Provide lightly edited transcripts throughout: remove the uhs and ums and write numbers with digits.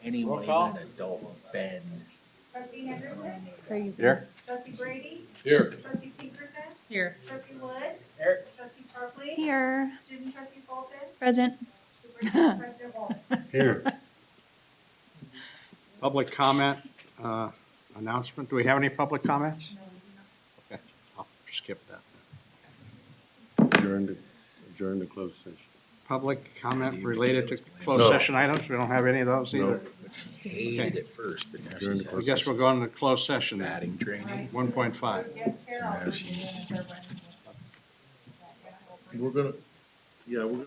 any Roll way call. that adult bend. Trustee Henderson? Crazy. Here. Trustee Brady? Here. Trustee Pinkerton? Here. Trustee Wood? Here. Trustee Barkley? Here. Student trustee Fulton? Present. Superintendent President Wall? Here. Public comment, announcement. Do we have any public comments? Okay, I'll skip that. Adjourn the closed session. Public comment related to closed No. session items. We don't have any of those either. Hated it first, but now she's I guess we'll go into closed session then. batting training. 1.5. Gets here, I'll So now be she's- in there when- We're gonna, yeah, we're.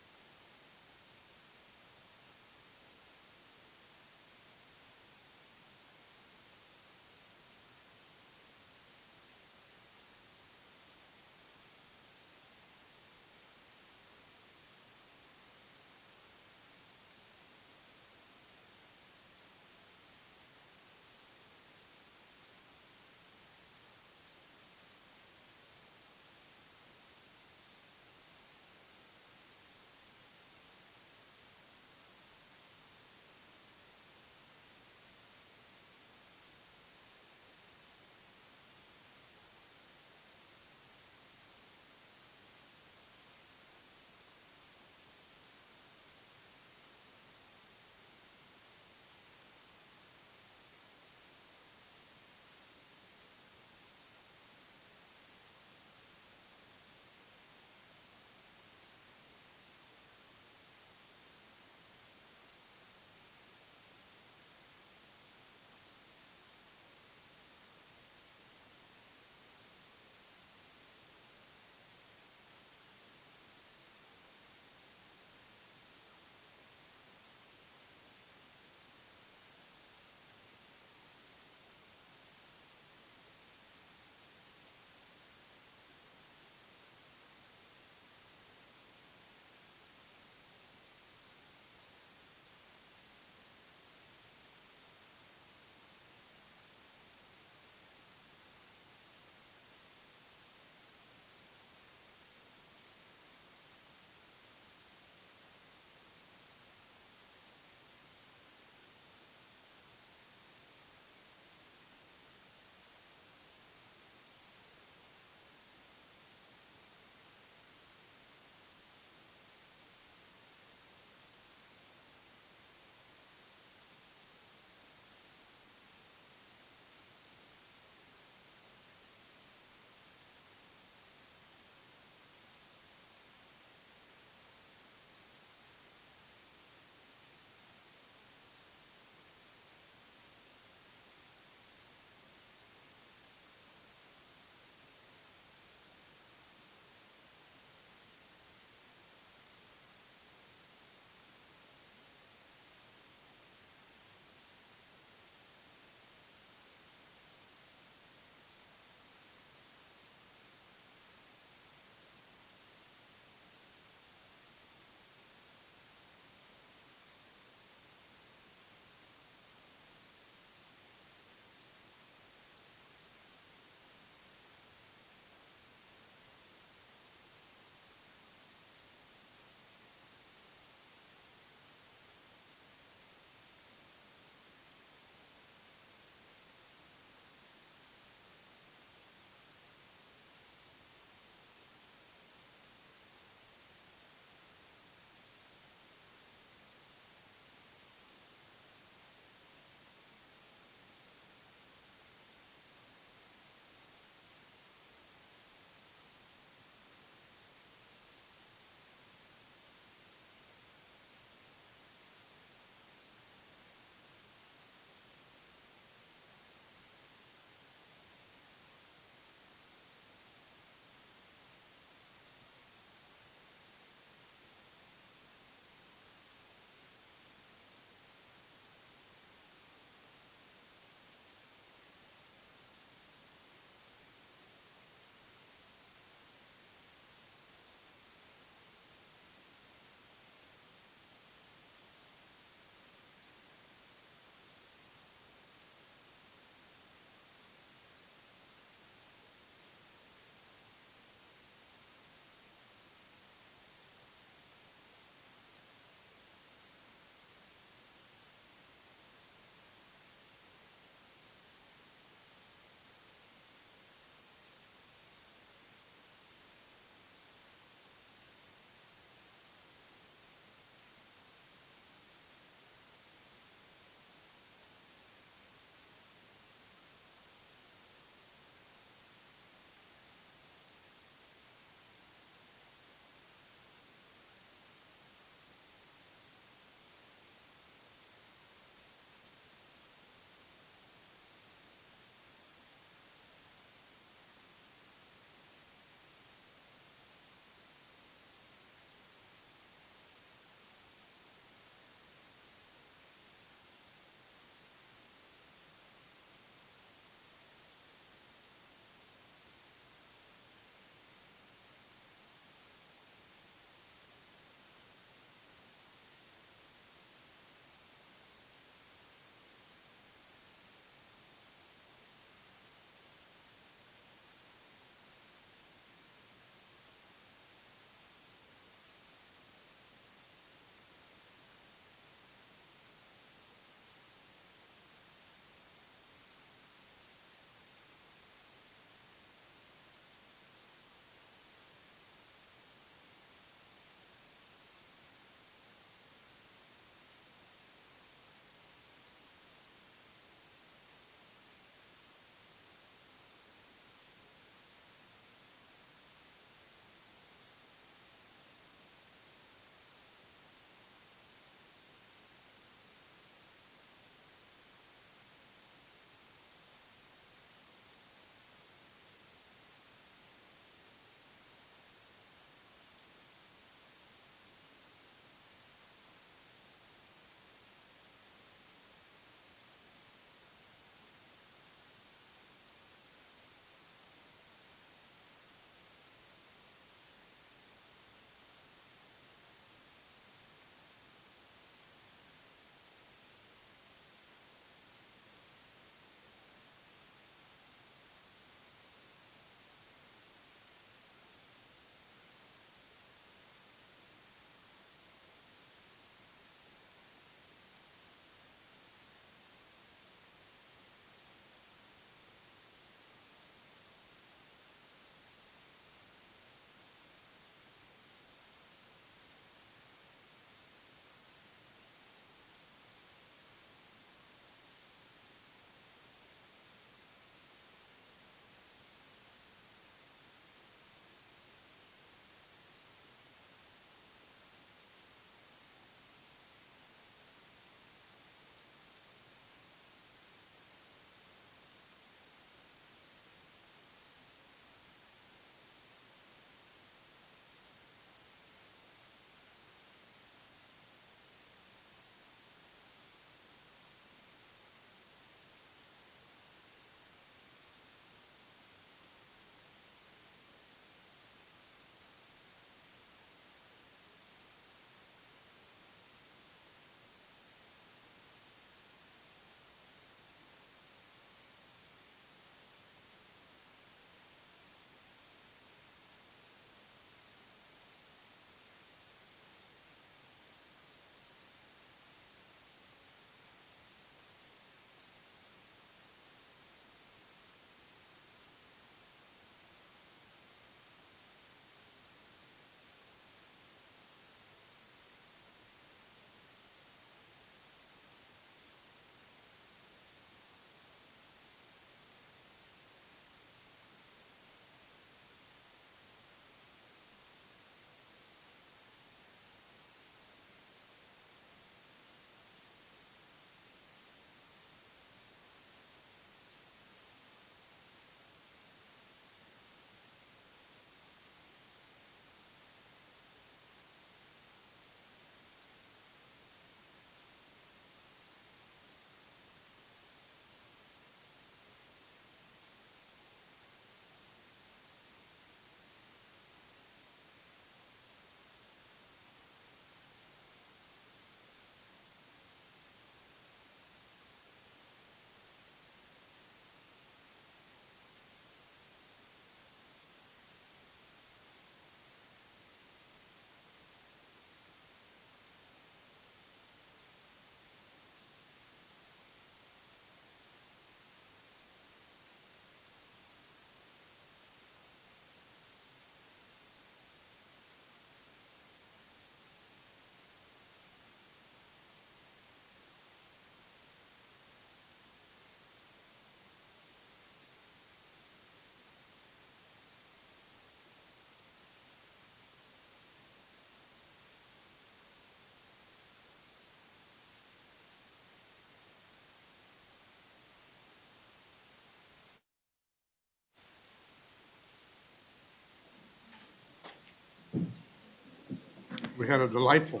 We had a delightful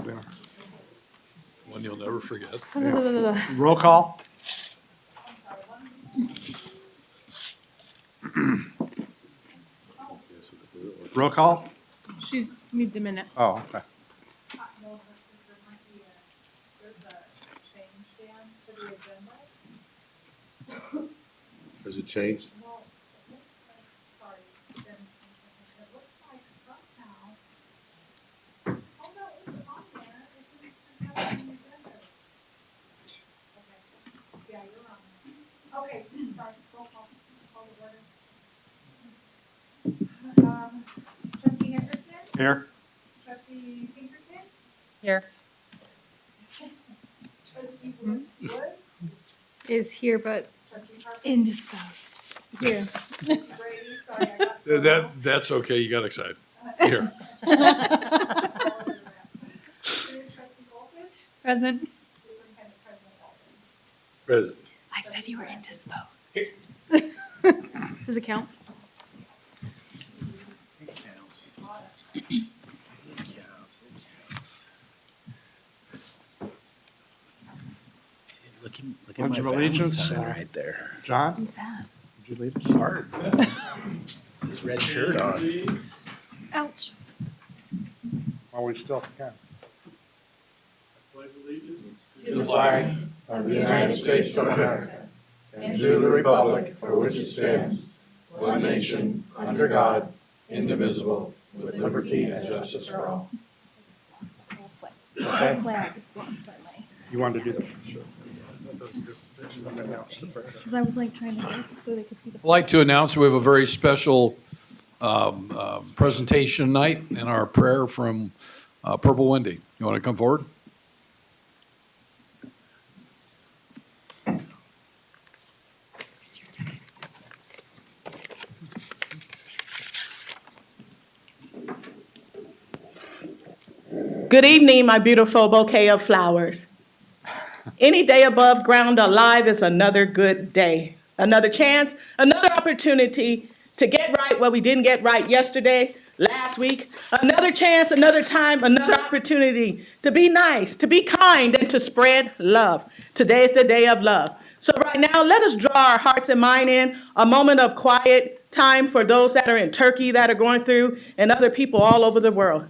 dinner. One you'll never forget. Roll call? Roll call? She's needs a minute. Oh, okay. No, because there might be there's a change, Dan, to the agenda. Has it changed? Well, it looks like, sorry, then, it looks like somehow, oh no, it's on there, it's in the agenda. Okay, yeah, you're on there. Okay, sorry, roll call the order. Trustee Henderson, Here? trustee Pinkerton, Here. trustee Wood, Is here, but trustee Harper, indisposed. Here. Brady, sorry, I got. That's okay, you got excited. Here. Trustee Bolton, Present. Superintendent President Walton. Present. I said you were indisposed. Does it count? Look at Pledge my of allegiance, Valentine right there. John, Who's that? would you lead us? Art. His red shirt on. Ouch. While we still can. To the flag of the United States of America, and to the republic for which it stands, one nation, under God, indivisible, with liberty and justice for all. Okay. Flag is blocked by my. You wanted to do that? Sure. Because I was like trying to look so they could see the. I'd like to announce we have a very special presentation night in our prayer from Purple Wendy. You want to come forward? Good evening, my beautiful bouquet of flowers. Any day above ground alive is another good day, another chance, another opportunity to get right what we didn't get right yesterday, last week, another chance, another time, another opportunity to be nice, to be kind, and to spread love. Today is the day of love. So right now, let us draw our hearts and mind in a moment of quiet time for those that are in Turkey that are going through and other people all over the world.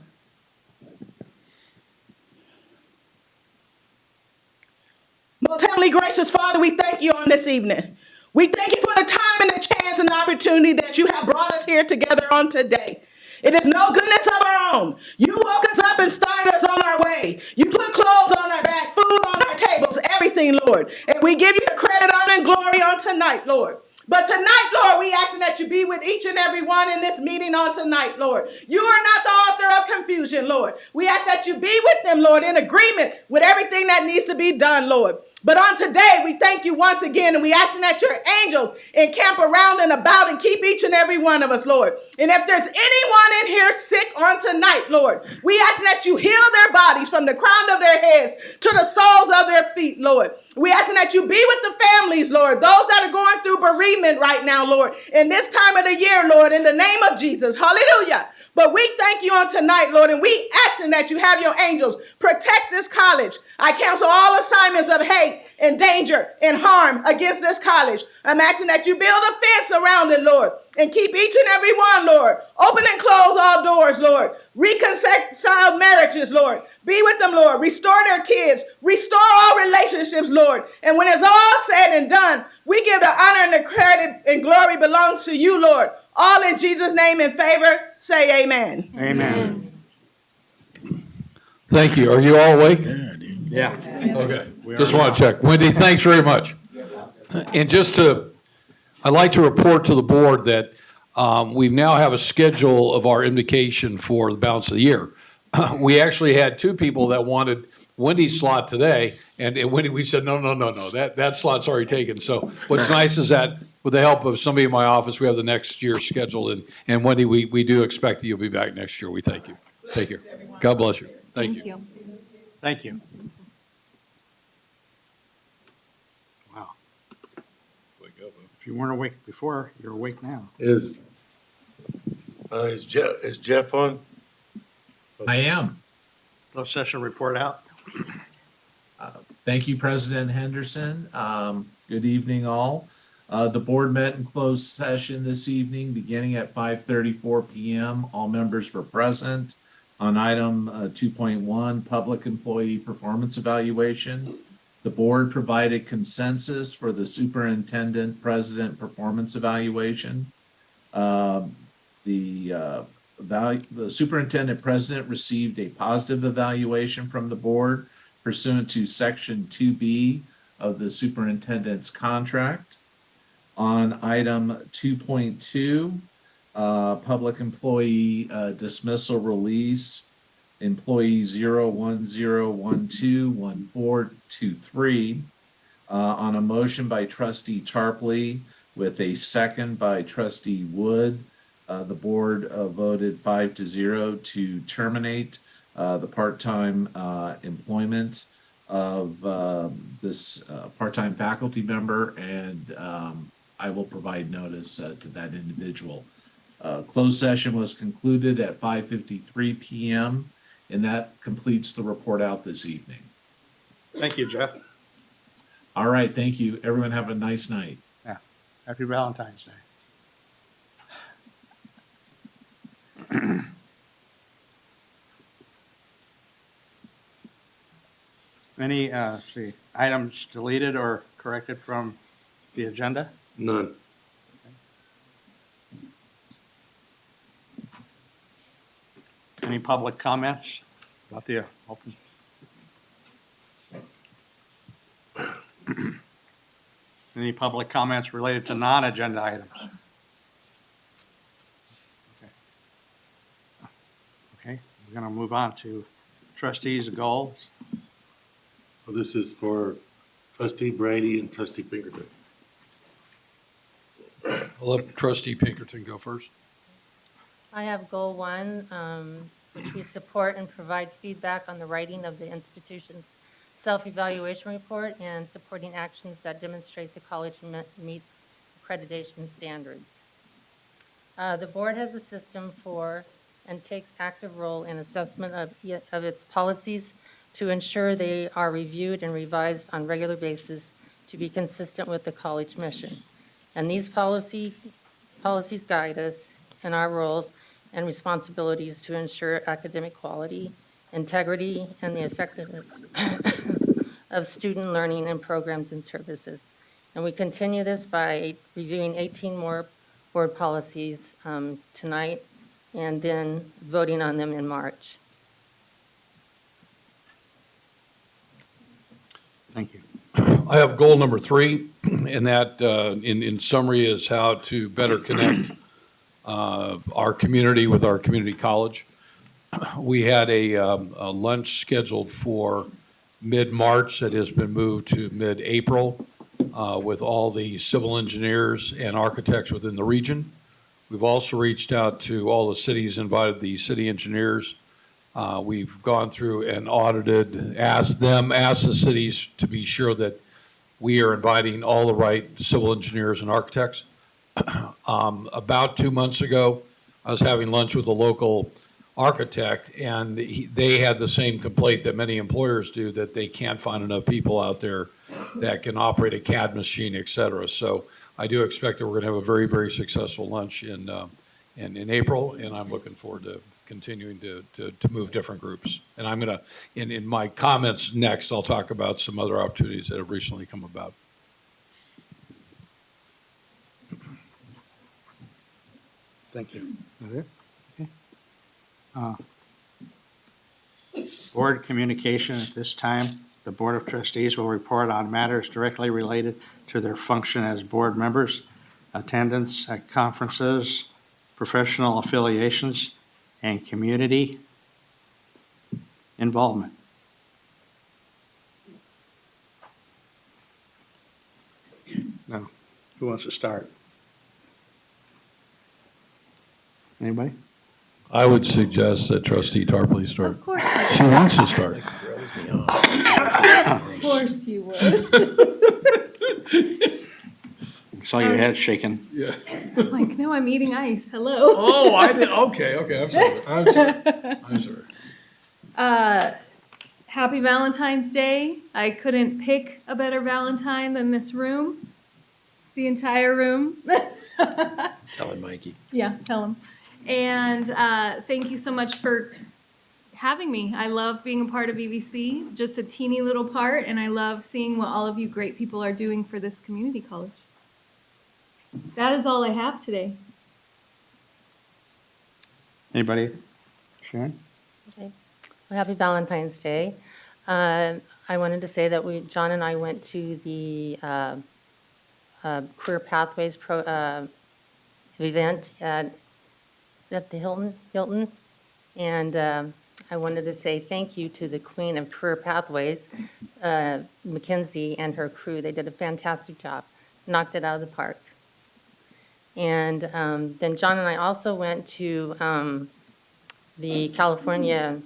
Most heavenly gracious Father, we thank you on this evening. We thank you for the time and the chance and the opportunity that you have brought us here together on today. It is no goodness of our own. You woke us up and started us on our way. You put clothes on our back, food on our tables, everything, Lord. And we give you the credit, honor, and glory on tonight, Lord. But tonight, Lord, we ask that you be with each and every one in this meeting on tonight, Lord. You are not the author of confusion, Lord. We ask that you be with them, Lord, in agreement with everything that needs to be done, Lord. But on today, we thank you once again, and we ask that your angels encamp around and about and keep each and every one of us, Lord. And if there's anyone in here sick on tonight, Lord, we ask that you heal their bodies from the crown of their heads to the soles of their feet, Lord. We ask that you be with the families, Lord, those that are going through bereavement right now, Lord, in this time of the year, Lord, in the name of Jesus. Hallelujah. But we thank you on tonight, Lord, and we asking that you have your angels protect this college. I cancel all assignments of hate and danger and harm against this college. I'm asking that you build a fence around it, Lord, and keep each and every one, Lord. Open and close all doors, Lord. Reconcile marriages, Lord. Be with them, Lord. Restore their kids. Restore all relationships, Lord. And when it's all said and done, we give the honor and the credit and glory belongs to you, Lord. All in Jesus' name in favor, say amen. Amen. Thank you. Are you all awake? Yeah, dude. Yeah. Okay. Just want to check. Wendy, thanks very much. And I'd like to report to the board that we now have a schedule of our invocation for the balance of the year. We actually had two people that wanted Wendy's slot today, and Wendy, we said, no, that slot's already taken. So what's nice is that with the help of somebody in my office, we have the next year scheduled. And Wendy, we do expect that you'll be back next year. We thank you. Take care. God bless you. Thank you. Thank you. Wow. If you weren't awake before, you're awake now. Is Is Jeff on? I am. Closed session report out. Thank you, President Henderson. Good evening, all. The board met in closed session this evening, beginning at 5:34 p.m. All members were present on item 2.1, public employee performance evaluation. The board provided consensus for the superintendent president performance evaluation. The superintendent president received a positive evaluation from the board pursuant to section 2B of the superintendent's contract. On item 2.2, public employee dismissal release, employee 010121423, on a motion by trustee Tarpley with a second by trustee Wood, the board voted 5-0 to terminate the part-time employment of this part-time faculty member, and I will provide notice to that individual. Closed session was concluded at 5:53 p.m., and that completes the report out this evening. Thank you, Jeff. All right, thank you. Everyone have a nice night. Yeah. Happy Valentine's Day. Any, items deleted or corrected from the agenda? None. Any public comments about the open? Any public comments related to non-agenda items? Okay, we're gonna move on to trustees' goals. Well, this is for trustee Brady and trustee Pinkerton. I'll let trustee Pinkerton go first. I have goal 1, which we support and provide feedback on the writing of the institution's self-evaluation report and supporting actions that demonstrate the college meets accreditation standards. The board has a system for and takes active role in assessment of its policies to ensure they are reviewed and revised on a regular basis to be consistent with the college mission. And these policies guide us in our roles and responsibilities to ensure academic quality, integrity, and the effectiveness of student learning and programs and services. And we continue this by reviewing 18 more board policies tonight and then voting on them in March. Thank you. I have goal number 3, and that, in summary, is how to better connect our community with our community college. We had a lunch scheduled for mid-March that has been moved to mid-April with all the civil engineers and architects within the region. We've also reached out to all the cities, invited the city engineers. We've gone through and audited, asked the cities to be sure that we are inviting all the right civil engineers and architects. About 2 months ago, I was having lunch with a local architect, and they had the same complaint that many employers do, that they can't find enough people out there that can operate a CAD machine, et cetera. So I do expect that we're going to have a very, very successful lunch in April, and I'm looking forward to continuing to move different groups. And I'm going to, in my comments next, I'll talk about some other opportunities that have recently come about. Thank you. Okay. Board communication at this time. The Board of Trustees will report on matters directly related to their function as board members, attendance at conferences, professional affiliations, and community involvement. Now, who wants to start? Anybody? I would suggest that trustee Tarpley start. Of course, She wants to start. of course you would. Saw your head shaking. Yeah. I'm like, no, I'm eating ice. Hello. Oh, I did, okay, I'm sorry. I'm sorry. Happy Valentine's Day. I couldn't pick a better Valentine than this room. The entire room. Tell him, Mikey. Yeah, tell him. And thank you so much for having me. I love being a part of VVC, just a teeny little part, and I love seeing what all of you great people are doing for this community college. That is all I have today. Anybody? Sharon? Okay. Well, happy Valentine's Day. I wanted to say that John and I went to the Career Pathways event at, is that the Hilton? And I wanted to say thank you to the Queen of Career Pathways, Mackenzie, and her crew. They did a fantastic job, knocked it out of the park. And then John and I also went to the California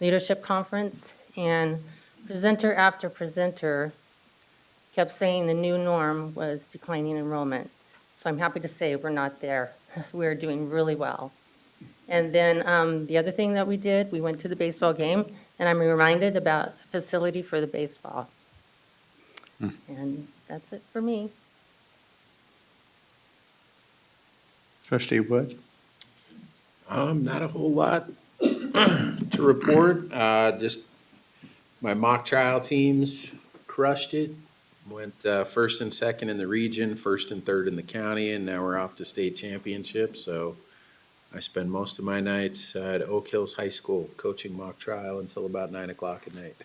Leadership Conference, and presenter after presenter kept saying the new norm was declining enrollment. So I'm happy to say we're not there. We're doing really well. And then the other thing that we did, we went to the baseball game, and I'm reminded about a facility for the baseball. And that's it for me. Trustee Wood? Not a whole lot to report. Just my mock trial teams crushed it. Went first and second in the region, first and third in the county, and now we're off to state championship. So I spend most of my nights at Oak Hills High School coaching mock trial until about 9 o'clock at night.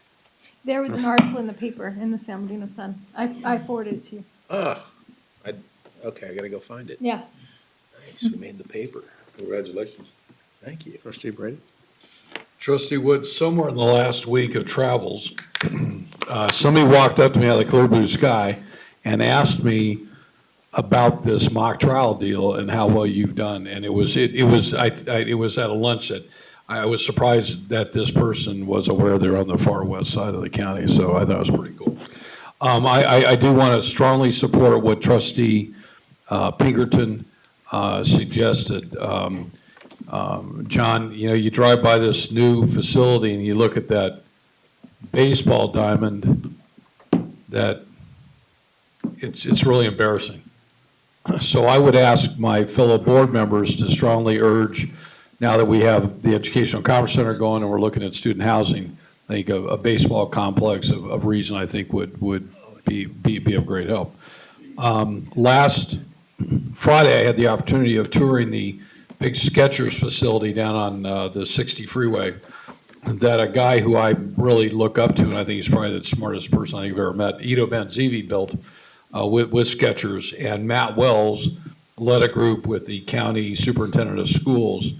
There was an article in the paper, in the San Bernardino Sun. I forwarded it to you. Okay, I gotta go find it. Yeah. Nice, we made the paper. Congratulations. Thank you. Trustee Brady? Trustee Wood, somewhere in the last week of travels, somebody walked up to me out of the clear blue sky and asked me about this mock trial deal and how well you've done. And it was at a lunch that I was surprised that this person was aware they're on the far west side of the county. So I thought it was pretty cool. I do want to strongly support what Trustee Pinkerton suggested. John, you drive by this new facility and you look at that baseball diamond, that it's really embarrassing. So I would ask my fellow board members to strongly urge, now that we have the Educational Conference Center going and we're looking at student housing, I think a baseball complex of Reason, I think, would be of great help. Last Friday, I had the opportunity of touring the big Skechers facility down on the 60 freeway that a guy who I really look up to, and I think he's probably the smartest person I think I've ever met, Ido Benzivi, built with Skechers, and Matt Wells led a group with the county superintendent of schools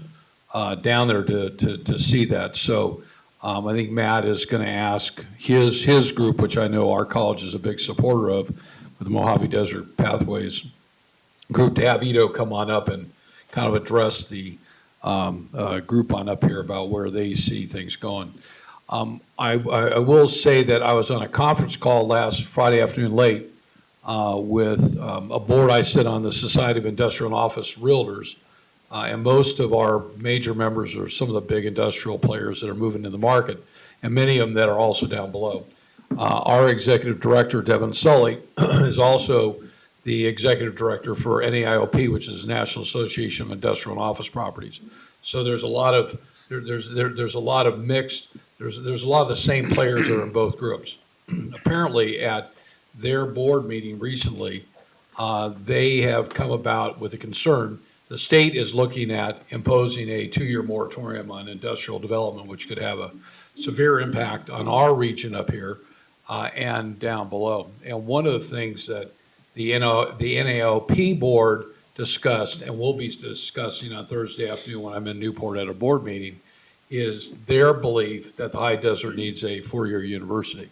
down there to see that. So I think Matt is going to ask his group, which I know our college is a big supporter of, with the Mojave Desert Pathways group, to have Ido come on up and kind of address the group on up here about where they see things going. I will say that I was on a conference call last Friday afternoon late with a board I sit on, the Society of Industrial and Office Realtors, and most of our major members are some of the big industrial players that are moving in the market, and many of them that are also down below. Our executive director, Devin Sully, is also the executive director for NAIOP, which is the National Association of Industrial and Office Properties. So there's a lot of there's a lot of mixed. There's a lot of the same players that are in both groups. Apparently, at their board meeting recently, they have come about with a concern. The state is looking at imposing a 2-year moratorium on industrial development, which could have a severe impact on our region up here and down below. And one of the things that the NAOP board discussed, and we'll be discussing on Thursday afternoon when I'm in Newport at a board meeting, is their belief that the high desert needs a 4-year university.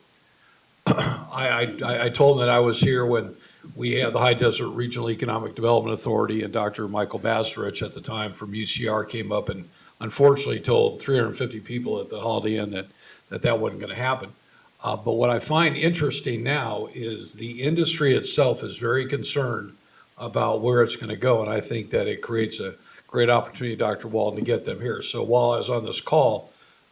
I told them that I was here when we had the High Desert Regional Economic Development Authority, and Dr. Michael Basarich at the time from UCR came up and unfortunately told 350 people at the Holiday Inn that wasn't going to happen. But what I find interesting now is the industry itself is very concerned about where it's going to go. And I think that it creates a great opportunity, Dr. Walden, to get them here. So while I was on this call,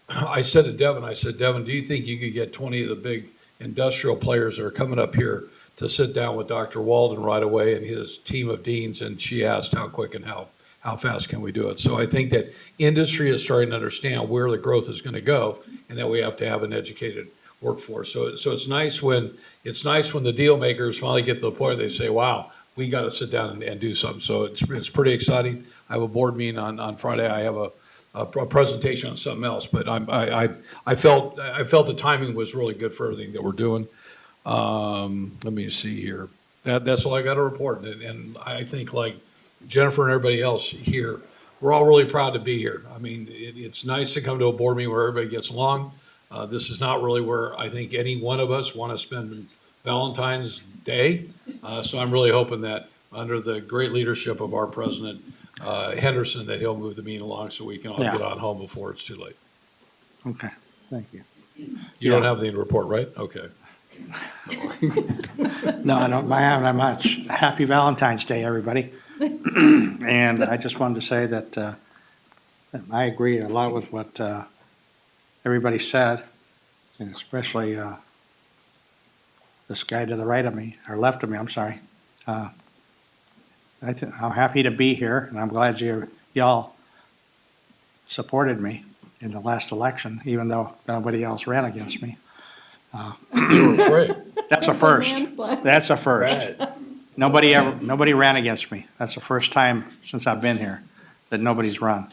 I said to Devin, Devin, do you think you could get 20 of the big industrial players that are coming up here to sit down with Dr. Walden right away and his team of deans? And she asked how quick and how fast can we do it? So I think that industry is starting to understand where the growth is going to go and that we have to have an educated workforce. So it's nice when the deal makers finally get to the point where they say, wow, we got to sit down and do something. So it's pretty exciting. I have a board meeting on Friday. I have a presentation on something else, but I felt the timing was really good for everything that we're doing. Let me see here. That's all I got to report. And I think, like Jennifer and everybody else here, we're all really proud to be here. I mean, it's nice to come to a board meeting where everybody gets along. This is not really where I think any one of us want to spend Valentine's Day. So I'm really hoping that under the great leadership of our president, Henderson, that he'll move the meeting along so we can all get on home before it's too late. Okay, thank you. You don't have anything to report, right? Okay. No, I don't mind that much. Happy Valentine's Day, everybody. And I just wanted to say that I agree a lot with what everybody said, and especially this guy to the right of me, or left of me, I'm sorry. I'm happy to be here, and I'm glad y'all supported me in the last election, even though nobody else ran against me. You were afraid. That's a first. Landslide. That's a first. Right. Nobody ran against me. That's the first time since I've been here that nobody's run.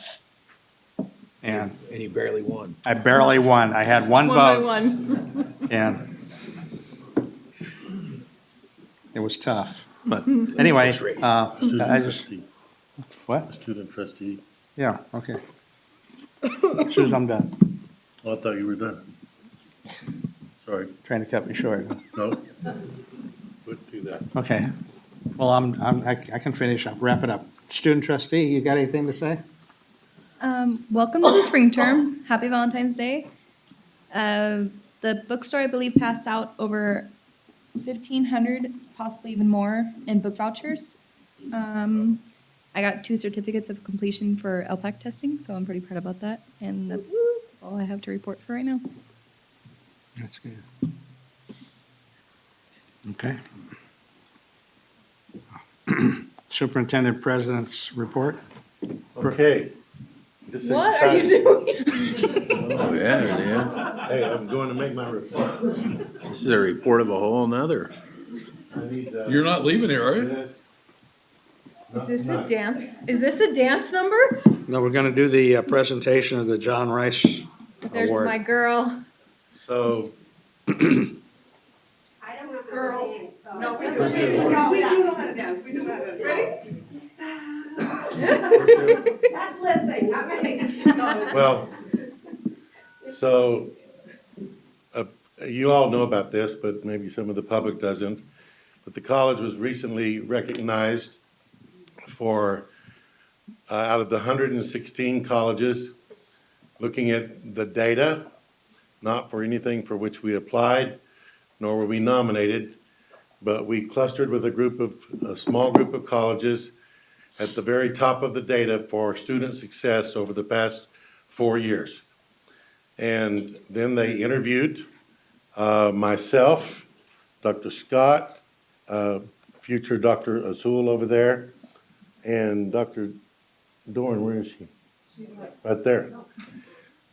And And he barely won. I barely won. I had one One by vote, one. and it was tough. But anyway, Close race. I Student just, trustee, what? student trustee. Yeah, okay. As soon as I'm done, Oh, I thought you were done. Sorry, trying to cut me short. no. Wouldn't do that. Okay. Well, I can finish up, wrap it up. Student trustee, you got anything to say? Welcome to the spring term. Happy Valentine's Day. The bookstore, I believe, passed out over 1,500, possibly even more, in book vouchers. I got 2 certificates of completion for LPAC testing, so I'm pretty proud about that. And that's all I have to report for right now. That's good. Okay. Superintendent President's report? Okay. This is What are you exciting. doing? Oh, yeah. Hey, I'm going to make my report. This is a report of a whole nother. I need, You're not leaving here, are you? this. Is this a dance? Is this a dance number? No, we're going to do the presentation of the John Rice There's Award. my girl. So, Girls. No, we Let's do it. do know how to dance. We do know how to dance. Ready? That's Leslie, not me. well, so, you all know about this, but maybe some of the public doesn't. But the college was recently recognized for, out of the 116 colleges, looking at the data, not for anything for which we applied, nor were we nominated, but we clustered with a small group of colleges at the very top of the data for student success over the past 4 years. And then they interviewed myself, Dr. Scott, future Dr. Azul over there, and Dr. Dorn, where is she? Right there.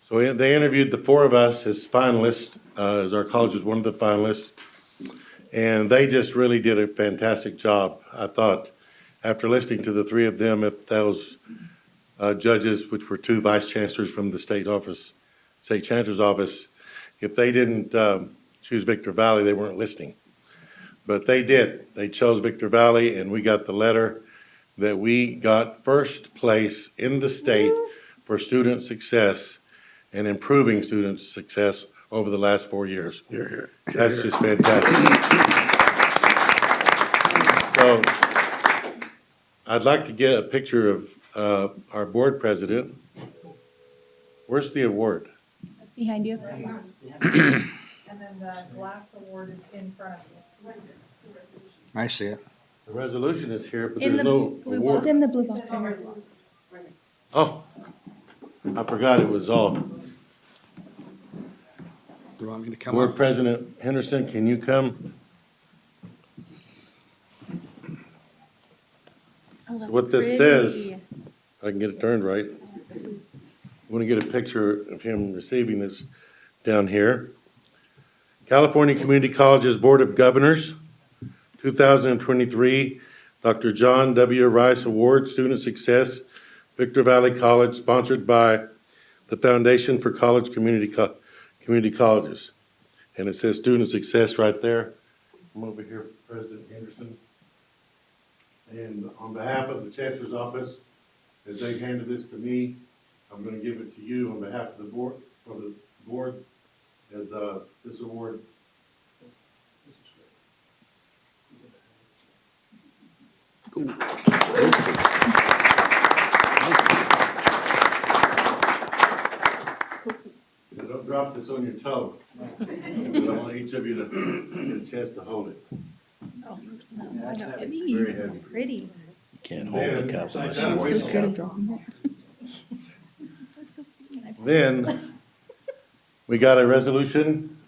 So they interviewed the 4 of us as finalists, as our college was one of the finalists. And they just really did a fantastic job. I thought, after listening to the 3 of them, if those judges, which were 2 vice chancellors from the state chancellor's office, if they didn't choose Victor Valley, they weren't listening. But they did. They chose Victor Valley, and we got the letter that we got first place in the state for student success and improving student success over the last 4 years. That's just fantastic. So I'd like to get a picture of our board president. Where's the award? Behind you. and then the glass award is in front of you. I see it. The resolution is here, but In there's the no blue box. award. It's in the blue box. Right here. Oh, I forgot it was all. Do you want me to come Board up? President Henderson, can you come? Oh, that's What this says, pretty. if I can get it turned right. I want to get a picture of him receiving this down here. California Community Colleges Board of Governors, 2023, Dr. John W. Rice Award, Student Success, Victor Valley College, sponsored by the Foundation for College Community Colleges. And it says Student Success right there. I'm over here, President Henderson. And on behalf of the Chancellor's Office, as they handed this to me, I'm going to give it to you on behalf of the board, as this award. Now, don't drop this on your toe. I want each of you to get a chance to hold it. Very heavy. Pretty. Can't hold the cup. I'm so scared of dropping it. Then, we got a resolution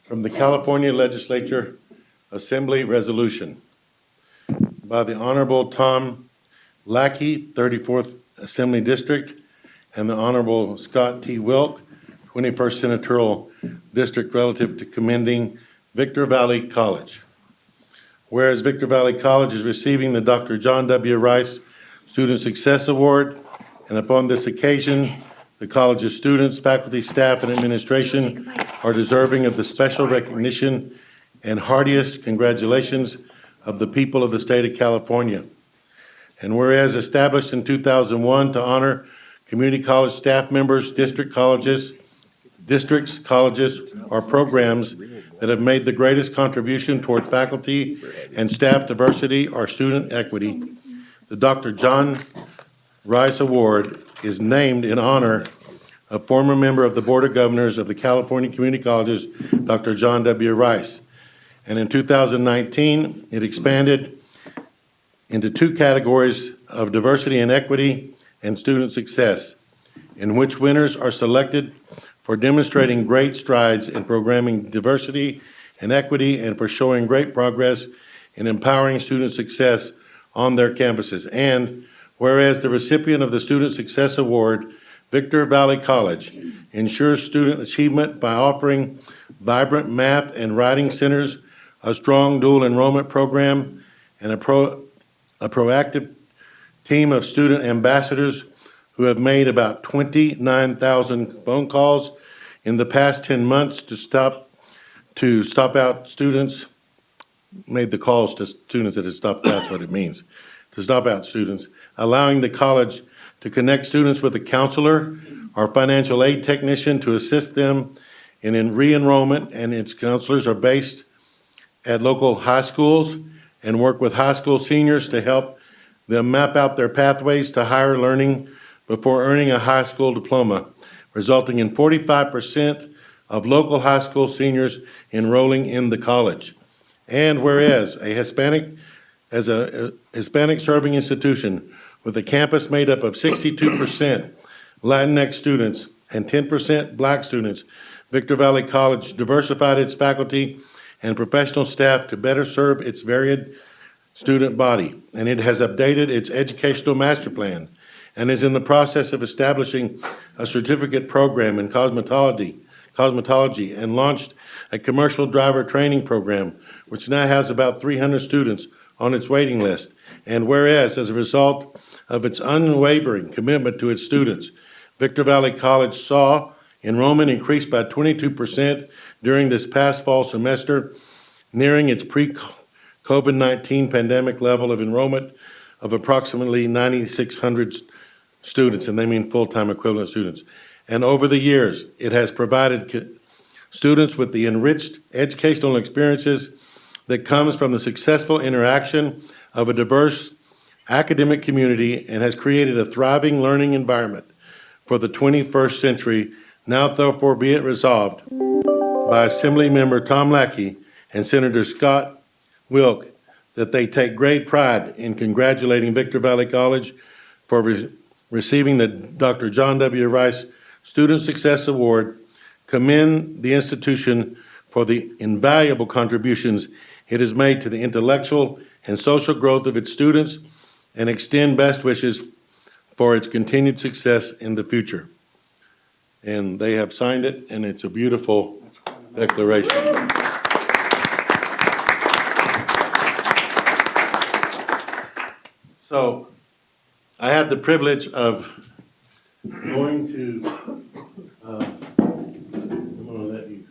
from the California Legislature Assembly Resolution by the Honorable Tom Lackey, 34th Assembly District, and the Honorable Scott T. Wilk, 21st Senatorial District, relative to commending Victor Valley College. Whereas Victor Valley College is receiving the Dr. John W. Rice Student Success Award, and upon this occasion, the college's students, faculty, staff, and administration are deserving of the special recognition and heartiest congratulations of the people of the state of California. And whereas established in 2001 to honor community college staff members, districts, colleges, or programs that have made the greatest contribution toward faculty and staff diversity or student equity, the Dr. John Rice Award is named in honor of former member of the Board of Governors of the California Community Colleges, Dr. John W. Rice. And in 2019, it expanded into two categories of diversity and equity and student success, in which winners are selected for demonstrating great strides in programming diversity and equity and for showing great progress in empowering student success on their campuses. And whereas the recipient of the Student Success Award, Victor Valley College, ensures student achievement by offering vibrant math and writing centers, a strong dual enrollment program, and a proactive team of student ambassadors who have made about 29,000 phone calls in the past 10 months to stop out students, made the calls to students that had stopped, that's what it means, to stop out students, allowing the college to connect students with a counselor or financial aid technician to assist them in re-enrollment, and its counselors are based at local high schools and work with high school seniors to help them map out their pathways to higher learning before earning a high school diploma, resulting in 45% of local high school seniors enrolling in the college. And whereas a Hispanic serving institution with a campus made up of 62% Latinx students and 10% Black students, Victor Valley College diversified its faculty and professional staff to better serve its varied student body, and it has updated its educational master plan and is in the process of establishing a certificate program in cosmetology and launched a commercial driver training program, which now has about 300 students on its waiting list. And whereas, as a result of its unwavering commitment to its students, Victor Valley College saw enrollment increase by 22% during this past fall semester, nearing its pre-COVID-19 pandemic level of enrollment of approximately 9,600 students, and they mean full-time equivalent students. And over the years, it has provided students with the enriched educational experiences that comes from the successful interaction of a diverse academic community and has created a thriving learning environment for the 21st century. Now therefore be it resolved by Assemblymember Tom Lackey and Senator Scott Wilk that they take great pride in congratulating Victor Valley College for receiving the Dr. John W. Rice Student Success Award, commend the institution for the invaluable contributions it has made to the intellectual and social growth of its students, and extend best wishes for its continued success in the future. And they have signed it, and it's a beautiful declaration. So I had the privilege of going to, I'm gonna let you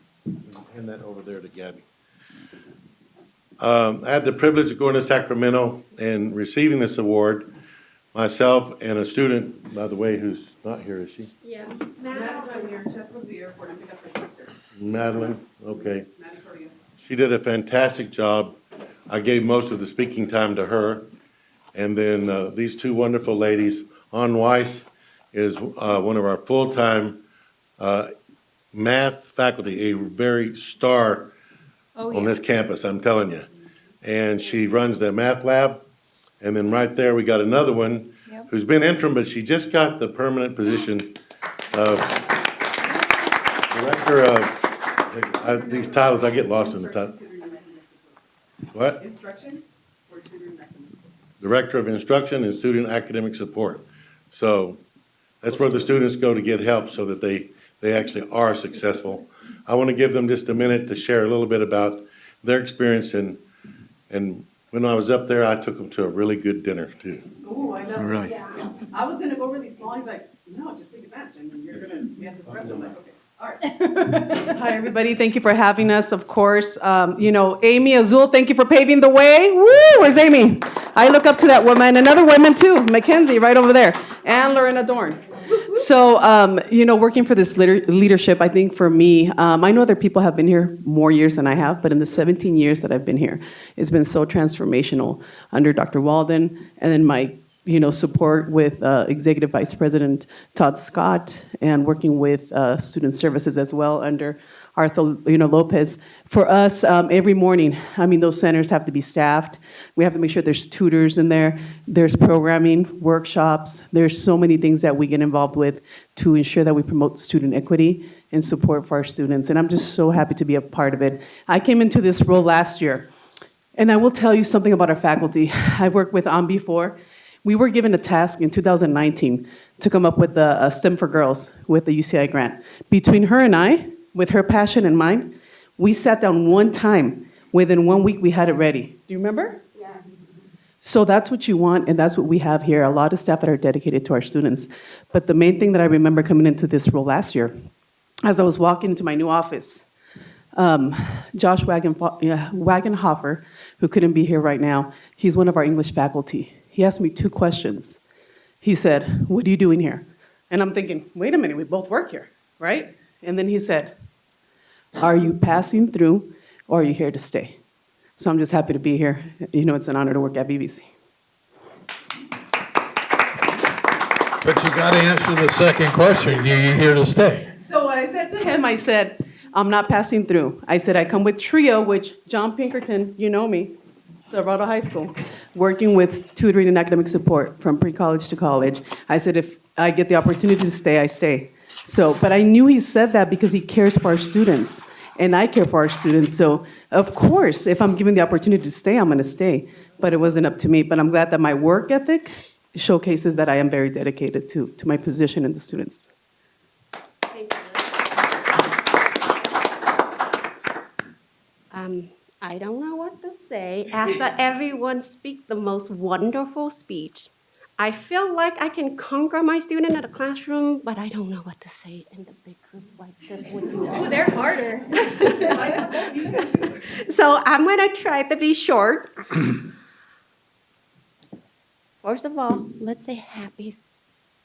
hand that over there to Gabby. I had the privilege of going to Sacramento and receiving this award, myself and a student, by the way, who's not here, is she? Yeah. Madeline, okay. She did a fantastic job. I gave most of the speaking time to her. And then these two wonderful ladies, Ann Weiss is one of our full-time math faculty, a very star on this campus, I'm telling you. And she runs the math lab. And then right there, we got another one who's been interim, but she just got the permanent position of director of, these titles, I get lost in the title. What? Instruction or tutoring mechanism? Director of Instruction and Student Academic Support. So that's where the students go to get help so that they actually are successful. I want to give them just a minute to share a little bit about their experience, and when I was up there, I took them to a really good dinner too. Oh, I love Really? it. Yeah. I was gonna go really small. He's like, no, just take advantage. And you're gonna, we have this rep. I'm like, okay. All right. Hi, everybody. Thank you for having us, of course. Amy Azul, thank you for paving the way. Woo, where's Amy? I look up to that woman, and other women too. Mackenzie, right over there, and Lorena Dorn. So, working for this leadership, I think for me, I know other people have been here more years than I have, but in the 17 years that I've been here, it's been so transformational under Dr. Walden, and then my support with Executive Vice President Todd Scott, and working with Student Services as well under Arthur Lopez. For us, every morning, those centers have to be staffed. We have to make sure there's tutors in there. There's programming, workshops. There's so many things that we get involved with to ensure that we promote student equity and support for our students. And I'm just so happy to be a part of it. I came into this role last year, and I will tell you something about our faculty. I've worked with before. We were given a task in 2019 to come up with a STEM for Girls with the UCI grant. Between her and I, with her passion in mind, we sat down one time. Within 1 week, we had it ready. Do you remember? Yeah. So that's what you want, and that's what we have here, a lot of staff that are dedicated to our students. But the main thing that I remember coming into this role last year, as I was walking into my new office, Josh Wagenhofer, who couldn't be here right now, he's one of our English faculty. He asked me 2 questions. He said, "What are you doing here?" And I'm thinking, wait a minute, we both work here, right? And then he said, "Are you passing through or are you here to stay?" So I'm just happy to be here. It's an honor to work at VVC. But you got to answer the second question. You're here to stay. So what I said to him, I said, "I'm not passing through." I said, "I come with TRIO," which John Pinkerton, you know me, Silverado High School, working with tutoring and academic support from pre-college to college. I said, if I get the opportunity to stay, I stay. So, but I knew he said that because he cares for our students, and I care for our students. So, of course, if I'm given the opportunity to stay, I'm going to stay. But it wasn't up to me. But I'm glad that my work ethic showcases that I am very dedicated to my position and the students. I don't know what to say. After everyone speak the most wonderful speech, I feel like I can conquer my student in the classroom, but I don't know what to say in the big group like this with you. Ooh, they're harder. So I'm gonna try to be short. First of all, let's say happy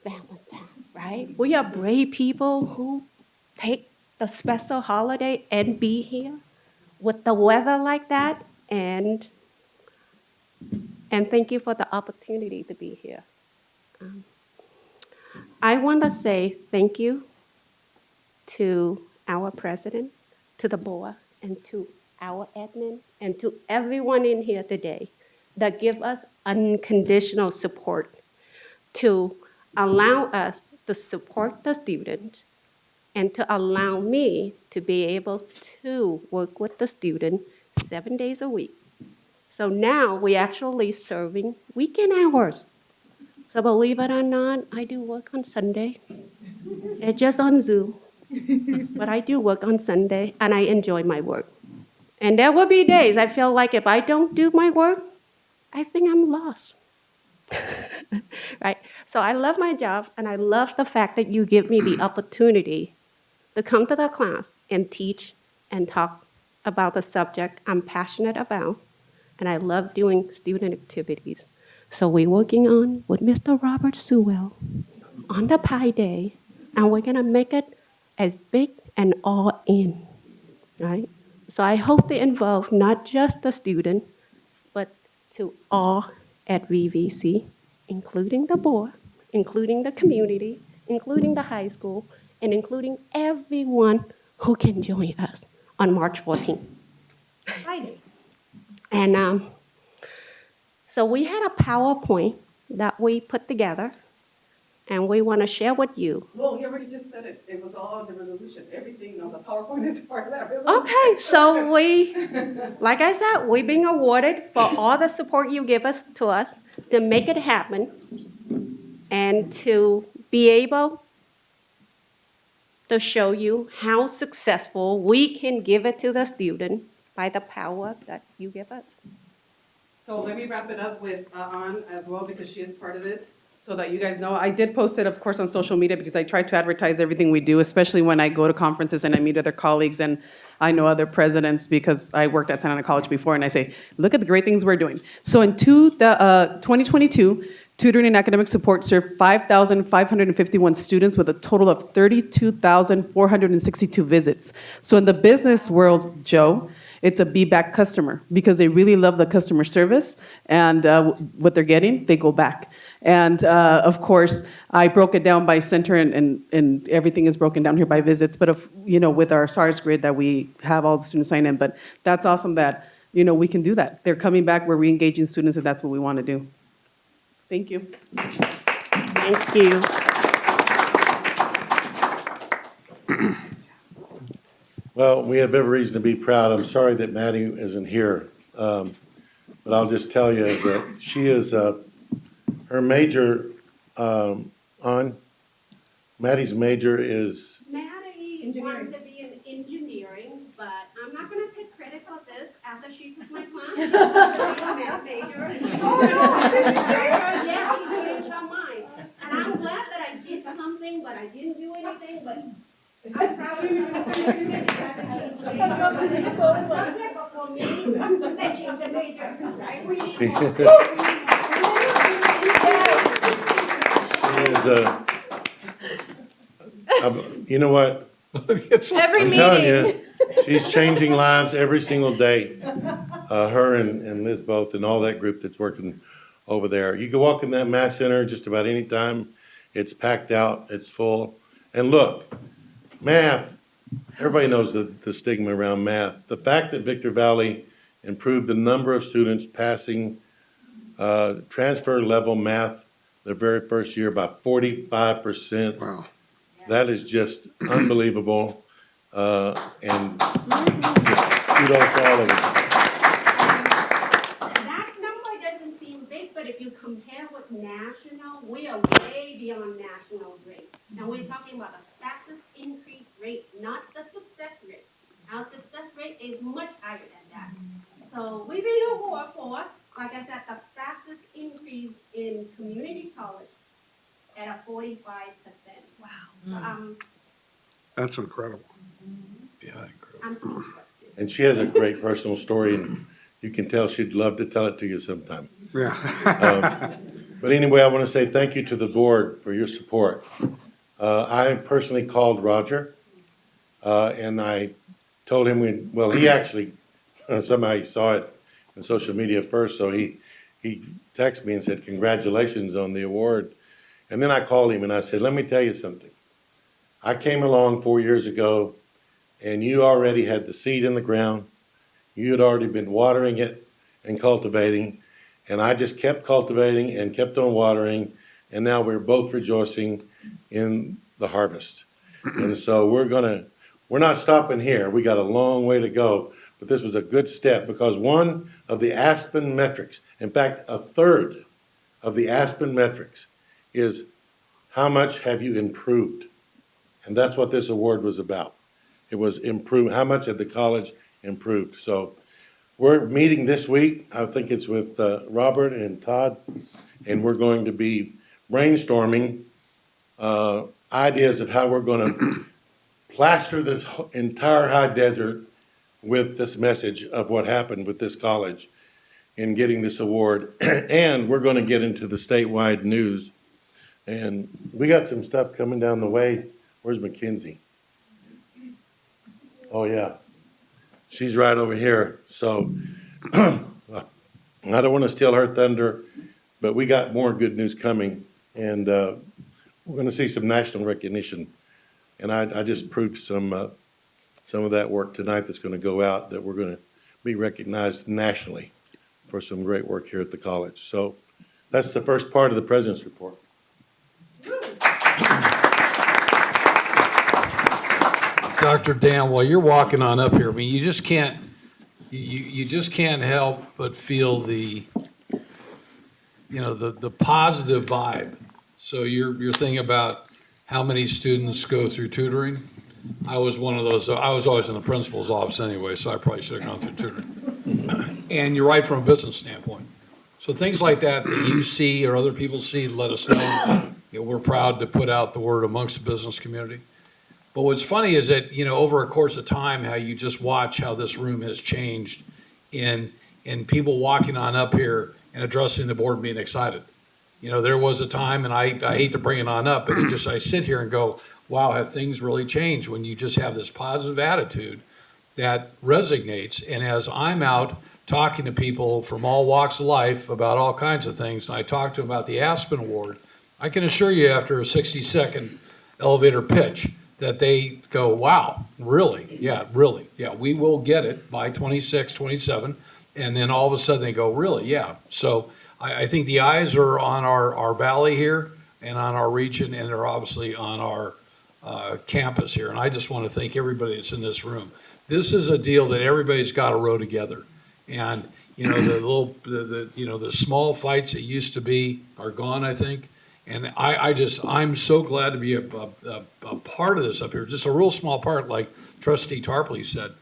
Valentine, right? We are brave people who take the special holiday and be here with the weather like that, and thank you for the opportunity to be here. I want to say thank you to our president, to the board and to our admin and to everyone in here today that give us unconditional support to allow us to support the student and to allow me to be able to work with the student 7 days a week. So now we actually serving weekend hours. So believe it or not, I do work on Sunday. It's just on Zoom. But I do work on Sunday and I enjoy my work. And there will be days I feel like if I don't do my work, I think I'm lost. Right? So I love my job and I love the fact that you give me the opportunity to come to the class and teach and talk about the subject I'm passionate about. And I love doing student activities. So we're working on with Mr. Robert Sewell on the Pi Day, and we're gonna make it as big and all in, right? So I hope they involve not just the student, but to all at VVC, including the board, including the community, including the high school, and including everyone who can join us on March 14th. Friday. And so we had a PowerPoint that we put together, and we want to share with you. Well, you already just said it. It was all the resolution. Everything on the PowerPoint is part of that resolution. Okay, so like I said, we're being awarded for all the support you give us to us to make it happen and to be able to show you how successful we can give it to the student by the power that you give us. So let me wrap it up with An as well, because she is part of this, so that you guys know. I did post it, of course, on social media because I try to advertise everything we do, especially when I go to conferences and I meet other colleagues and I know other presidents because I worked at Santa Ana College before, and I say, look at the great things we're doing. So in 2022, tutoring and academic support served 5,551 students with a total of 32,462 visits. So in the business world, Joe, it's a be back customer because they really love the customer service and what they're getting, they go back. And of course, I broke it down by center and everything is broken down here by visits, but with our SARS grid that we have all the students sign in, but that's awesome that, we can do that. They're coming back, we're re-engaging students, and that's what we want to do. Thank you. Thank you. Well, we have every reason to be proud. I'm sorry that Maddie isn't here. But I'll just tell you that she is, her major, Maddie's major is, Maddie wanted to be in engineering, but I'm not going to take credit for this after she took my class. She's a math major. Oh, no, did she change? Yeah, she changed her mind. And I'm glad that I did something, but I didn't do anything, but I'm proud of her. But for me, they changed the major. I appreciate it. she is you know what? Every I'm telling meeting. you, she's changing lives every single day. Her and Liz both and all that group that's working over there. You can walk in that math center just about any time. It's packed out, it's full. And look, math, everybody knows the stigma around math. The fact that Victor Valley improved the number of students passing transfer level math the very first year by 45%. Wow. That is just unbelievable. And just kudos to all of us. That number doesn't seem big, but if you compare with national, we are way beyond national rate. And we're talking about the fastest increase rate, not the success rate. Our success rate is much higher than that. So we've been awarded for, like I said, the fastest increase in community college at a 45%. Wow. So That's incredible. Yeah, incredible. I'm so impressed too. And she has a great personal story, and you can tell she'd love to tell it to you sometime. Yeah. But anyway, I want to say thank you to the board for your support. I personally called Roger, and I told him he actually, somehow he saw it on social media first, so he texted me and said, congratulations on the award. And then I called him and I said, let me tell you something. I came along 4 years ago, and you already had the seed in the ground. You had already been watering it and cultivating, and I just kept cultivating and kept on watering, and now we're both rejoicing in the harvest. And so we're not stopping here. We got a long way to go, but this was a good step because one of the Aspen metrics, in fact, a third of the Aspen metrics is how much have you improved? And that's what this award was about. It was improve, how much had the college improved? So we're meeting this week. I think it's with Robert and Todd, and we're going to be brainstorming ideas of how we're going to plaster this entire high desert with this message of what happened with this college in getting this award. And we're going to get into the statewide news. And we got some stuff coming down the way. Where's Mackenzie? Oh, yeah. She's right over here. So I don't want to steal her thunder, but we got more good news coming. And we're going to see some national recognition. And I just proved some of that work tonight that's going to go out, that we're going to be recognized nationally for some great work here at the college. So that's the first part of the president's report. Dr. Dan, while you're walking on up here, I mean, you just can't help but feel the positive vibe. So you're thinking about how many students go through tutoring. I was one of those. I was always in the principal's office anyway, so I probably should have gone through tutoring. And you're right from a business standpoint. So things like that you see or other people see, let us know. We're proud to put out the word amongst the business community. But what's funny is that, over a course of time, how you just watch how this room has changed in people walking on up here and addressing the board being excited. There was a time, and I hate to bring it on up, but I sit here and go, wow, have things really changed when you just have this positive attitude that resonates. And as I'm out talking to people from all walks of life about all kinds of things, and I talk to them about the Aspen Award, I can assure you after a 60-second elevator pitch that they go, wow, really? Yeah, we will get it by 26, 27. And then all of a sudden they go, really? Yeah. So I think the eyes are on our valley here and on our region, and they're obviously on our campus here. And I just want to thank everybody that's in this room. This is a deal that everybody's got to row together. And, the small fights that used to be are gone, I think. And I'm so glad to be a part of this up here, just a real small part, like Trustee Tarpley said.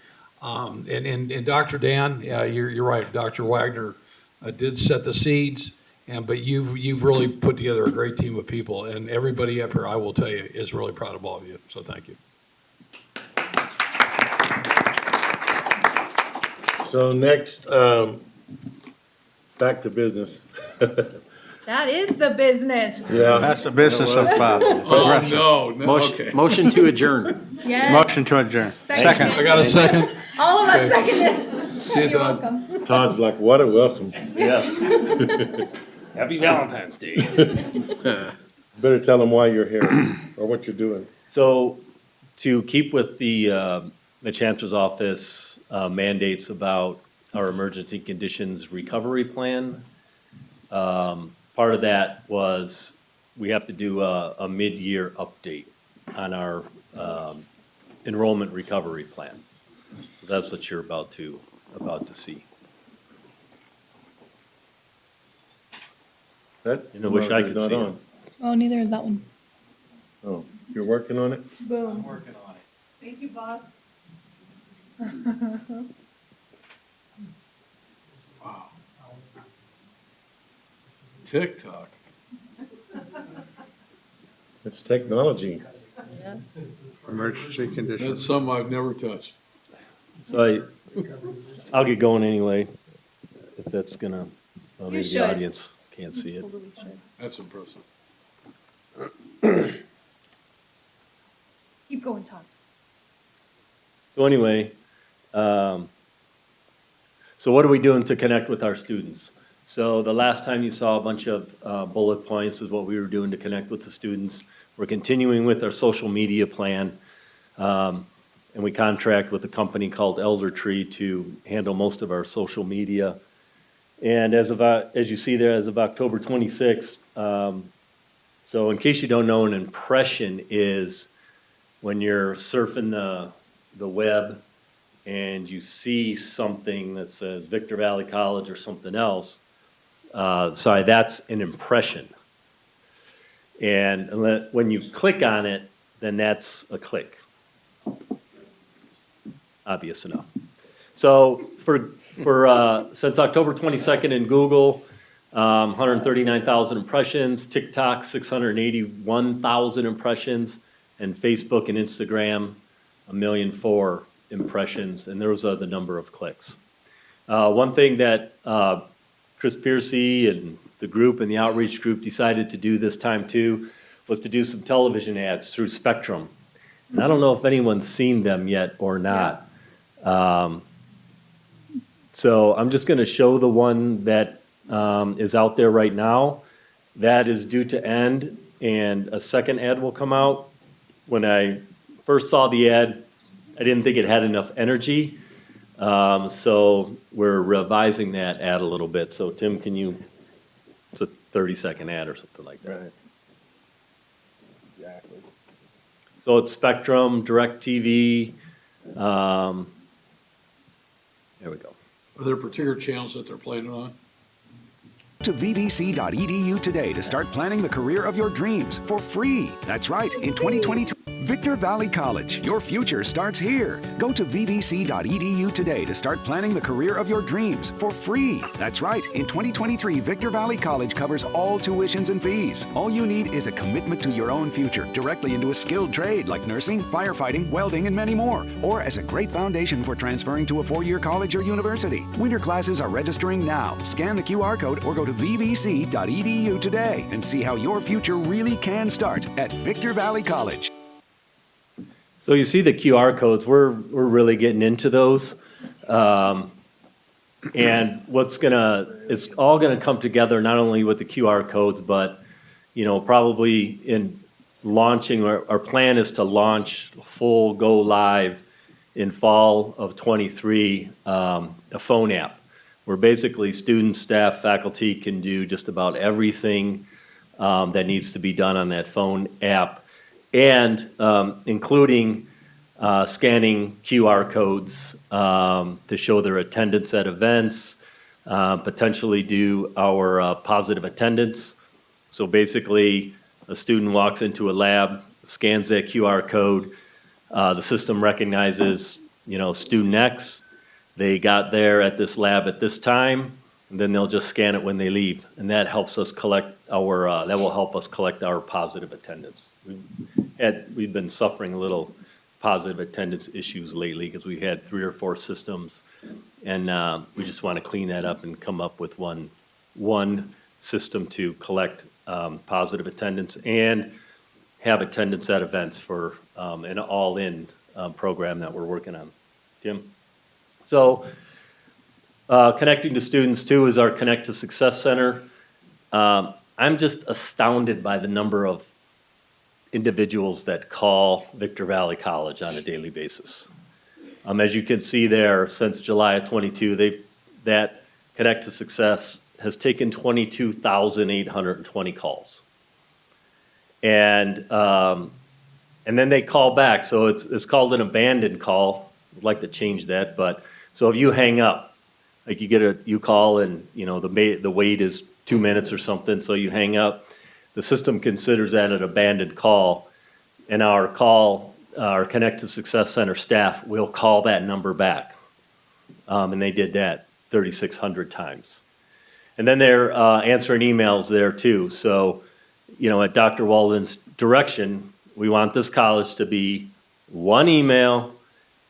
And Dr. Dan, you're right, Dr. Wagner did set the seeds, but you've really put together a great team of people, and everybody up here, I will tell you, is really proud of all of you, so thank you. So next, back to business. That is the business. Yeah. That's the business of Oh, no, okay. Motion to adjourn. Yes. Motion to adjourn. Second. I got a second. All of us seconded. See you, You're Todd. welcome. Todd's like, what a welcome. Yeah. Happy Valentine's Day. Better tell them why you're here or what you're doing. So, to keep with the Chancellor's Office mandates about our emergency conditions recovery plan, part of that was we have to do a mid-year update on our enrollment recovery plan. So that's what you're about to see. That You know, wish I could not see it. on. Oh, neither is that one. Oh, you're working on it? Boom. Working on it. Thank you, boss. TikTok. It's technology. Yeah. Emergency That's conditions. something I've never touched. So I'll get going anyway, if that's gonna, maybe the should. audience can't see it. Totally should. That's impressive. Keep going, Todd. So anyway, so what are we doing to connect with our students? So the last time you saw a bunch of bullet points is what we were doing to connect with the students. We're continuing with our social media plan. and we contract with a company called Elder Tree to handle most of our social media. And as you see there, as of October 26th, so in case you don't know, an impression is when you're surfing the web and you see something that says Victor Valley College or something else, that's an impression. And when you click on it, then that's a click. Obvious enough. So since October 22nd in Google, 139,000 impressions, TikTok, 681,000 impressions, and Facebook and Instagram, 1,000,004 impressions, and those are the number of clicks. One thing that Chris Piercy and the group and the outreach group decided to do this time too was to do some television ads through Spectrum. And I don't know if anyone's seen them yet or not. So I'm just going to show the one that is out there right now. That is due to end, and a second ad will come out. When I first saw the ad, I didn't think it had enough energy. So we're revising that ad a little bit. So Tim, it's a 30-second ad or something like that. Right. Exactly. So it's Spectrum, DirecTV. There we go. Are there particular channels that they're playing it on? To vvc.edu today to start planning the career of your dreams for free. That's right, in 2023. Victor Valley College, your future starts here. Go to vvc.edu today to start planning the career of your dreams for free. That's right, in 2023, Victor Valley College covers all tuitions and fees. All you need is a commitment to your own future, directly into a skilled trade like nursing, firefighting, welding, and many more, or as a great foundation for transferring to a four-year college or university. Winter classes are registering now. Scan the QR code or go to vvc.edu today and see how your future really can start at Victor Valley College. So you see the QR codes, we're really getting into those. And it's all gonna come together not only with the QR codes, but, probably in launching, our plan is to launch full go live in fall of '23, a phone app, where basically students, staff, faculty can do just about everything that needs to be done on that phone app. And including scanning QR codes to show their attendance at events, potentially do our positive attendance. So basically, a student walks into a lab, scans that QR code, the system recognizes, student X, they got there at this lab at this time, and then they'll just scan it when they leave. And that helps us collect that will help us collect our positive attendance. We've been suffering a little positive attendance issues lately because we've had 3 or 4 systems, and we just want to clean that up and come up with one system to collect positive attendance and have attendance at events for an all-in program that we're working on. Tim? So connecting to students too is our Connect to Success Center. I'm just astounded by the number of individuals that call Victor Valley College on a daily basis. As you can see there, since July of '22, that Connect to Success has taken 22,820 calls. And then they call back, so it's called an abandoned call. I'd like to change that, but so if you hang up, like you call and the wait is 2 minutes or something, so you hang up, the system considers that an abandoned call, and our Connect to Success Center staff will call that number back. And they did that 3,600 times. And then they're answering emails there too. So, at Dr. Walden's direction, we want this college to be one email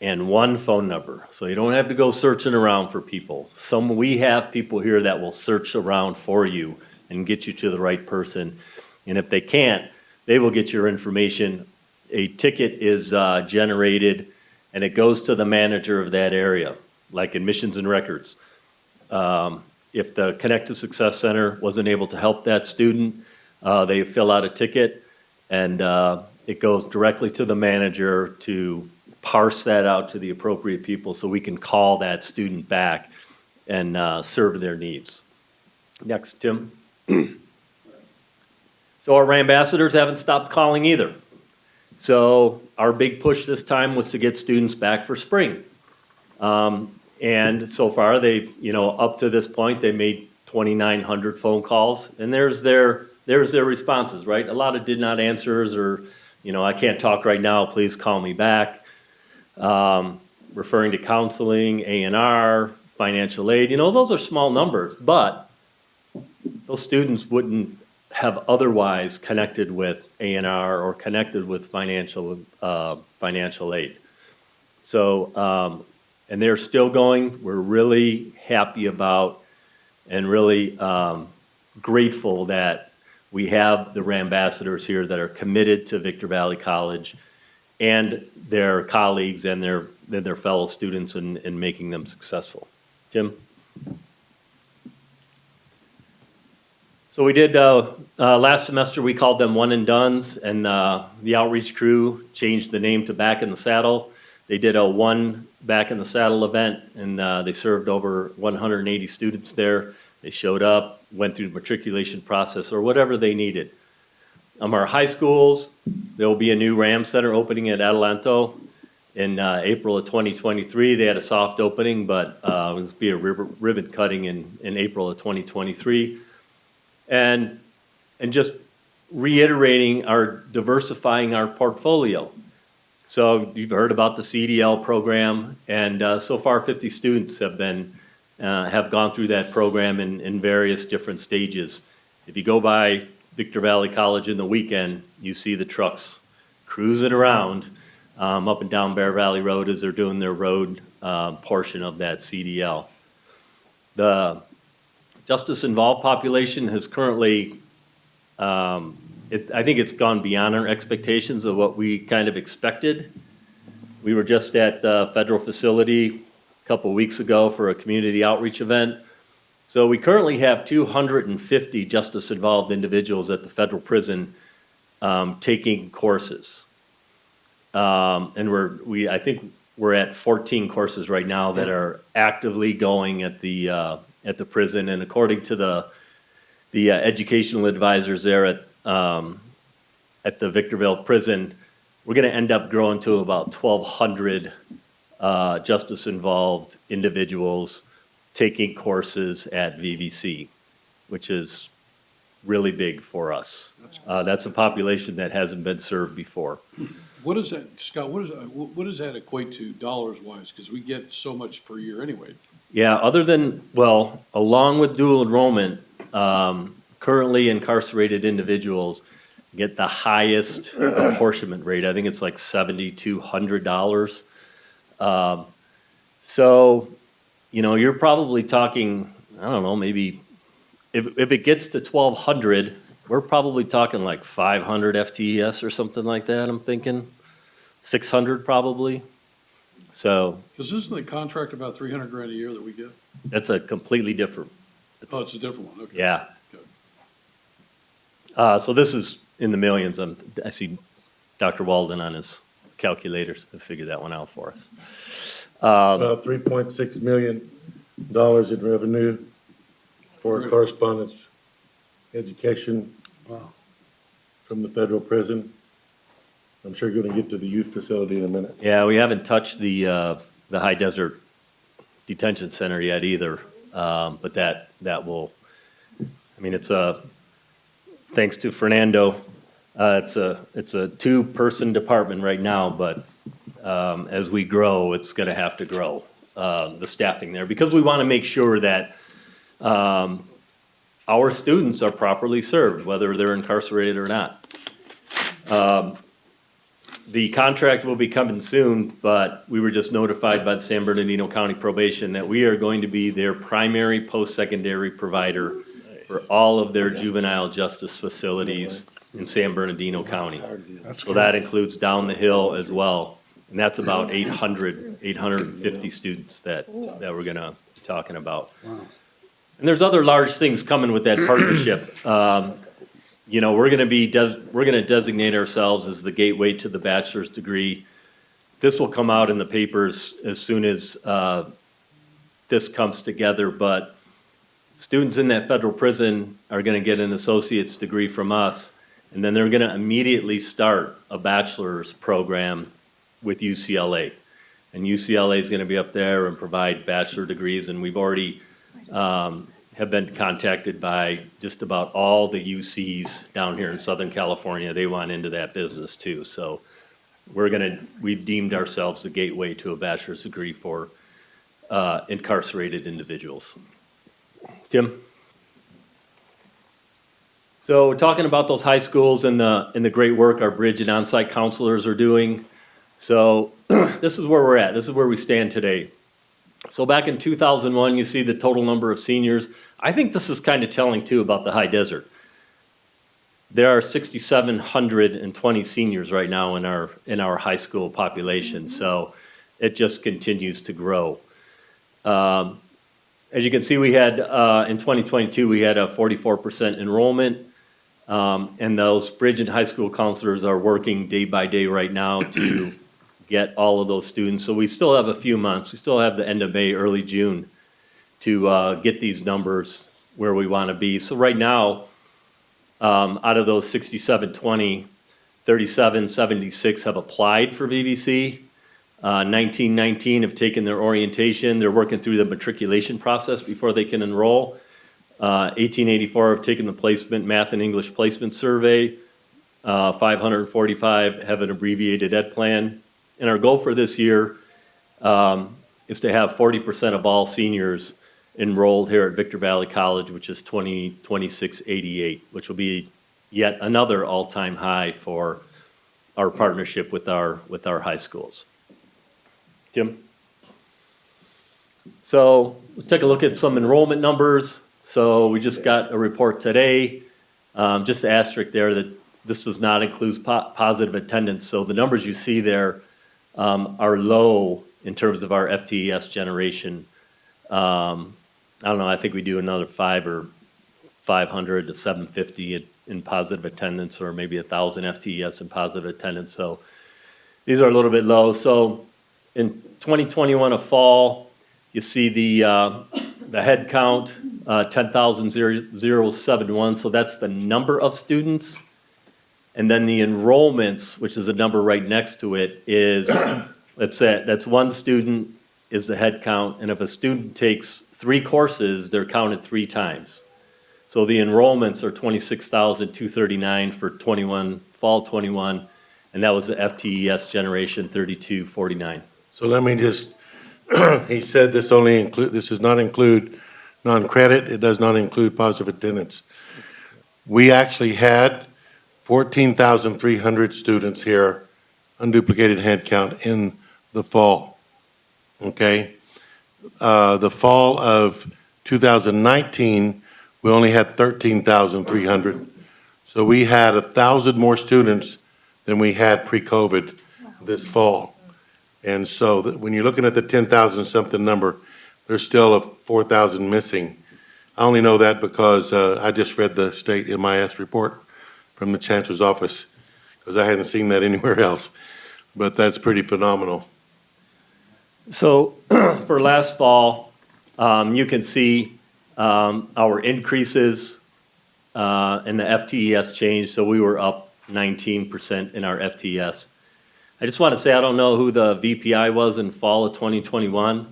and one phone number. So you don't have to go searching around for people. We have people here that will search around for you and get you to the right person. And if they can't, they will get your information. A ticket is generated and it goes to the manager of that area, like admissions and records. If the Connect to Success Center wasn't able to help that student, they fill out a ticket and it goes directly to the manager to parse that out to the appropriate people so we can call that student back and serve their needs. Next, Tim. So our ambassadors haven't stopped calling either. So our big push this time was to get students back for spring. And so far they've, up to this point, they made 2,900 phone calls, and there's their responses, right? A lot of did not answers, or, I can't talk right now, please call me back. Referring to counseling, A&R, financial aid, those are small numbers, but those students wouldn't have otherwise connected with A&R or connected with financial aid. So, and they're still going. We're really happy about and really grateful that we have the ambassadors here that are committed to Victor Valley College and their colleagues and their fellow students in making them successful. Tim? So we did, last semester we called them one and dones, and the outreach crew changed the name to Back in the Saddle. They did a one Back in the Saddle event, and they served over 180 students there. They showed up, went through the matriculation process or whatever they needed. Our high schools, there will be a new RAM Center opening at Adelanto in April of 2023. They had a soft opening, but it will be a ribbon cutting in April of 2023. And just reiterating diversifying our portfolio. So you've heard about the CDL program, and so far 50 students have gone through that program in various different stages. If you go by Victor Valley College in the weekend, you see the trucks cruising around up and down Bear Valley Road as they're doing their road portion of that CDL. The justice-involved population has currently, I think it's gone beyond our expectations of what we kind of expected. We were just at the federal facility a couple of weeks ago for a community outreach event. So we currently have 250 justice-involved individuals at the federal prison taking courses. And I think we're at 14 courses right now that are actively going at the prison, and according to the educational advisors there at the Victorville prison, we're going to end up growing to about 1,200 justice-involved individuals taking courses at VVC, which is really big for us. That's a population that hasn't been served before. What is that, Scott, what does that equate to dollars-wise? Because we get so much per year anyway. Yeah, along with dual enrollment, currently incarcerated individuals get the highest apportionment rate. I think it's like $7,200. So, you're probably talking, I don't know, maybe if it gets to 1,200, we're probably talking like 500 FTES or something like that, I'm thinking. 600 probably. So. Because isn't the contract about $300,000 a year that we get? That's a completely different. It's a different one, okay. Yeah. Okay. So this is in the millions. I see Dr. Walden on his calculators to figure that one out for us. About $3.6 million in revenue for correspondence education from the federal prison. I'm sure you're going to get to the youth facility in a minute. Yeah, we haven't touched the High Desert Detention Center yet either, but that will. I mean, it's thanks to Fernando. It's a 2-person department right now, but as we grow, it's going to have to grow the staffing there, because we want to make sure that our students are properly served, whether they're incarcerated or not. The contract will be coming soon, but we were just notified by the San Bernardino County Probation that we are going to be their primary post-secondary provider for all of their juvenile justice facilities in San Bernardino County. So that includes down the hill as well. And that's about 850 students that we're gonna be talking about. And there's other large things coming with that partnership. We're gonna designate ourselves as the gateway to the bachelor's degree. this will come out in the papers as soon as this comes together, but students in that federal prison are going to get an associate's degree from us, and then they're going to immediately start a bachelor's program with UCLA. And UCLA is going to be up there and provide bachelor degrees, and we've already have been contacted by just about all the UCs down here in Southern California. They want into that business too. So we've deemed ourselves the gateway to a bachelor's degree for incarcerated individuals. Tim? So talking about those high schools and the great work our bridge and on-site counselors are doing. So this is where we're at. This is where we stand today. So back in 2001, you see the total number of seniors. I think this is kind of telling too about the high desert. There are 6,720 seniors right now in our high school population. So it just continues to grow. As you can see, we had in 2022, we had a 44% enrollment. And those bridge and high school counselors are working day by day right now to get all of those students. So we still have a few months. We still have the end of May, early June to get these numbers where we want to be. So right now, out of those 6,720, 3,776 have applied for VVC. 1919 have taken their orientation. They're working through the matriculation process before they can enroll. 1884 have taken the placement, math and English placement survey. 545 have an abbreviated ed plan. And our goal for this year is to have 40% of all seniors enrolled here at Victor Valley College, which is 2688, which will be yet another all-time high for our partnership with our high schools. Tim? So let's take a look at some enrollment numbers. So we just got a report today, just the asterisk there that this does not include positive attendance. So the numbers you see there are low in terms of our FTES generation. I don't know, I think we do another 500 to 750 in positive attendance, or maybe 1,000 FTES in positive attendance. So these are a little bit low. So in 2021 of fall, you see the head count, 10,071. So that's the number of students. And then the enrollments, which is a number right next to it, is, that's one student is the head count. And if a student takes 3 courses, they're counted 3 times. So the enrollments are 26,239 for fall 21, and that was the FTES generation 3249. So let me just, he said this does not include non-credit, it does not include positive attendance. We actually had 14,300 students here, unduplicated head count in the fall, okay? The fall of 2019, we only had 13,300. So we had 1,000 more students than we had pre-COVID this fall. And so when you're looking at the 10,000 something number, there's still a 4,000 missing. I only know that because I just read the state MIS report from the Chancellor's office, because I hadn't seen that anywhere else. But that's pretty phenomenal. So for last fall, you can see our increases in the FTES change. So we were up 19% in our FTES. I just want to say I don't know who the VPI was in fall of 2021,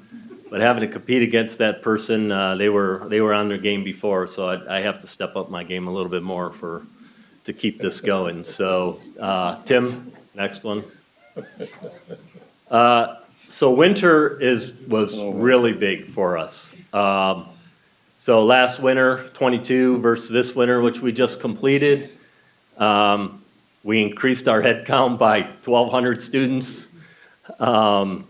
but having to compete against that person, they were on their game before. So I have to step up my game a little bit more to keep this going. So Tim, next one. So winter was really big for us. So last winter, 22 versus this winter, which we just completed, we increased our head count by 1,200 students. Our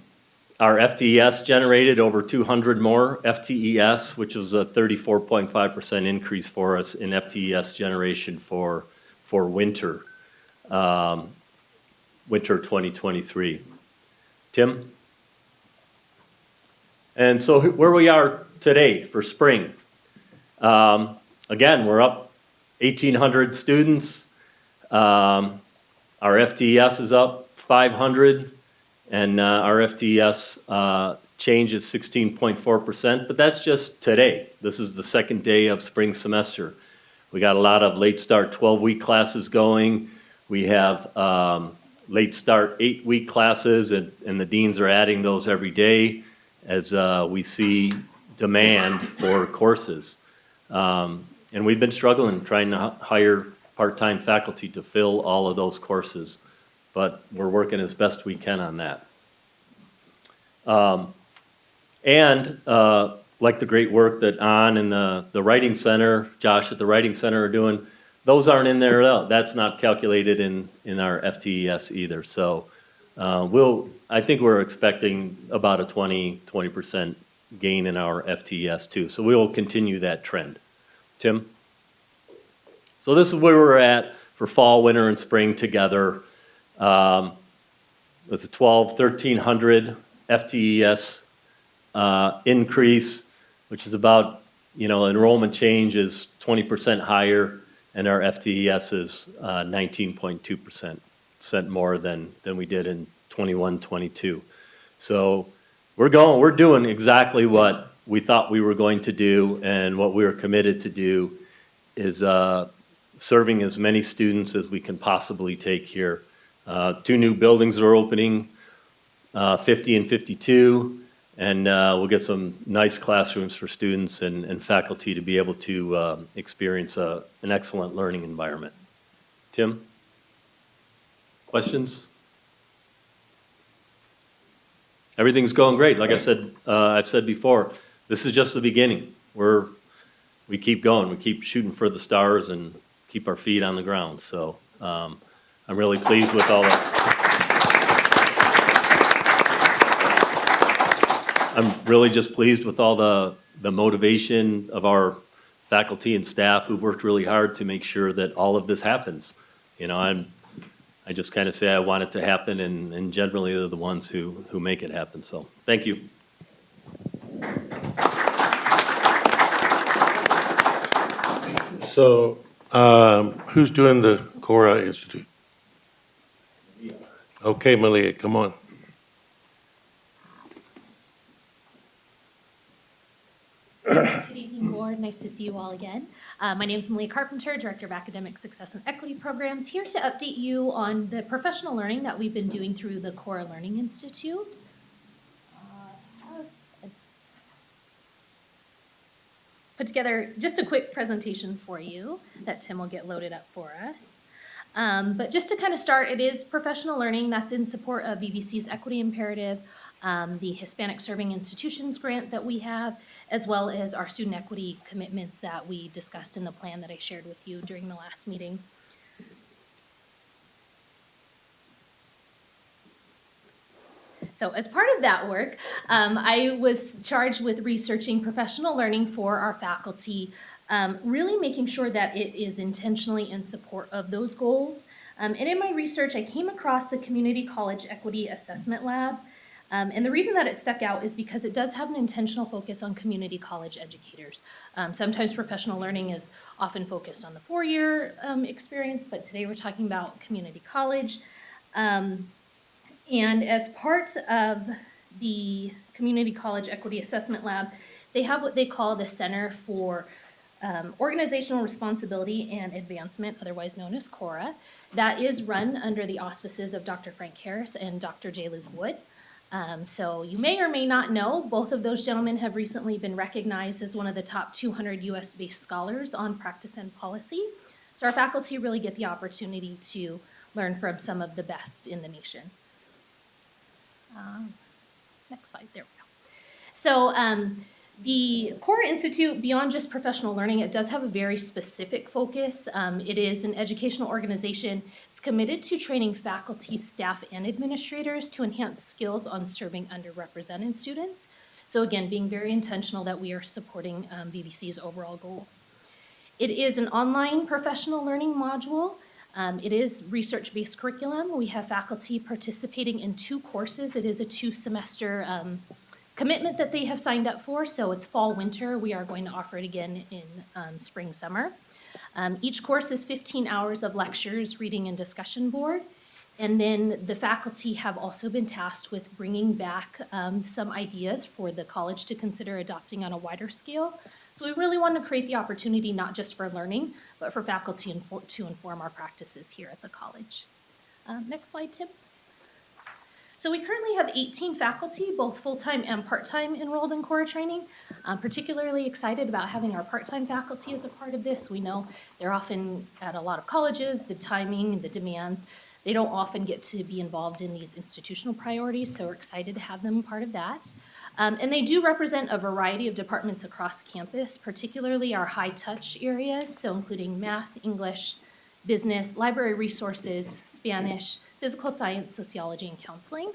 FTES generated over 200 more FTES, which was a 34.5% increase for us in FTES generation for winter 2023. Tim? And so where we are today for spring. Again, we're up 1,800 students. Our FTES is up 500, And our FTES change is 16.4%, but that's just today. This is the second day of spring semester. We got a lot of late start 12-week classes going. We have late start 8-week classes, and the deans are adding those every day as we see demand for courses. And we've been struggling trying to hire part-time faculty to fill all of those courses, but we're working as best we can on that. Like the great work that An and the Writing Center, Josh at the Writing Center are doing, those aren't in there at all. That's not calculated in our FTES either. So I think we're expecting about a 20% gain in our FTES too. So we will continue that trend. Tim? So this is where we're at for fall, winter, and spring together. It's a 1,300 FTES increase, which is about, enrollment change is 20% higher, and our FTES is 19.2% more than we did in 21-22. So we're doing exactly what we thought we were going to do, and what we were committed to do is serving as many students as we can possibly take here. 2 new buildings are opening, 50 and 52, and we'll get some nice classrooms for students and faculty to be able to experience an excellent learning environment. Tim? Questions? Everything's going great. Like I said, I've said before, this is just the beginning. We keep going. We keep shooting for the stars and keep our feet on the ground. So I'm really pleased with all I'm really just pleased with all the motivation of our faculty and staff who've worked really hard to make sure that all of this happens. I just kind of say I want it to happen, and generally they're the ones who make it happen. So thank you. So, who's doing the Cora Institute? Okay, Malia, come on. Good evening, board. Nice to see you all again. My name is Malia Carpenter, Director of Academic Success and Equity Programs, here to update you on the professional learning that we've been doing through the Cora Learning Institute. Put together just a quick presentation for you that Tim will get loaded up for us. But just to kind of start, it is professional learning that's in support of VVC's Equity Imperative, the Hispanic Serving Institutions grant that we have, as well as our student equity commitments that we discussed in the plan that I shared with you during the last meeting. So as part of that work, I was charged with researching professional learning for our faculty, really making sure that it is intentionally in support of those goals. And in my research, I came across the Community College Equity Assessment Lab. And the reason that it stuck out is because it does have an intentional focus on community college educators. Sometimes professional learning is often focused on the 4-year experience, but today we're talking about community college. And as part of the Community College Equity Assessment Lab, they have what they call the Center for Organizational Responsibility and Advancement, otherwise known as CORA, that is run under the auspices of Dr. Frank Harris and Dr. J. Luke Wood. So you may or may not know, both of those gentlemen have recently been recognized as one of the top 200 US-based scholars on practice and policy. So our faculty really get the opportunity to learn from some of the best in the nation. Next slide, there we go. So the Cora Institute, beyond just professional learning, it does have a very specific focus. It is an educational organization. It's committed to training faculty, staff, and administrators to enhance skills on serving underrepresented students. So again, being very intentional that we are supporting VVC's overall goals. It is an online professional learning module. It is research-based curriculum. We have faculty participating in 2 courses. It is a 2-semester commitment that they have signed up for, so it's fall, winter. We are going to offer it again in spring, summer. Each course is 15 hours of lectures, reading, and discussion board. And then the faculty have also been tasked with bringing back some ideas for the college to consider adopting on a wider scale. So we really want to create the opportunity not just for learning, but for faculty to inform our practices here at the college. Next slide, Tim. So we currently have 18 faculty, both full-time and part-time, enrolled in core training. I'm particularly excited about having our part-time faculty as a part of this. We know they're often at a lot of colleges, the timing, the demands. They don't often get to be involved in these institutional priorities, so we're excited to have them part of that. And they do represent a variety of departments across campus, particularly our high-touch areas, so including math, English, business, library resources, Spanish, physical science, sociology, and counseling.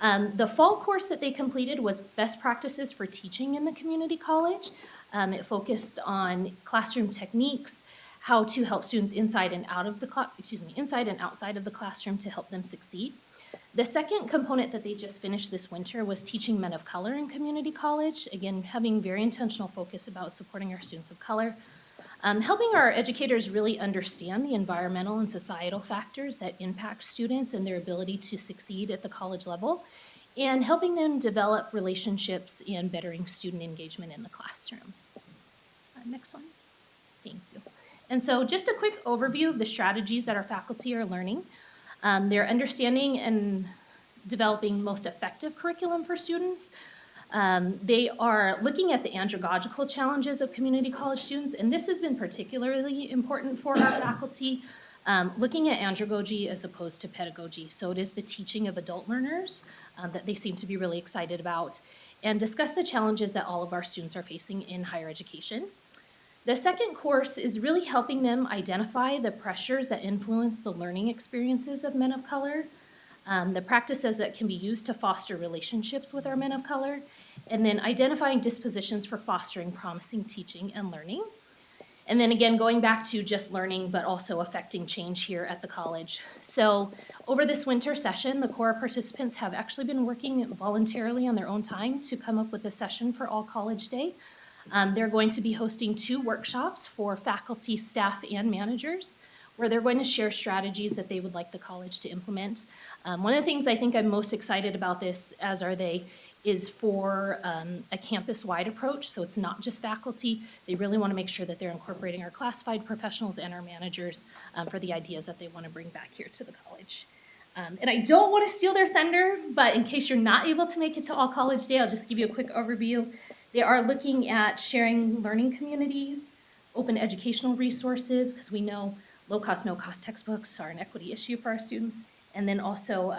The fall course that they completed was Best Practices for Teaching in the Community College. It focused on classroom techniques, how to help students inside and outside of the classroom to help them succeed. The second component that they just finished this winter was teaching men of color in community college. Again, having very intentional focus about supporting our students of color. Helping our educators really understand the environmental and societal factors that impact students and their ability to succeed at the college level, and helping them develop relationships and bettering student engagement in the classroom. Next slide. Thank you. And so just a quick overview of the strategies that our faculty are learning. They're understanding and developing most effective curriculum for students. They are looking at the andragogical challenges of community college students, and this has been particularly important for our faculty, looking at andragogy as opposed to pedagogy. So it is the teaching of adult learners that they seem to be really excited about, and discuss the challenges that all of our students are facing in higher education. The second course is really helping them identify the pressures that influence the learning experiences of men of color, the practices that can be used to foster relationships with our men of color, and then identifying dispositions for fostering promising teaching and learning. And then again, going back to just learning, but also affecting change here at the college. So over this winter session, the core participants have actually been working voluntarily on their own time to come up with a session for All College Day. They're going to be hosting 2 workshops for faculty, staff, and managers, where they're going to share strategies that they would like the college to implement. One of the things I think I'm most excited about this, as are they, is for a campus-wide approach, so it's not just faculty. They really want to make sure that they're incorporating our classified professionals and our managers for the ideas that they want to bring back here to the college. And I don't want to steal their thunder, but in case you're not able to make it to All College Day, I'll just give you a quick overview. They are looking at sharing learning communities, open educational resources, because we know low-cost, no-cost textbooks are an equity issue for our students, and then also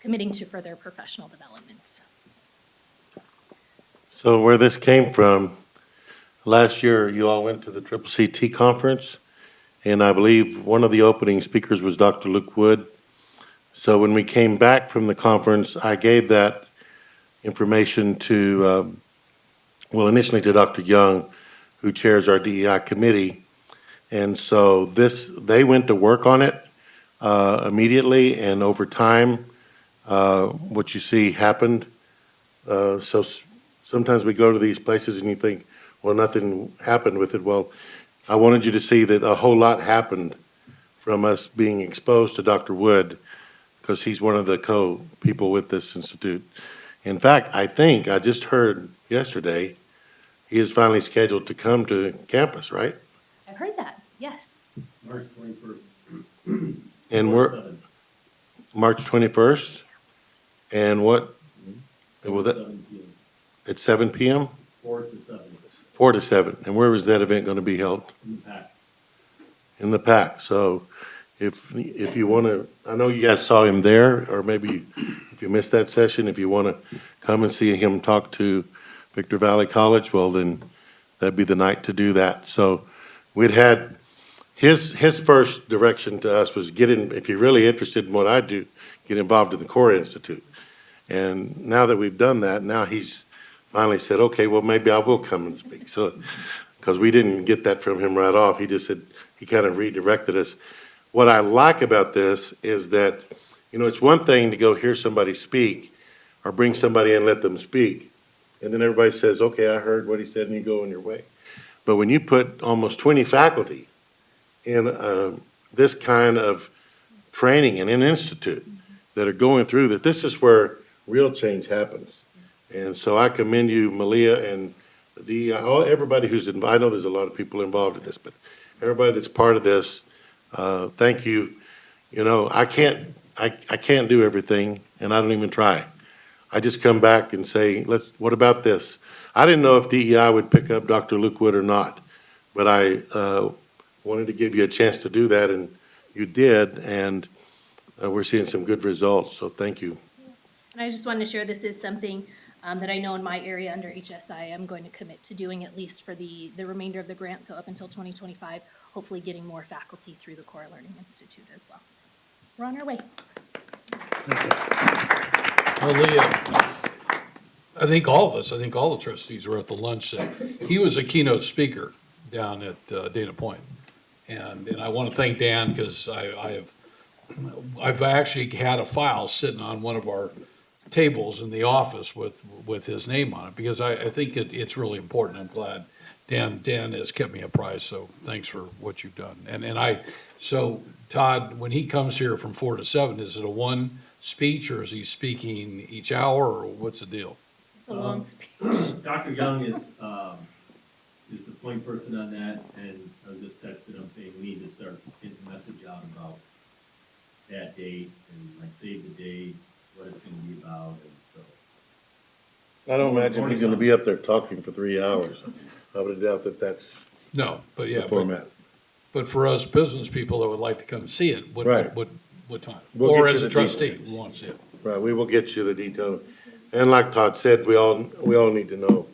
committing to further professional development. So where this came from, last year you all went to the CCT conference, and I believe one of the opening speakers was Dr. Luke Wood. So when we came back from the conference, I gave that information to, initially to Dr. Young, who chairs our DEI committee. And so they went to work on it immediately, and over time, what you see happened. So sometimes we go to these places and you think, well, nothing happened with it. Well, I wanted you to see that a whole lot happened from us being exposed to Dr. Wood, because he's one of the co-people with this institute. In fact, I think I just heard yesterday, he is finally scheduled to come to campus, right? I've heard that, yes. March 21st. And we're March 21st, and what? Will that, 7 p.m. at 7 p.m.? 4 to 7. 4 to 7. And where is that event going to be held? In the pack. In the PAC. So if you want to, I know you guys saw him there, or maybe if you missed that session, if you want to come and see him talk to Victor Valley College, well, then that'd be the night to do that. So we'd had, his first direction to us was get in, if you're really interested in what I do, get involved in the Core Institute. And now that we've done that, now he's finally said, okay, well, maybe I will come and speak. So, because we didn't get that from him right off, he just said, he kind of redirected us. What I like about this is that, it's one thing to go hear somebody speak or bring somebody in and let them speak. And then everybody says, okay, I heard what he said, and you go on your way. But when you put almost 20 faculty in this kind of training and an institute that are going through that. This is where real change happens. And so I commend you, Malia, and everybody who's involved. I know there's a lot of people involved in this, but everybody that's part of this, thank you. You know, I can't do everything, and I don't even try. I just come back and say, what about this? I didn't know if DEI would pick up Dr. Luke Wood or not, but I wanted to give you a chance to do that, and you did, and we're seeing some good results, so thank you. And I just wanted to share, this is something that I know in my area under HSI, I'm going to commit to doing at least for the remainder of the grant, so up until 2025, hopefully getting more faculty through the Core Learning Institute as well. So we're on our way. Leah, I think all of us, I think all the trustees were at the lunch that he was a keynote speaker down at Dana Point. And I want to thank Dan because I've actually had a file sitting on one of our tables in the office with his name on it because I think it's really important. I'm glad Dan has kept me apprised, so thanks for what you've done. So Todd, when he comes here from 4 to 7, is it a one speech or is he speaking each hour or what's the deal? It's a long speech. Dr. Young is the point person on that, and I was just texting him saying we need to start getting the message out about that date and like save the date, what it's gonna be about, and so. I don't imagine he's gonna be up there talking for 3 hours. I would doubt that that's No, but the yeah, format. but for us business people that would like to come see it, Right. what time? We'll Or get you as a the trustee, details. we want to see it. Right, we will get you the detail. And like Todd said, we all need to know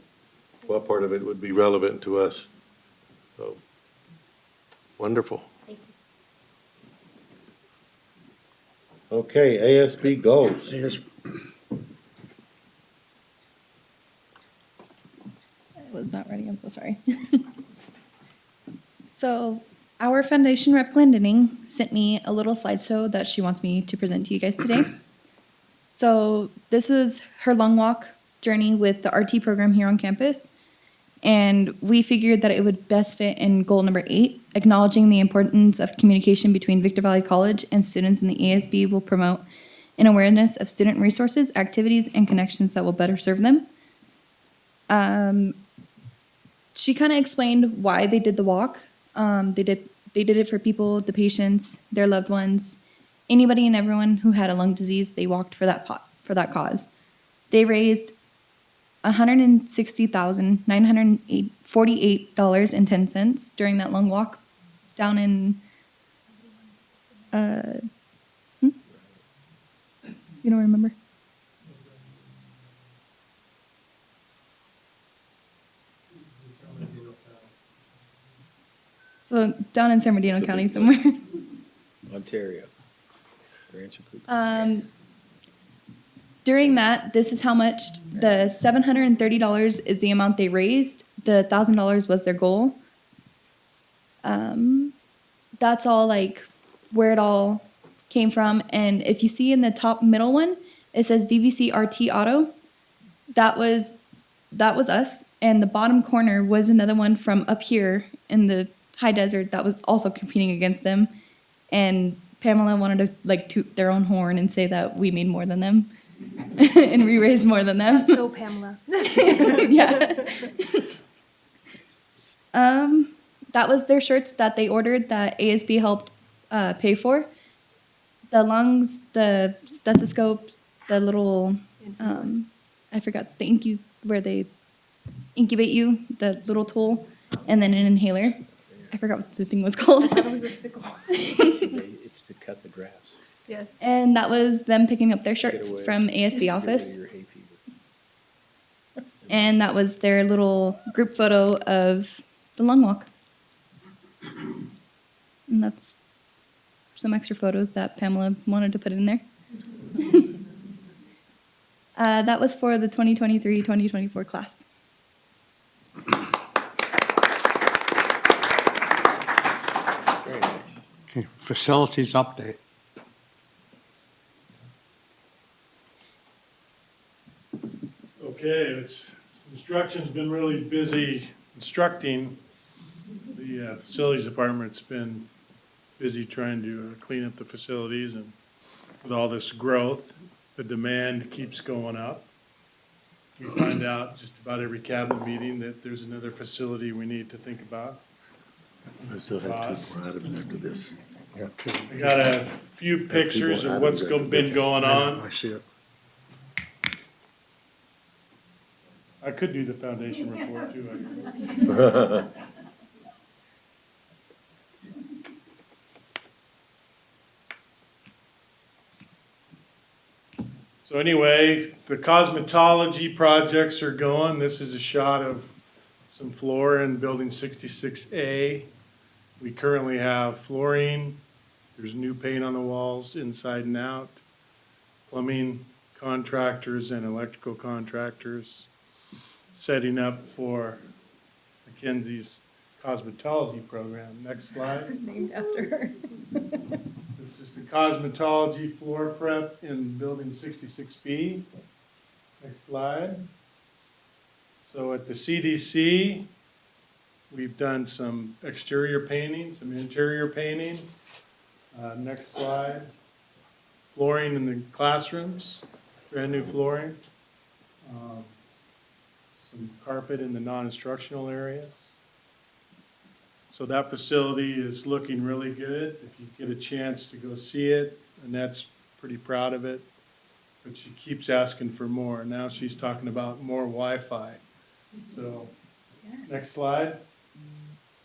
what part of it would be relevant to us. So, wonderful. Thank you. Okay, ASB goals. I was not ready, I'm so sorry. So our foundation rep, Glendinning, sent me a little slideshow that she wants me to present to you guys today. So this is her long walk journey with the RT program here on campus. And we figured that it would best fit in goal number 8, acknowledging the importance of communication between Victor Valley College and students in the ASB will promote an awareness of student resources, activities, and connections that will better serve them. She kind of explained why they did the walk. They did it for people, the patients, their loved ones, anybody and everyone who had a lung disease. They walked for that cause. They raised $160,948.10 during that long walk down in. You don't remember? So down in San Bernardino County somewhere. Ontario. Rancho Cucamonga. During that, this is how much the $730 is the amount they raised. The $1,000 was their goal. That's all like where it all came from. And if you see in the top middle one, it says VVC RT Auto. That was us. And the bottom corner was another one from up here in the high desert that was also competing against them. And Pamela wanted to like toot their own horn and say that we made more than them. And we raised more than them. So Pamela. Yeah. That was their shirts that they ordered that ASB helped pay for. The lungs, the stethoscope, the little, I forgot, where they incubate you, the little tool, and then an inhaler. I forgot what the thing was called. That was a sickle. It's to cut the grass. Yes. And that was them picking up their Get shirts away. from ASB Get rid of office. your hay fever. And that was their little group photo of the lung walk. And that's some extra photos that Pamela wanted to put in there. That was for the 2023-2024 class. Very nice. Okay, facilities update. Okay, instruction's been really busy instructing. The facilities department's been busy trying to clean up the facilities, and with all this growth, the demand keeps going up. We find out just about every cabinet meeting that there's another facility we need to think about. I still have 2 more items after this. I got a few pictures of what's been going on. I see it. I could do the foundation report too. So anyway, the cosmetology projects are going. This is a shot of some floor in building 66A. We currently have flooring. There's new paint on the walls inside and out. Plumbing contractors and electrical contractors setting up for Mackenzie's cosmetology program. Next slide. Named after her. This is the cosmetology floor prep in building 66B. Next slide. So at the CDC, we've done some exterior painting, some interior painting. Next slide. Flooring in the classrooms, brand new flooring. Some carpet in the non-instructional areas. So that facility is looking really good. If you get a chance to go see it, Annette's pretty proud of it, but she keeps asking for more. Now she's talking about more Wi-Fi. So, next slide.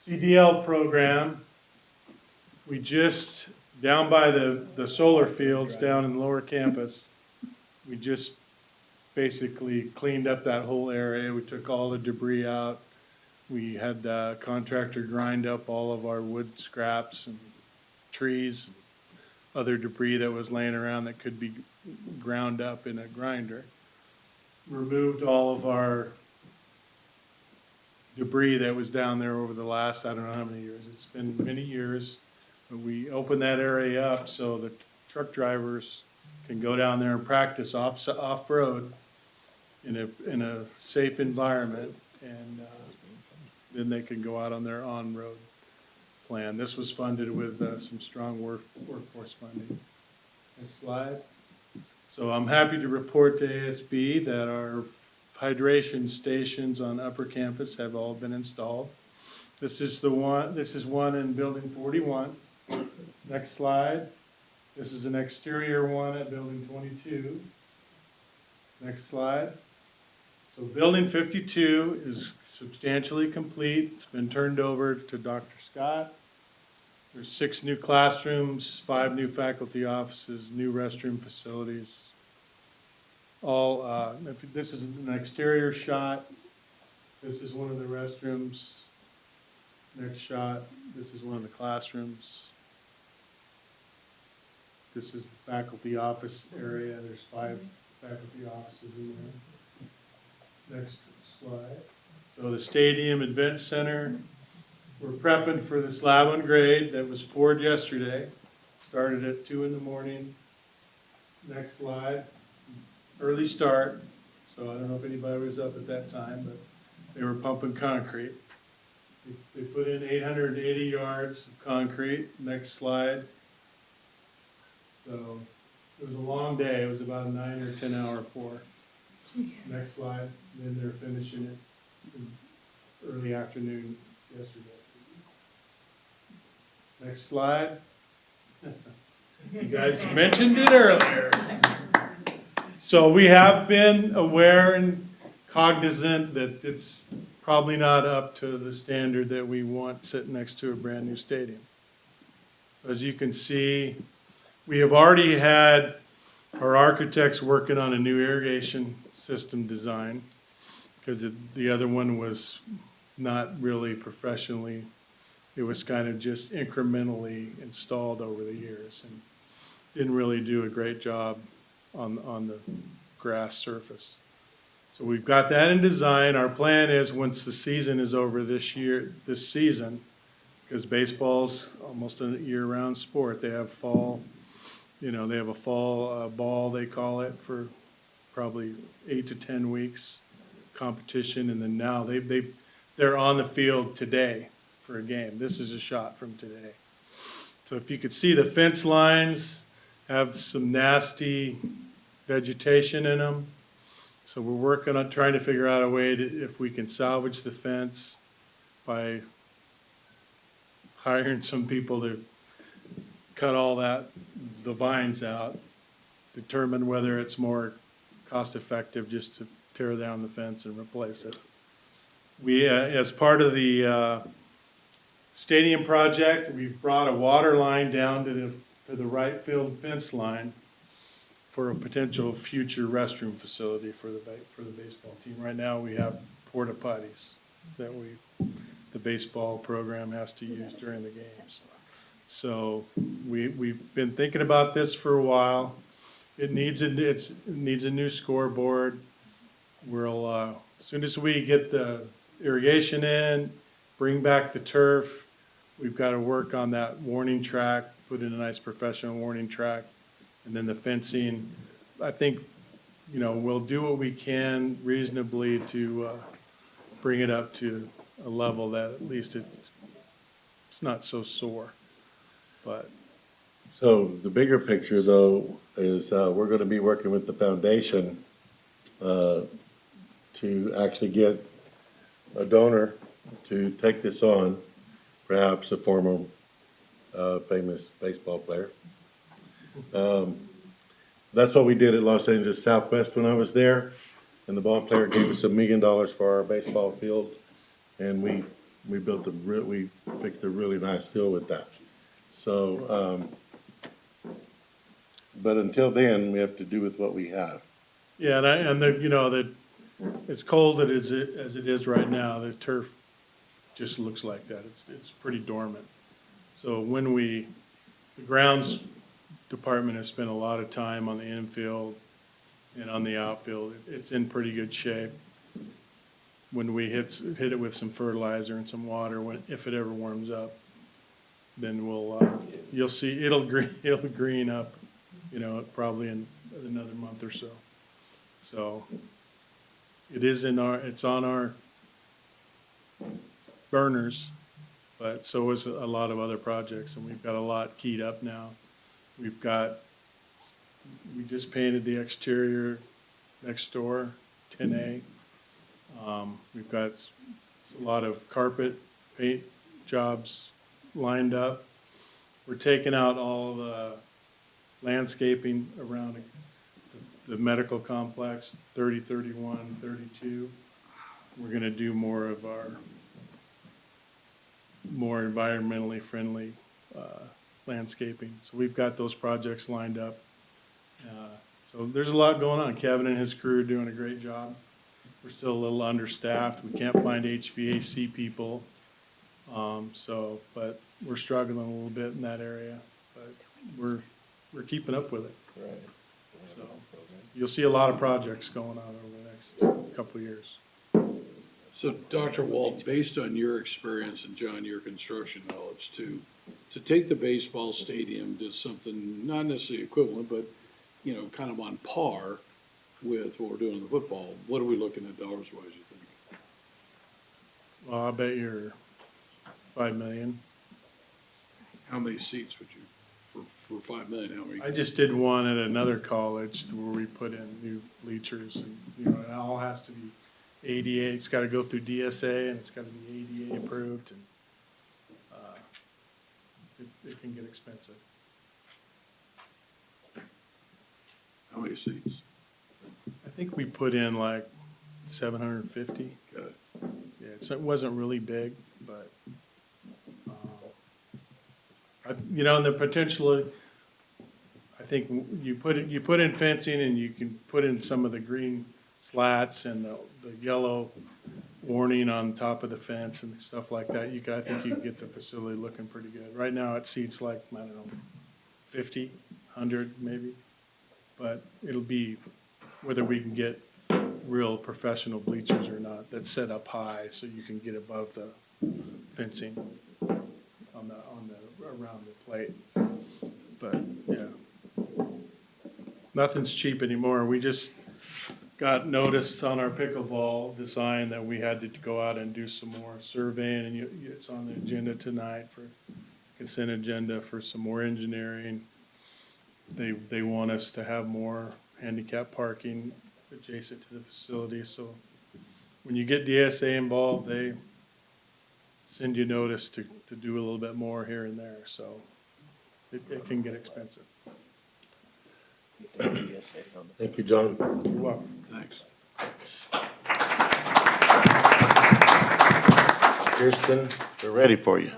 CDL program. We just, down by the solar fields down in the lower campus, we just basically cleaned up that whole area. We took all the debris out. We had the contractor grind up all of our wood scraps and trees, other debris that was laying around that could be ground up in a grinder. Removed all of our debris that was down there over the last, I don't know how many years. It's been many years. But we opened that area up so the truck drivers can go down there and practice off-road in a safe environment, and then they can go out on their on-road plan. This was funded with some strong workforce funding. Next slide. So I'm happy to report to ASB that our hydration stations on Upper Campus have all been installed. This is one in Building 41. Next slide. This is an exterior one at Building 22. Next slide. So Building 52 is substantially complete. It's been turned over to Dr. Scott. There's 6 new classrooms, 5 new faculty offices, new restroom facilities. All, this is an exterior shot. This is one of the restrooms. Next shot, this is one of the classrooms. This is the faculty office area. There's 5 faculty offices in there. Next slide. So the Stadium Event Center, we're prepping for the slab on grade that was poured yesterday. Started at 2 in the morning. Next slide. Early start, so I don't know if anybody was up at that time, but they were pumping concrete. They put in 880 yards of concrete. Next slide. So it was a long day. It was about a 9 or 10 hour pour. Jeez. Next slide. Then they're finishing it in early afternoon yesterday. Next slide. You guys mentioned it earlier. So we have been aware and cognizant that it's probably not up to the standard that we want sitting next to a brand new stadium. So as you can see, we have already had our architects working on a new irrigation system design because the other one was not really professionally. It was kind of just incrementally installed over the years and didn't really do a great job on the grass surface. So we've got that in design. Our plan is once the season is over this season, because baseball's almost a year-round sport, they have fall, they have a fall ball, they call it, for probably 8 to 10 weeks competition, and then now they're on the field today for a game. This is a shot from today. So if you could see the fence lines have some nasty vegetation in them. So we're working on trying to figure out a way to, if we can salvage the fence by hiring some people to cut all that, the vines out, determine whether it's more cost-effective just to tear down the fence and replace it. We, as part of the stadium project, we've brought a water line down to the right field fence line for a potential future restroom facility for the baseball team. Right now, we have porta potties that the baseball program has to use during the games. So we've been thinking about this for a while. It needs a new scoreboard. We'll, as soon as we get the irrigation in, bring back the turf, we've got to work on that warning track, put in a nice professional warning track, and then the fencing. I think, we'll do what we can reasonably to bring it up to a level that at least it's not so sore. But So the bigger picture, though, is we're going to be working with the foundation to actually get a donor to take this on, perhaps a former famous baseball player. That's what we did at Los Angeles Southwest when I was there, and the ball player gave us $1 million for our baseball field, and we fixed a really nice field with that. So, but until then, we have to do with what we have. yeah, as cold as it is right now, the turf just looks like that. It's pretty dormant. So the grounds department has spent a lot of time on the infield and on the outfield. It's in pretty good shape. When we hit it with some fertilizer and some water, if it ever warms up, then you'll see it'll green up, probably in another month or so. So it's on our burners, but so is a lot of other projects, and we've got a lot keyed up now. We just painted the exterior next door, 10A. We've got a lot of carpet paint jobs lined up. We're taking out all the landscaping around the medical complex, 30, 31, 32. We're gonna do more of our more environmentally friendly landscaping. So we've got those projects lined up. So there's a lot going on. Kevin and his crew are doing a great job. We're still a little understaffed. We can't find HVAC people. But we're struggling a little bit in that area. But we're keeping up with it. Right. So you'll see a lot of projects going on over the next couple of years. So, Dr. Walt, based on your experience and John, your construction knowledge, to take the baseball stadium to something not necessarily equivalent, but, kind of on par with what we're doing in the football, what are we looking at dollars wise, you think? Well, I bet you're 5 million. How many seats would you, for 5 million, how many? I just did one at another college where we put in new bleachers, and, it all has to be ADA. It's got to go through DSA, and it's got to be ADA approved, and it can get expensive. How many seats? I think we put in like 750. Got it. Yeah, it wasn't really big, but, and the potential, I think you put in fencing, and you can put in some of the green slats and the yellow warning on top of the fence and stuff like that. I think you can get the facility looking pretty good. Right now, it seats like, I don't know, 50, 100 maybe. But it'll be whether we can get real professional bleachers or not that's set up high so you can get above the fencing around the plate. But yeah, nothing's cheap anymore. We just got noticed on our pickleball design that we had to go out and do some more surveying, and it's on the agenda tonight for consent agenda for some more engineering. They want us to have more handicap parking adjacent to the facility, so when you get DSA involved, they send you notice to do a little bit more here and there, so it can get expensive. Thank you, John. You're welcome. Thanks. Kirsten, we're ready for you.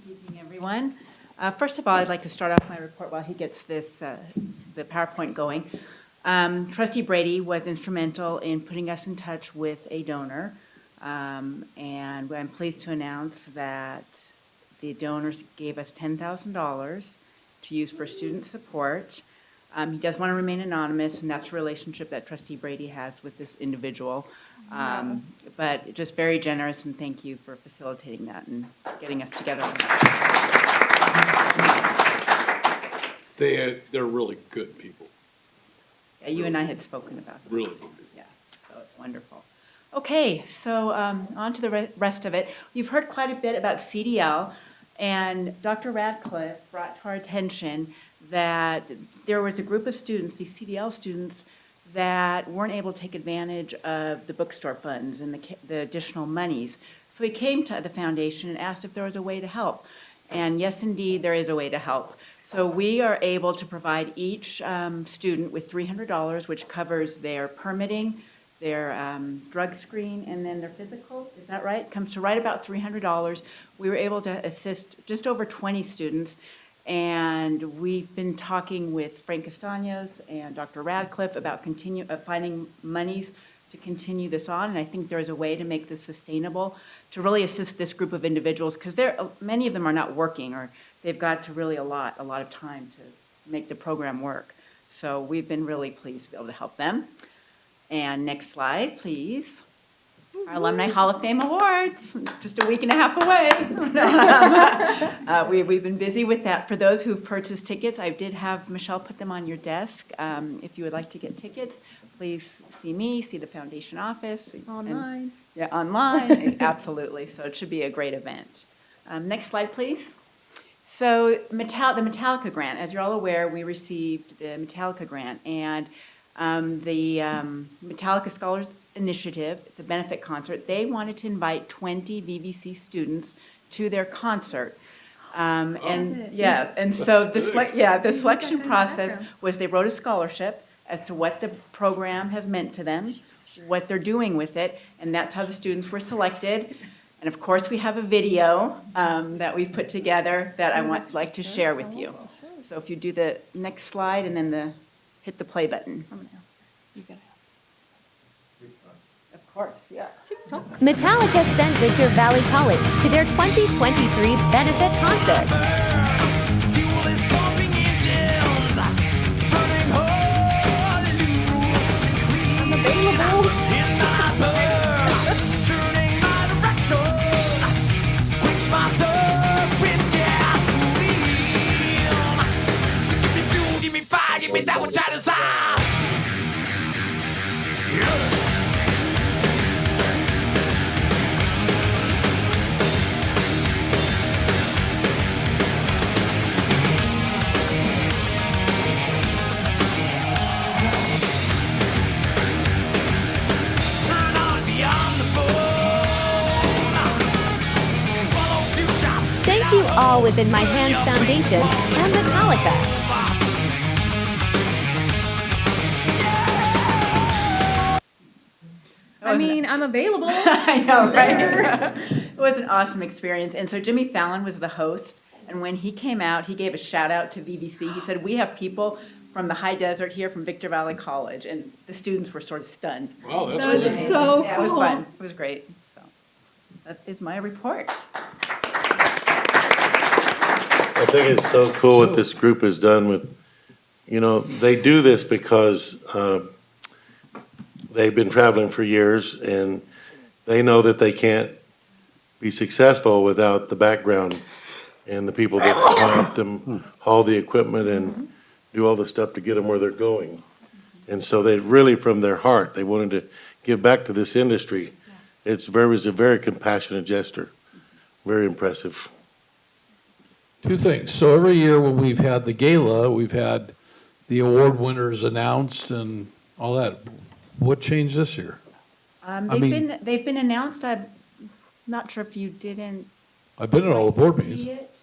Good evening, everyone. First of all, I'd like to start off my report while he gets this, the PowerPoint going. Trustee Brady was instrumental in putting us in touch with a donor, and I'm pleased to announce that the donors gave us $10,000 to use for student support. He does want to remain anonymous, and that's a relationship that Trustee Brady has with this individual. But just very generous, and thank you for facilitating that and getting us together on that. They're really good people. Yeah, you and I had spoken about that. Really good people. Yeah, so it's wonderful. Okay, so on to the rest of it. You've heard quite a bit about CDL, and Dr. Radcliffe brought to our attention that there was a group of students, these CDL students, that weren't able to take advantage of the bookstore funds and the additional monies. So he came to the foundation and asked if there was a way to help. And yes, indeed, there is a way to help. So we are able to provide each student with $300, which covers their permitting, their drug screen, and then their physical. Is that right? Comes to right about $300. We were able to assist just over 20 students. And we've been talking with Frank Castaños and Dr. Radcliffe about finding monies to continue this on. And I think there's a way to make this sustainable, to really assist this group of individuals, because many of them are not working, or they've got to really a lot of time to make the program work. So we've been really pleased to be able to help them. And next slide, please. Our Alumni Hall of Fame Awards, just a week and a half away. We've been busy with that. For those who've purchased tickets, I did have Michelle put them on your desk. If you would like to get tickets, please see me, see the foundation office. Online. Yeah, online, absolutely. So it should be a great event. Next slide, please. So the Metallica grant, as you're all aware, we received the Metallica grant, and the Metallica Scholars Initiative, it's a benefit concert. They wanted to invite 20 VVC students to their concert. And so the selection process was they wrote a scholarship as to what the program has meant to them, what they're doing with it, and that's how the students were selected. And of course, we have a video that we've put together that I would like to share with you. So if you do the next slide and then hit the play button. I'm gonna ask her. You gotta ask. Of course, yeah. Metallica sent Victor Valley College to their 2023 benefit concert. Thank you all within My Hands Foundation and Metallica. I mean, I'm available. I know, right? It was an awesome experience. And so Jimmy Fallon was the host. And when he came out, he gave a shout out to VVC. He said, we have people from the high desert here from Victor Valley College. And the students were sort of stunned. Wow, that's That's amazing. so Yeah, it was cool. fun. It was great. So that is my report. I think it's so cool what this group has done with, they do this because they've been traveling for years, and they know that they can't be successful without the background and the people that help them haul the equipment and do all the stuff to get them where they're going. And so they really, from their heart, they wanted to give back to this industry. was a very compassionate gesture, very impressive. Two things. So every year when we've had the gala, we've had the award winners announced and all that. What changed this year? They've been announced. I'm not sure if you didn't I've been at all the board see meetings. it.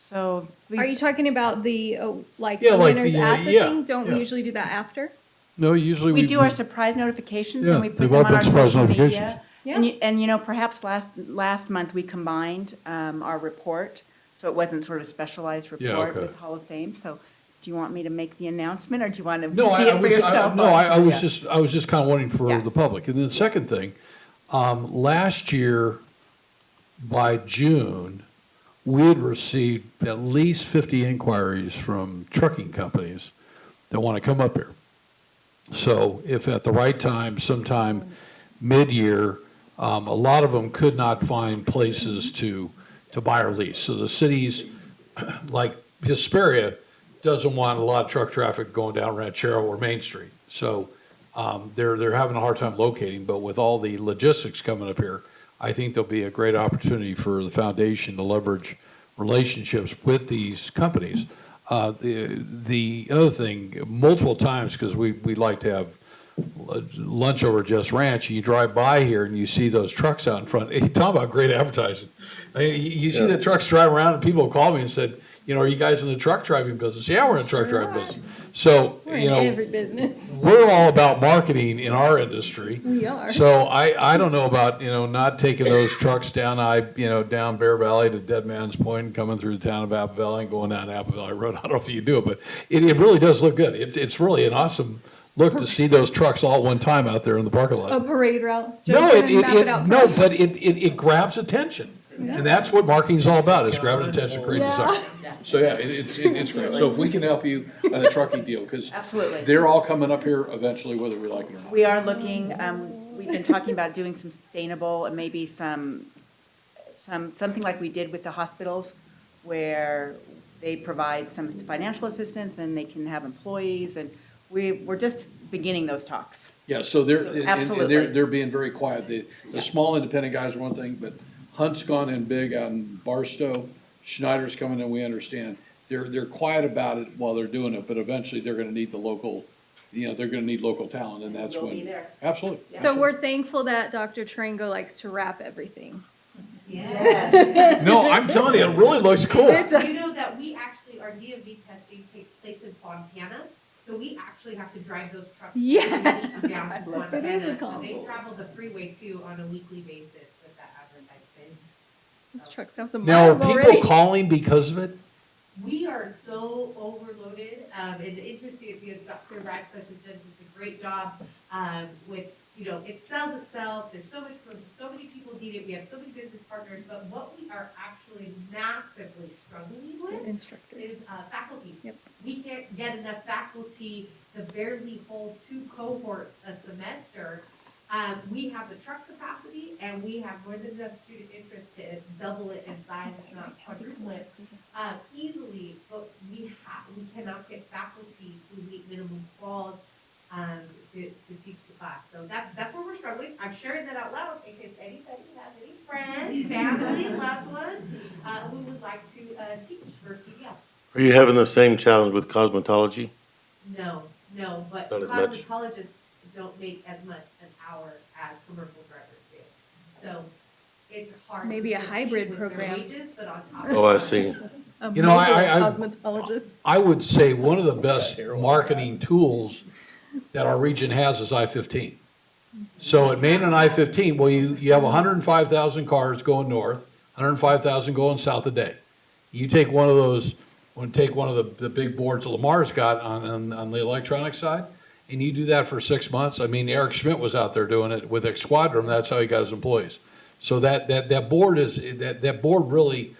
So. Are you talking about the, Yeah, the like winners the, at the yeah, thing? Don't we yeah. usually do that after? No, usually We do our surprise notifications Yeah, and we put they've them all on been our surprise social notifications. media. Yeah. And you know, perhaps last month we combined our report, so it wasn't sort of a specialized Yeah, report okay. with Hall of Fame. So do you want me to make the announcement or do you want to No, see it for yourself? I was Yeah. I was just kind of wondering for Yeah. the public. And then the second thing, last year, by June, we had received at least 50 inquiries from trucking companies that want to come up here. So if at the right time, sometime mid-year, a lot of them could not find places to buy or lease. So the cities, like Hesperia, doesn't want a lot of truck traffic going down Ranchero or Main Street. So they're having a hard time locating, but with all the logistics coming up here, I think there'll be a great opportunity for the foundation to leverage relationships with these companies. The other thing, multiple times, because we like to have lunch over at Just Ranch, and you drive by here and you see those trucks out in front. Hey, talk about great advertising. I mean, you see the trucks drive around and people call me and said, you know, are you guys in the truck driving business? Yeah, we're in the truck driving business. So, We're you in know, every business. we're all about marketing in our industry. We are. So I don't know about, you know, not taking those trucks down down Bear Valley to Dead Man's Point and coming through the town of Apple Valley and going down Apple Valley Road. I don't know if you do it, but it really does look good. It's really an awesome look to see those trucks all at one time out there in the parking lot. A parade route. No, Joe's gonna map it out for no, us. but it grabs attention. And that's what marketing's all about, is grabbing attention, creating desire. So, yeah, it's great. So if we can help you on the trucking deal, because Absolutely. they're all coming up here eventually, whether we like it or not. We are looking, we've been talking about doing some sustainable and maybe something like we did with the hospitals where they provide some financial assistance and they can have employees and we're just beginning those talks. Yeah, so Absolutely. they're being very quiet. The small independent guys are one thing, but Hunt's gone in big on Barstow. Schneider's coming in, we understand. They're quiet about it while they're doing it, but eventually they're gonna need the local, they're gonna need local talent, and that's We'll when. be there. Absolutely. So we're thankful that Dr. Tarango likes to wrap everything. No, I'm telling you, it really looks cool. You know that we actually, our DMV testing takes place in Fontana, so we actually have to drive those trucks. Yes. Down to It is a Fontana. So they combo. travel the freeway too on a weekly basis with that advertising. Those trucks have some Now, are miles already. people calling because of it? We are so overloaded, and interesting, if you have Dr. Radcliffe who does a great job, with, it sells itself, there's so much growth, so many people need it, we have so many business partners, but what we are actually massively struggling with Instructors. is faculty. Yep. We can't get enough faculty to barely hold 2 cohorts a semester. We have the truck capacity and we have more than enough student interest to double it in size, if not quadruple it, easily, but we cannot get faculty who meet minimum quals, to teach the class. So that's where we're struggling. I'm sharing that out loud in case anybody has any friends, family, loved ones, who would like to teach for CDL. Are you having the same challenge with cosmetology? No, but Not as much. cosmetologists don't make as much an hour as commercial drivers do. So it's hard. Maybe to a compete hybrid with program. their wages, but on top Oh, I see. A You know, mobile cosmetologist. I would say one of the best marketing tools that our region has is I-15. So at Main and I-15, well, you have 105,000 cars going north, 105,000 going south a day. You take one of those, take one of the big boards that Lamar's got on the electronic side, and you do that for 6 months. I mean, Eric Schmidt was out there doing it with Exquadrum. That's how he got his employees. So that board really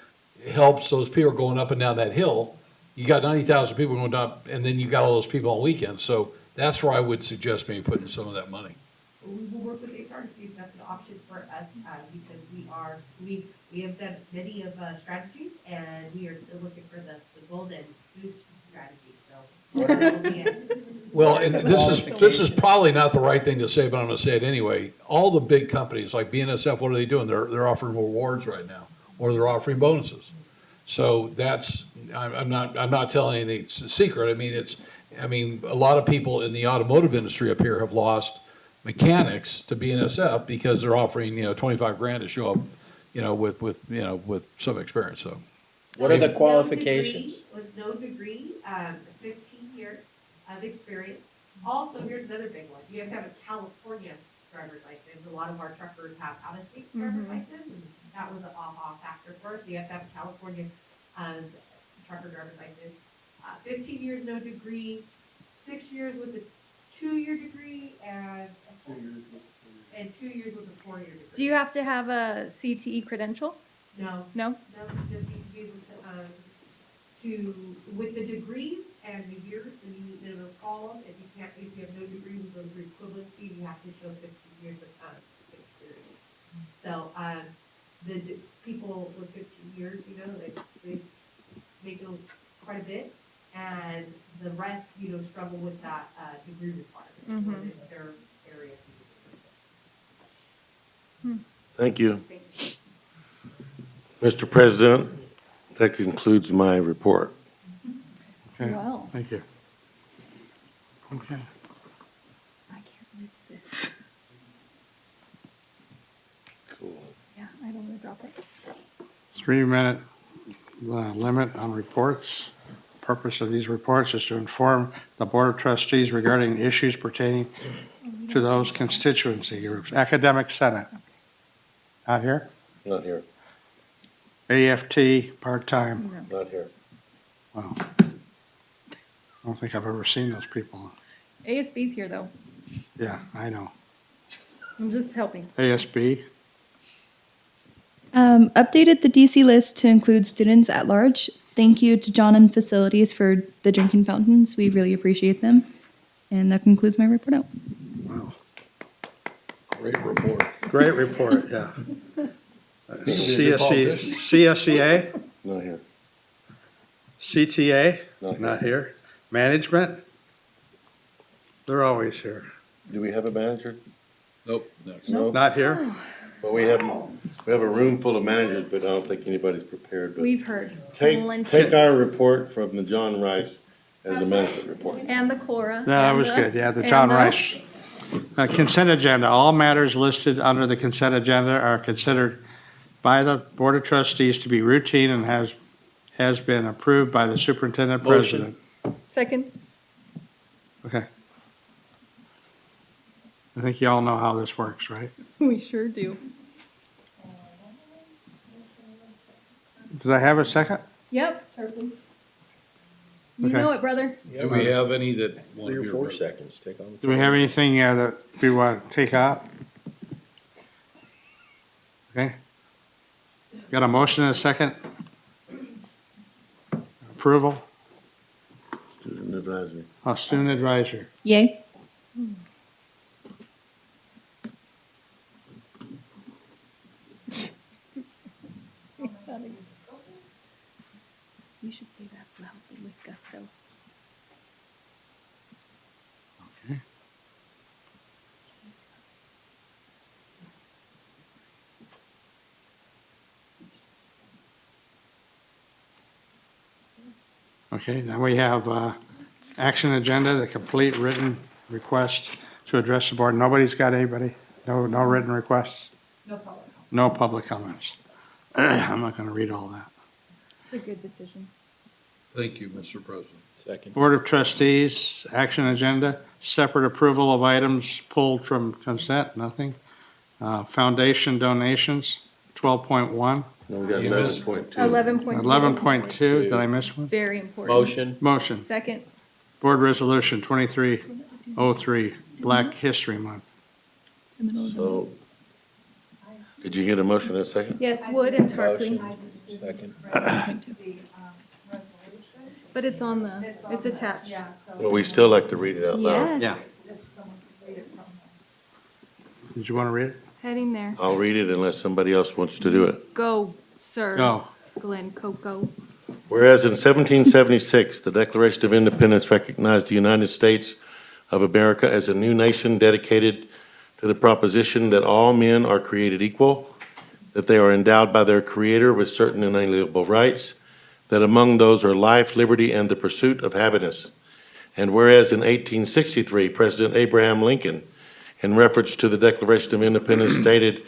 helps those people going up and down that hill. You got 90,000 people going down, and then you got all those people on weekends. So that's where I would suggest maybe putting some of that money. we will work with HR to see if that's an option for us, because we have done many of strategies, and we are still looking for the golden boost strategy, so. We'll be in. Well, and this is probably not the right thing to say, but I'm gonna say it anyway. All the big companies like BNSF, what are they doing? They're offering rewards right now, or they're offering bonuses. So that's, I'm not telling anything, it's a secret. I mean, a lot of people in the automotive industry up here have lost mechanics to BNSF because they're offering, 25 grand to show up, with some experience, so. What are the No qualifications? degree, with no degree, 15 years of experience. Also, here's another big one, you have to have a California driver's license. A lot of our truckers have out-of-state driver's license, and that was an off factor for us. You have to have a California, trucker driver's license. 15 years, no degree, 6 years with a 2-year degree, and 2 years with a 4-year degree. Do you have to have a CTE credential? No. No? No, you just need to be able to, with the degrees and the years, then you need minimum column. If you have no degree, we go through equivalency, you have to show 15 years of experience. So, the people with 15 years, they make quite a bit, and the rest, struggle with that, degree requirement within their area. Thank you. Mr. President, that concludes my report. Okay, Wow. thank you. Okay. I can't live this. Cool. Yeah, I don't want to drop it. 3-minute limit on reports. Purpose of these reports is to inform the Board of Trustees regarding issues pertaining to those constituency groups. Academic Senate. Not here? Not here. AFT, part-time. Not here. Wow. I don't think I've ever seen those people. ASB's here, though. Yeah, I know. I'm just helping. ASB, Updated the DC list to include students at large. Thank you to John and Facilities for the drinking fountains. We really appreciate them. And that concludes my report out. wow. Great report. Great report, yeah. Maybe a good politician. CSEA, Not here. CTA, Not not here. Management, they're always here. Do we have a manager? Nope, next. No? Not here? Well, we have a room full of managers, but I don't think anybody's prepared. But We've heard take plenty. our report from the John Rice as a management report. And the Cora. No, that and was good, yeah, the John Rice. Consent agenda, all matters listed under the consent agenda are considered by the Board of Trustees to be routine and has been approved by the superintendent Motion. president. Second. Okay. I think you all know how this works, right? We sure do. Did I have a second? Yep. You Okay. know it, brother. Do we have any that want 3 to or be 4 seconds, take on the Do we have anything that we want to take out? Okay. Got a motion and a second? Approval? Student advisory. Student advisor. Yay. You should say that loudly with gusto. Okay. Okay, then we have action agenda, the complete written request to address the board. Nobody's got anybody? No written requests? No problem. No public comments. I'm not going to read all that. It's a good decision. Thank you, Mr. President. Second. Board of Trustees, action agenda, separate approval of items pulled from consent, nothing. Foundation donations, 12.1. No, we got You missed 11.2. 11.2. 11.2, did I miss one? Very important. Motion. Motion, Second. Board Resolution 2303, Black History Month. The middle of the So, list. did you get a motion in a second? Yes, Wood and Tarpley. Motion. Second. But it's on the, it's attached. Yeah, so. Well, we still like to read it out loud. Yes. If someone could read it from the. Did you want to read it? Heading there. I'll read it unless somebody else wants to do it. Go, sir. Go. Glenn Coco. Whereas in 1776, the Declaration of Independence recognized the United States of America as a new nation dedicated to the proposition that all men are created equal, that they are endowed by their Creator with certain inalienable rights, that among those are life, liberty, and the pursuit of happiness. And whereas in 1863, President Abraham Lincoln, in reference to the Declaration of Independence, stated,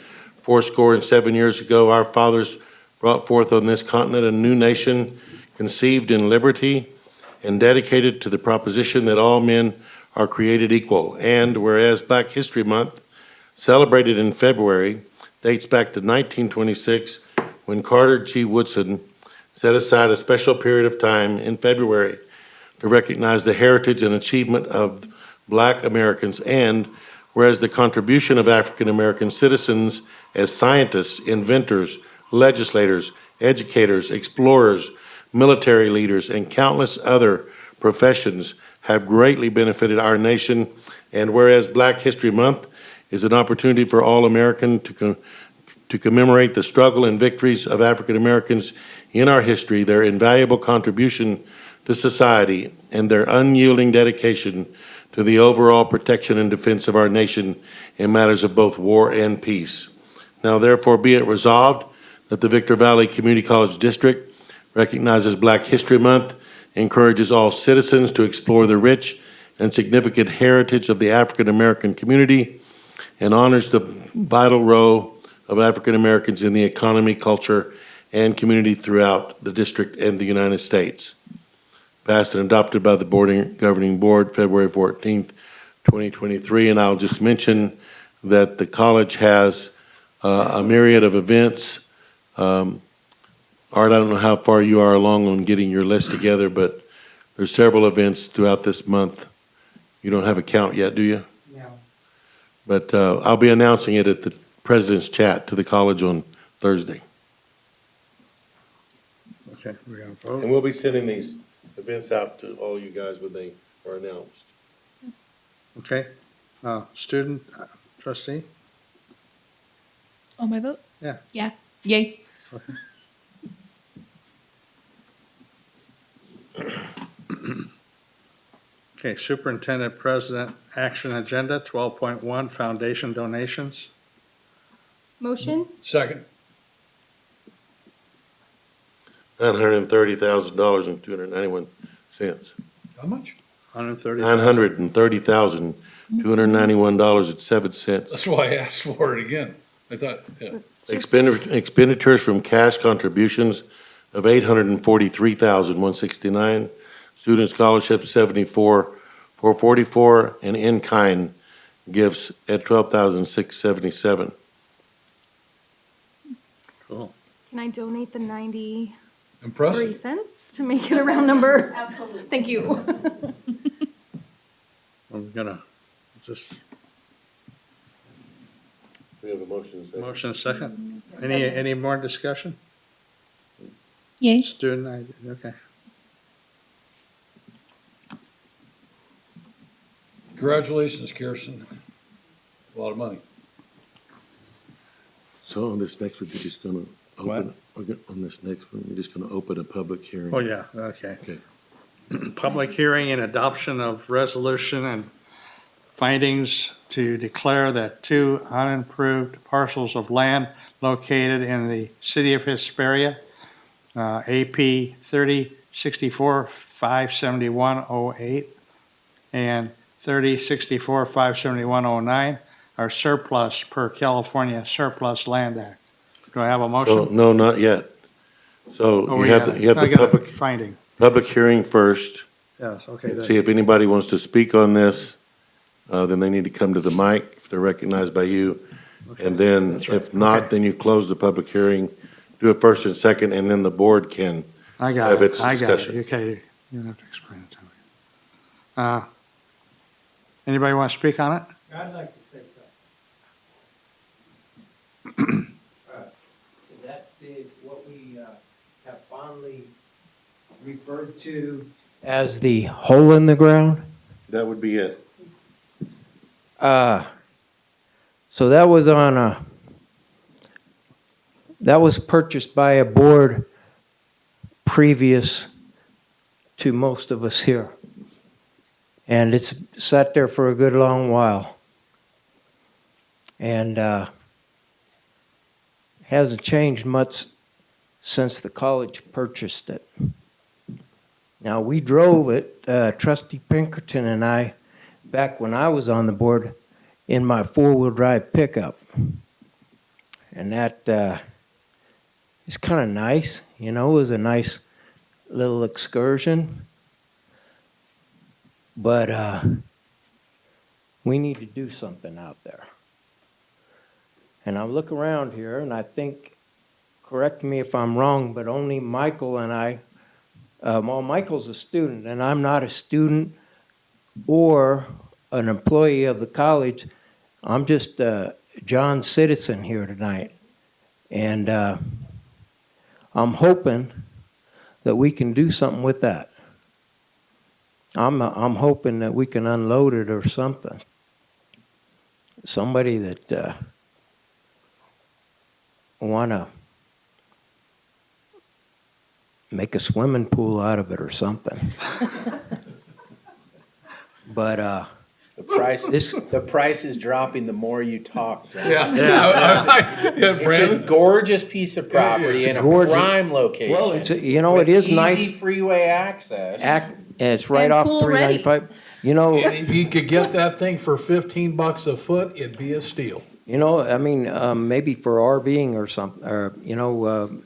70 years ago, our fathers brought forth on this continent a new nation conceived in liberty and dedicated to the proposition that all men are created equal. And whereas Black History Month, celebrated in February, dates back to 1926, when Carter G. Woodson set aside a special period of time in February to recognize the heritage and achievement of Black Americans, and whereas the contribution of African American citizens as scientists, inventors, legislators, educators, explorers, military leaders, and countless other professions have greatly benefited our nation, and whereas Black History Month is an opportunity for all Americans to commemorate the struggle and victories of African Americans in our history, their invaluable contribution to society, and their unyielding dedication to the overall protection and defense of our nation in matters of both war and peace. Now therefore be it resolved that the Victor Valley Community College District recognizes Black History Month, encourages all citizens to explore the rich and significant heritage of the African American community, and honors the vital role of African Americans in the economy, culture, and community throughout the district and the United States. Passed and adopted by the Governing Board February 14th, 2023. And I'll just mention that the college has a myriad of events. Art, I don't know how far you are along on getting your list together, but there's several events throughout this month. You don't have a count yet, do you? No. But I'll be announcing it at the President's Chat to the college on Thursday. Okay, we're gonna vote. And we'll be sending these events out to all you guys when they are announced. Okay, student trustee? Oh, my vote? Yeah. Yeah. Yay. Okay, superintendent president action agenda, 12.1, foundation donations. Motion? Second. $930,000 and 291 cents. How much? $930,291.07. That's why I asked for it again. I thought, yeah. Expenditures from cash contributions of $843,169. Student scholarships, $74,444, and in-kind gifts at $12,677. Cool. Can I donate the 93 Impressive. cents to make it a round number? Absolutely. Thank you. I'm gonna just, We have a motion second. motion second. Any more discussion? Yay. Student, okay. Congratulations, Kirsten. It's a lot of money. So on this next one, you're just gonna open, on this next one, you're just gonna open a public hearing. Oh, yeah, okay. Okay. Public hearing and adoption of resolution and findings to declare that two unimproved parcels of land located in the city of Hesperia, AP 3064-57108 and 3064-57109 are surplus per California Surplus Land Act. Do I have a So, motion? no, not yet. So Oh, you we have, got it. you have I the got a public, finding. public hearing first. Yes, okay. And see if anybody wants to speak on this, then they need to come to the mic if they're recognized by you. And then That's right. if not, Okay. then you close the public hearing, do it first and second, and then the board can I got have it. its I got discussion. it. Okay, you don't have to explain it to me. Anybody want to speak on it? I'd like to say something. Is that what we have fondly referred to as the hole in the ground? That would be it. So that was that was purchased by a board previous to most of us here. And it's sat there for a good long while. And hasn't changed much since the college purchased it. Now, we drove it, Trustee Pinkerton and I, back when I was on the board, in my four-wheel drive pickup. And that is kind of nice. You know, it was a nice little excursion. But we need to do something out there. And I look around here and I think, correct me if I'm wrong, but only Michael and I, well, Michael's a student and I'm not a student or an employee of the college. I'm just a John citizen here tonight. And I'm hoping that we can do something with that. I'm hoping that we can unload it or something. Somebody that want to make a swimming pool out of it or something. But The price is dropping the more you talk, John. Yeah, It's a gorgeous piece of property It's in a gorgeous. prime location. Well, it's it with is easy nice. freeway access. And it's right And off pool ready. 395. You know, And if you could get that thing for $15 a foot, it'd be a steal. I mean, maybe for RVing or something, or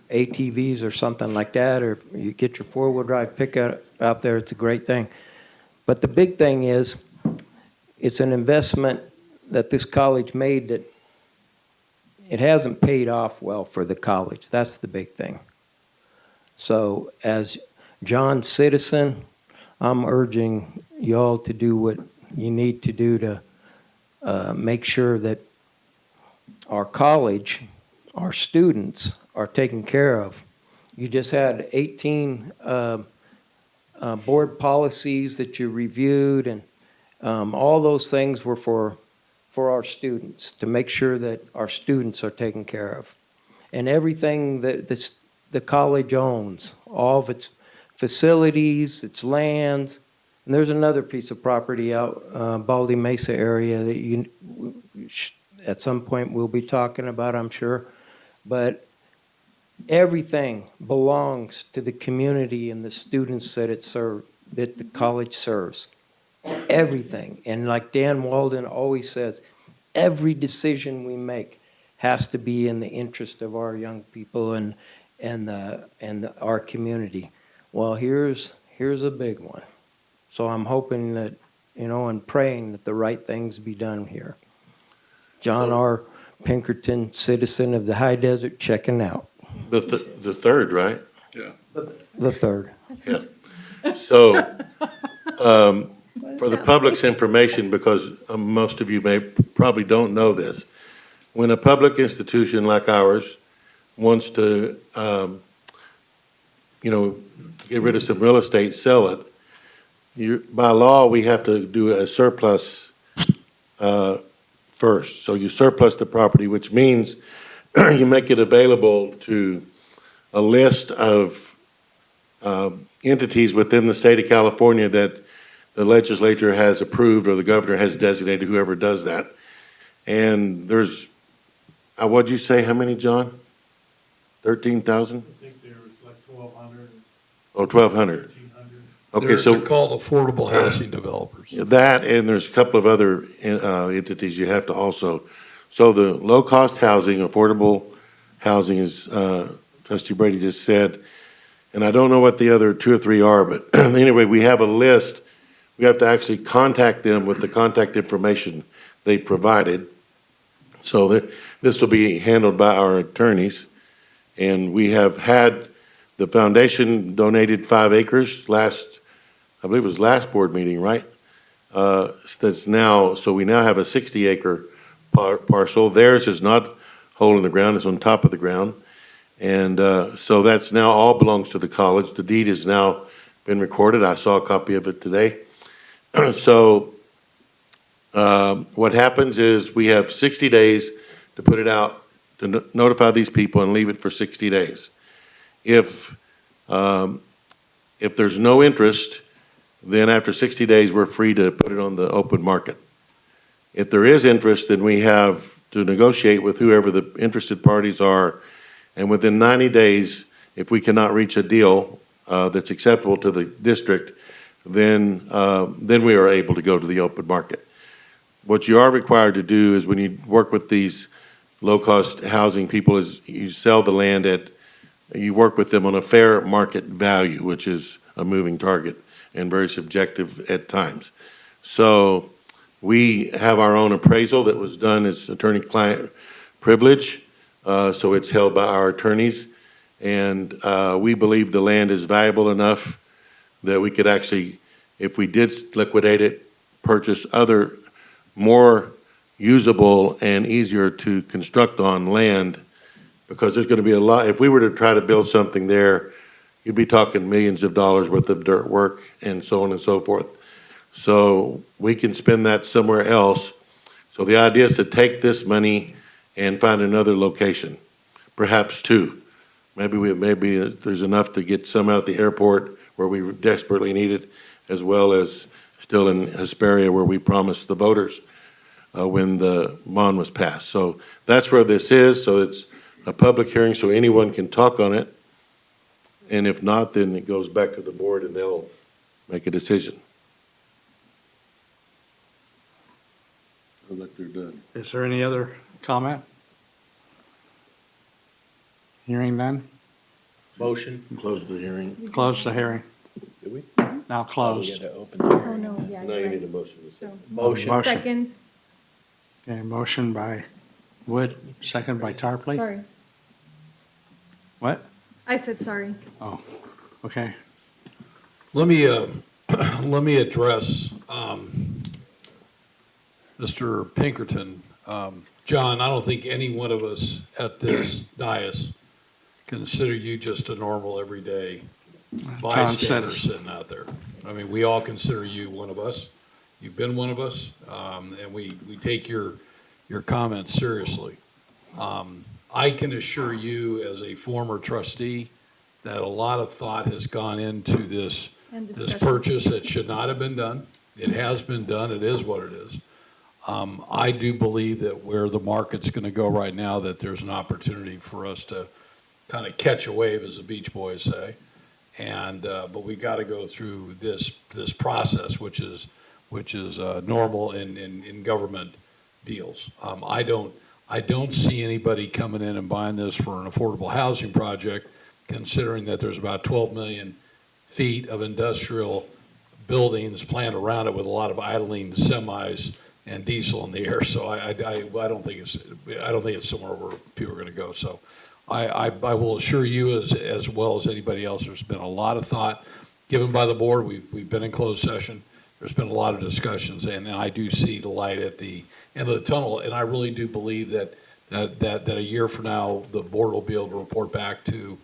ATVs or something like that, or if you get your four-wheel drive pickup out there, it's a great thing. But the big thing is, it's an investment that this college made that it hasn't paid off well for the college. That's the big thing. So as John citizen, I'm urging y'all to do what you need to do to make sure that our college, our students are taken care of. You just had 18 board policies that you reviewed, and all those things were for our students, to make sure that our students are taken care of. And everything that the college owns, all of its facilities, its lands, and there's another piece of property out Baldy Mesa area that you at some point we'll be talking about, I'm sure. But everything belongs to the community and the students that that the college serves. Everything. And like Dan Walden always says, every decision we make has to be in the interest of our young people and our community. Well, here's a big one. So I'm hoping that, and praying that the right things be done here. John R. Pinkerton, citizen of the High Desert, checking out. The third, right? Yeah. The third. Yeah. So, for the public's information, because most of you probably don't know this, when a public institution like ours wants to, get rid of some real estate, sell it, by law, we have to do a surplus first. So you surplus the property, which means you make it available to a list of entities within the state of California that the legislature has approved or the governor has designated, whoever does that. And there's, what'd you say, how many, John? 13,000? I think there was like 1,200. Oh, 1,200. 1,300. Okay, so. They're called affordable housing developers. That, and there's a couple of other entities you have to also. So the low-cost housing, affordable housing is, Trustee Brady just said, and I don't know what the other two or three are, but anyway, we have a list. We have to actually contact them with the contact information they provided. So that this will be handled by our attorneys. And we have had, the foundation donated 5 acres I believe it was last board meeting, right? That's now, so we now have a 60-acre parcel. Theirs is not hole in the ground, it's on top of the ground. And so that's now all belongs to the college. The deed has now been recorded. I saw a copy of it today. So what happens is we have 60 days to put it out, to notify these people and leave it for 60 days. If there's no interest, then after 60 days, we're free to put it on the open market. If there is interest, then we have to negotiate with whoever the interested parties are, and within 90 days, if we cannot reach a deal that's acceptable to the district, then we are able to go to the open market. What you are required to do is when you work with these low-cost housing people is you sell the land you work with them on a fair market value, which is a moving target and very subjective at times. So we have our own appraisal that was done as attorney-client privilege, so it's held by our attorneys. And we believe the land is valuable enough that we could actually, if we did liquidate it, purchase other more usable and easier to construct on land, because there's going to be a lot. If we were to try to build something there, you'd be talking millions of dollars worth of dirt work and so on and so forth. So we can spend that somewhere else. So the idea is to take this money and find another location, perhaps two. Maybe there's enough to get some out at the airport where we desperately need it, as well as still in Hesperia where we promised the voters when the bond was passed. So that's where this is. So it's a public hearing, so anyone can talk on it. And if not, then it goes back to the board and they'll make a decision. Look, they're done. Is there any other comment? Hearing none? Motion. Close the hearing. Close the hearing. Did we? Now closed. Oh, no, yeah. Now you need a motion. Motion. Second. Okay, motion by Wood, second by Tarpley. Sorry. What? I said sorry. Oh, okay. Let me, let me address Mr. Pinkerton. John, I don't think any one of us at this dais consider you just a normal, everyday bystander sitting out there. I mean, we all consider you one of us. You've been one of us, and we take your comments seriously. I can assure you as a former trustee that a lot of thought has gone into this purchase that should not have been done. It has been done. It is what it is. I do believe that where the market's going to go right now, that there's an opportunity for us to kind of catch a wave, as the Beach Boys say. And but we got to go through this process, which is normal in government deals. I don't see anybody coming in and buying this for an affordable housing project, considering that there's about 12 million feet of industrial buildings planned around it with a lot of idling semis and diesel in the air. So I don't think it's somewhere where people are going to go. So I will assure you, as well as anybody else, there's been a lot of thought given by the board. We've been in closed session. There's been a lot of discussions, and I do see the light at the end of the tunnel. And I really do believe that a year from now, the board will be able to report back to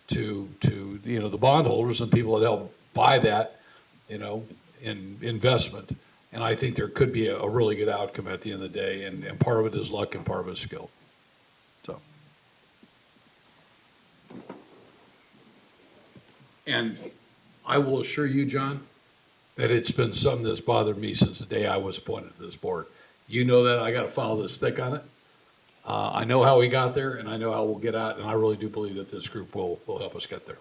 the bondholders and people that help buy that, in investment. And I think there could be a really good outcome at the end of the day, and part of it is luck and part of it is skill. So. And I will assure you, John, that it's been something that's bothered me since the day I was appointed to this board. You know that I got to follow this thick on it. I know how we got there, and I know how we'll get out, and I really do believe that this group will help us get there.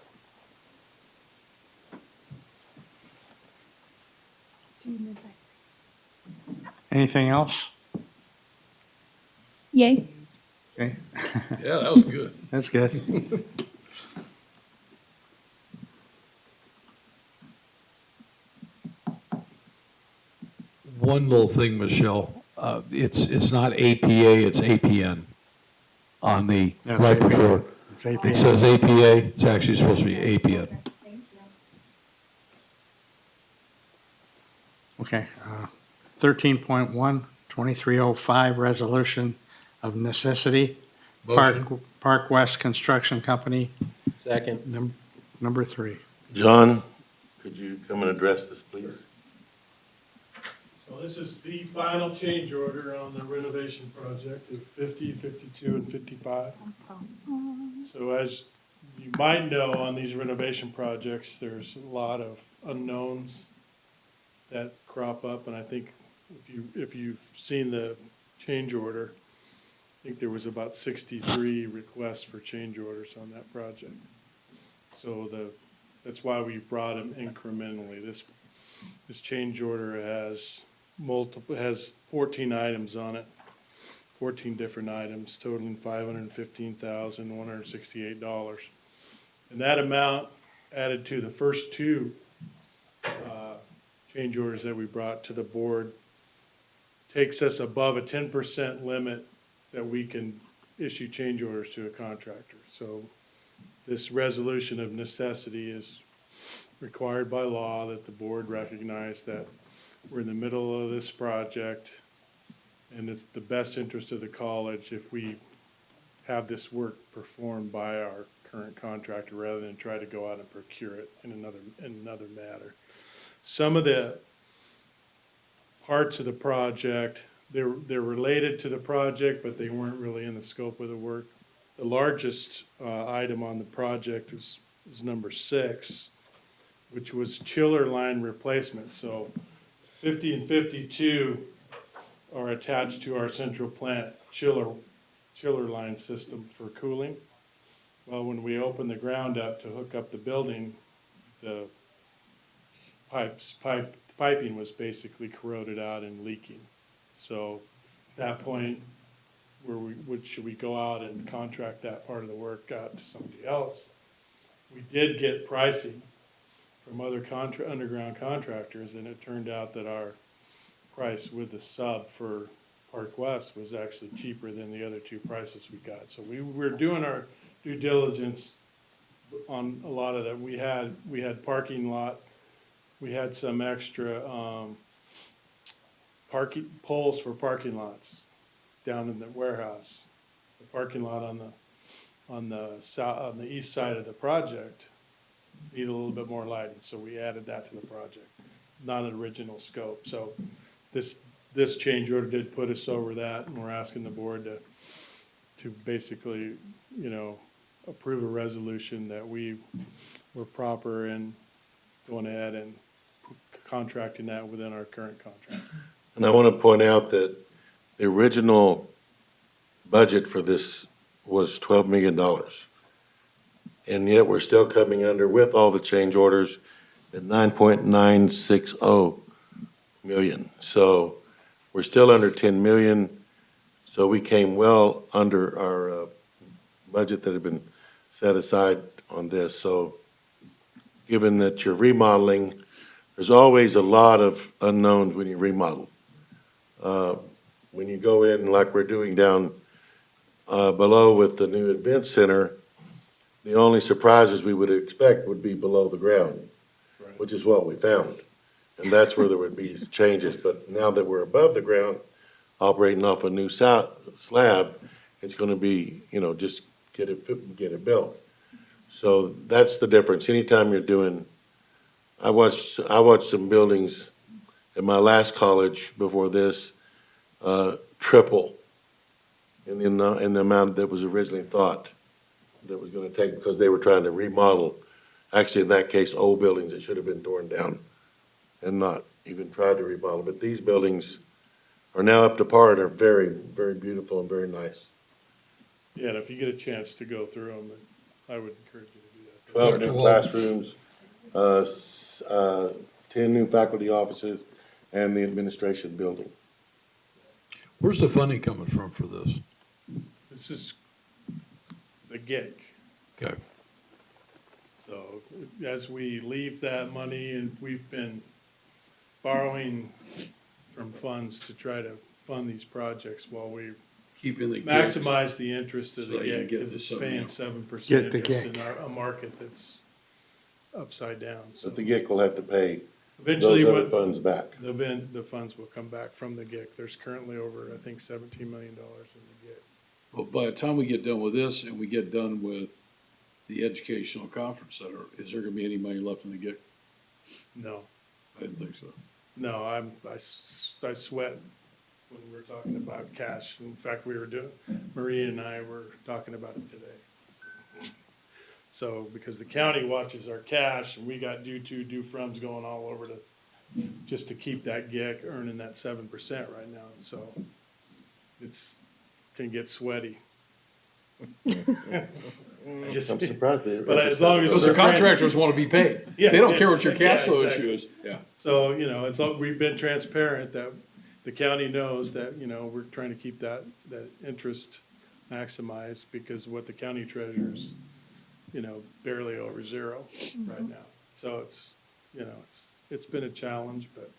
Anything else? Yay. Okay. Yeah, that was good. That's good. One little thing, Michelle, it's not APA, it's APN on the, That's right APA. before. It's APA. It says APA, it's actually supposed to be APN. Okay. 13.1, 2305, resolution of necessity. Motion. Park West Construction Company, Second. number 3. John, could you come and address this, please? So this is the final change order on the renovation project of 50, 52, and 55. So as you might know, on these renovation projects, there's a lot of unknowns that crop up, and I think if you've seen the change order, I think there was about 63 requests for change orders on that project. So that's why we brought them incrementally. This change order has 14 items on it, 14 different items totaling $515,168. And that amount added to the first two change orders that we brought to the board takes us above a 10% limit that we can issue change orders to a contractor. So this resolution of necessity is required by law that the board recognize that we're in the middle of this project and it's the best interest of the college if we have this work performed by our current contractor rather than try to go out and procure it in another matter. Some of the parts of the project, they're related to the project, but they weren't really in the scope of the work. The largest item on the project is number 6, which was chiller line replacement. So 50 and 52 are attached to our central plant chiller line system for cooling. Well, when we opened the ground up to hook up the building, the piping was basically corroded out and leaking. So at that point, should we go out and contract that part of the work out to somebody else? We did get pricing from other underground contractors, and it turned out that our price with the sub for Park West was actually cheaper than the other two prices we got. So we're doing our due diligence on a lot of that. We had parking lot. We had some extra parking poles for parking lots down in the warehouse. The parking lot on the east side of the project needed a little bit more lighting, so we added that to the project. Not an original scope. So this change order did put us over that, and we're asking the board to basically, approve a resolution that we were proper in going ahead and contracting that within our current contract. And I want to point out that the original budget for this was $12 million. And yet we're still coming under, with all the change orders, at 9.960 million. So we're still under 10 million. So we came well under our budget that had been set aside on this. So given that you're remodeling, there's always a lot of unknowns when you remodel. When you go in, like we're doing down below with the new event center, the only surprises we would expect would be below the ground, which is what we found. And that's where there would be changes. But now that we're above the ground, operating off a new slab, it's going to be, just get it built. So that's the difference. Anytime you're doing, I watched some buildings at my last college before this triple in the amount that was originally thought that was going to take, because they were trying to remodel, actually in that case, old buildings that should have been torn down and not even tried to remodel. But these buildings are now up to par and are very, very beautiful and very nice. Yeah, and if you get a chance to go through them, I would encourage you to do that. 12 new classrooms, 10 new faculty offices, and the administration building. Where's the funding coming from for this? This is the GIC. Okay. So as we leave that money, and we've been borrowing from funds to try to fund these projects while we Keeping the maximize the interest of the So you GIC, get because the it's sub- paying 7% Get the interest GIC. in a market that's upside down. So But the GIC will have to pay eventually, those other funds back. the funds will come back from the GIC. There's currently over, I think, $17 million in the GIC. Well, by the time we get done with this and we get done with the educational conference center, is there gonna be any money left in the GIC? No. I didn't think so. No, I sweat when we're talking about cash. In fact, Maria and I were talking about it today. So, because the county watches our cash, and we got due froms going all over just to keep that GIC earning that 7% right now. So can get sweaty. I'm surprised they. But as long as Those are we're trans- contractors want to be paid. Yeah, They don't care what your exactly. cash flow Exactly. issue is. Yeah. So, as long we've been transparent that the county knows that, we're trying to keep that interest maximized because what the county treasurer's, barely over zero right now. So it's been a challenge, but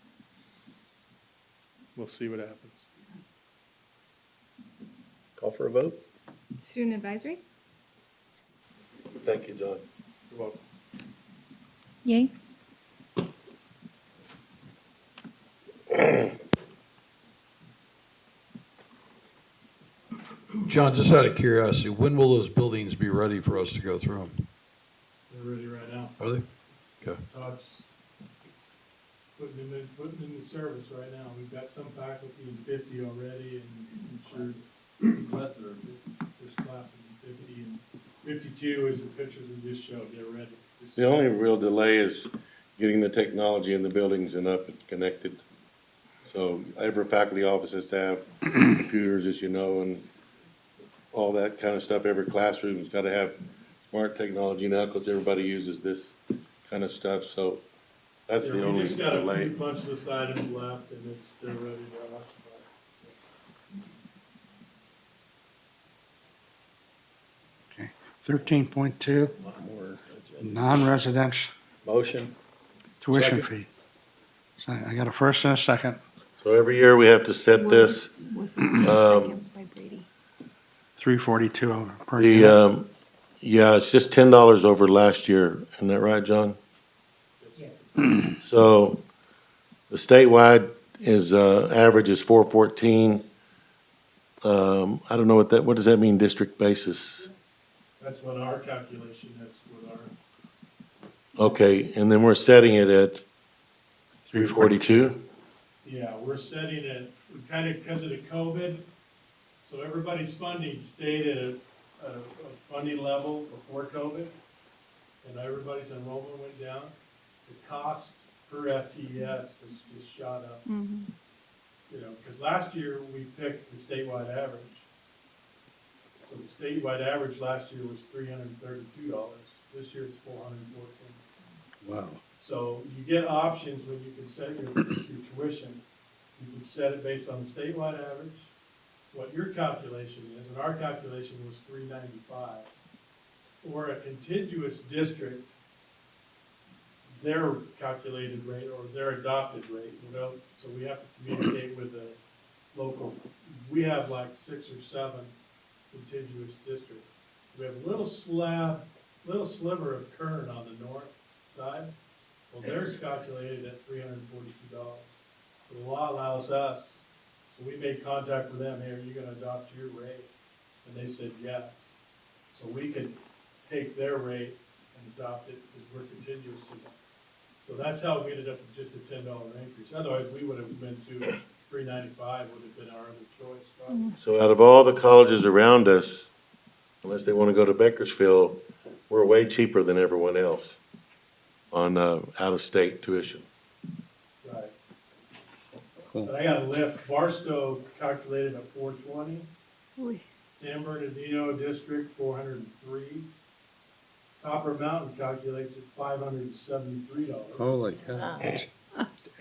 we'll see what happens. Call for a vote? Student advisory? Thank you, John. You're welcome. Yay. John, just out of curiosity, when will those buildings be ready for us to go through them? They're ready right now. Are they? Okay. Todd's putting in the service right now. We've got some faculty in 50 already, and I'm sure there's classes in 50, and 52 is the pictures we just showed. They're ready. The only real delay is getting the technology in the buildings and up and connected. So every faculty office has to have computers, as you know, and all that kind of stuff. Every classroom's got to have smart technology now because everybody uses this kind of stuff. So that's the only We just got a delay. few punch list items left, and they're ready to occupy. 13.2, non-residential Motion. tuition Second. fee. So I got a first and a second. So every year we have to set this. $342 per The, year. yeah, it's just $10 over last year. Isn't that right, John? So the statewide is, average is 414. I don't know what does that mean, district basis? That's what our calculation is with our. Okay, and then we're setting it at 342? Yeah, we're setting it, we kind of, because of the COVID, so everybody's funding stayed at a funding level before COVID, and everybody's enrollment went down. The cost per FTES has just shot up. Because last year we picked the statewide average. So the statewide average last year was $332. This year it's $414. Wow. So you get options when you can set your tuition. You can set it based on the statewide average, what your calculation is, and our calculation was $395. Or a contiguous district, their calculated rate or their adopted rate, so we have to communicate with the local. We have like 6 or 7 contiguous districts. We have a little sliver of Kern on the north side. Well, theirs calculated at $342. So the law allows us, so we made contact with them, hey, are you gonna adopt your rate? And they said yes. So we could take their rate and adopt it because we're contiguous to them. So that's how we ended up with just a $10 increase. Otherwise, we would have been to $395 would have been our other choice, probably. So out of all the colleges around us, unless they want to go to Bakersfield, we're way cheaper than everyone else on out-of-state tuition. Right. But I got a list. Barstow calculated at $420. San Bernardino District, $403. Copper Mountain calculates at $573. Holy cow.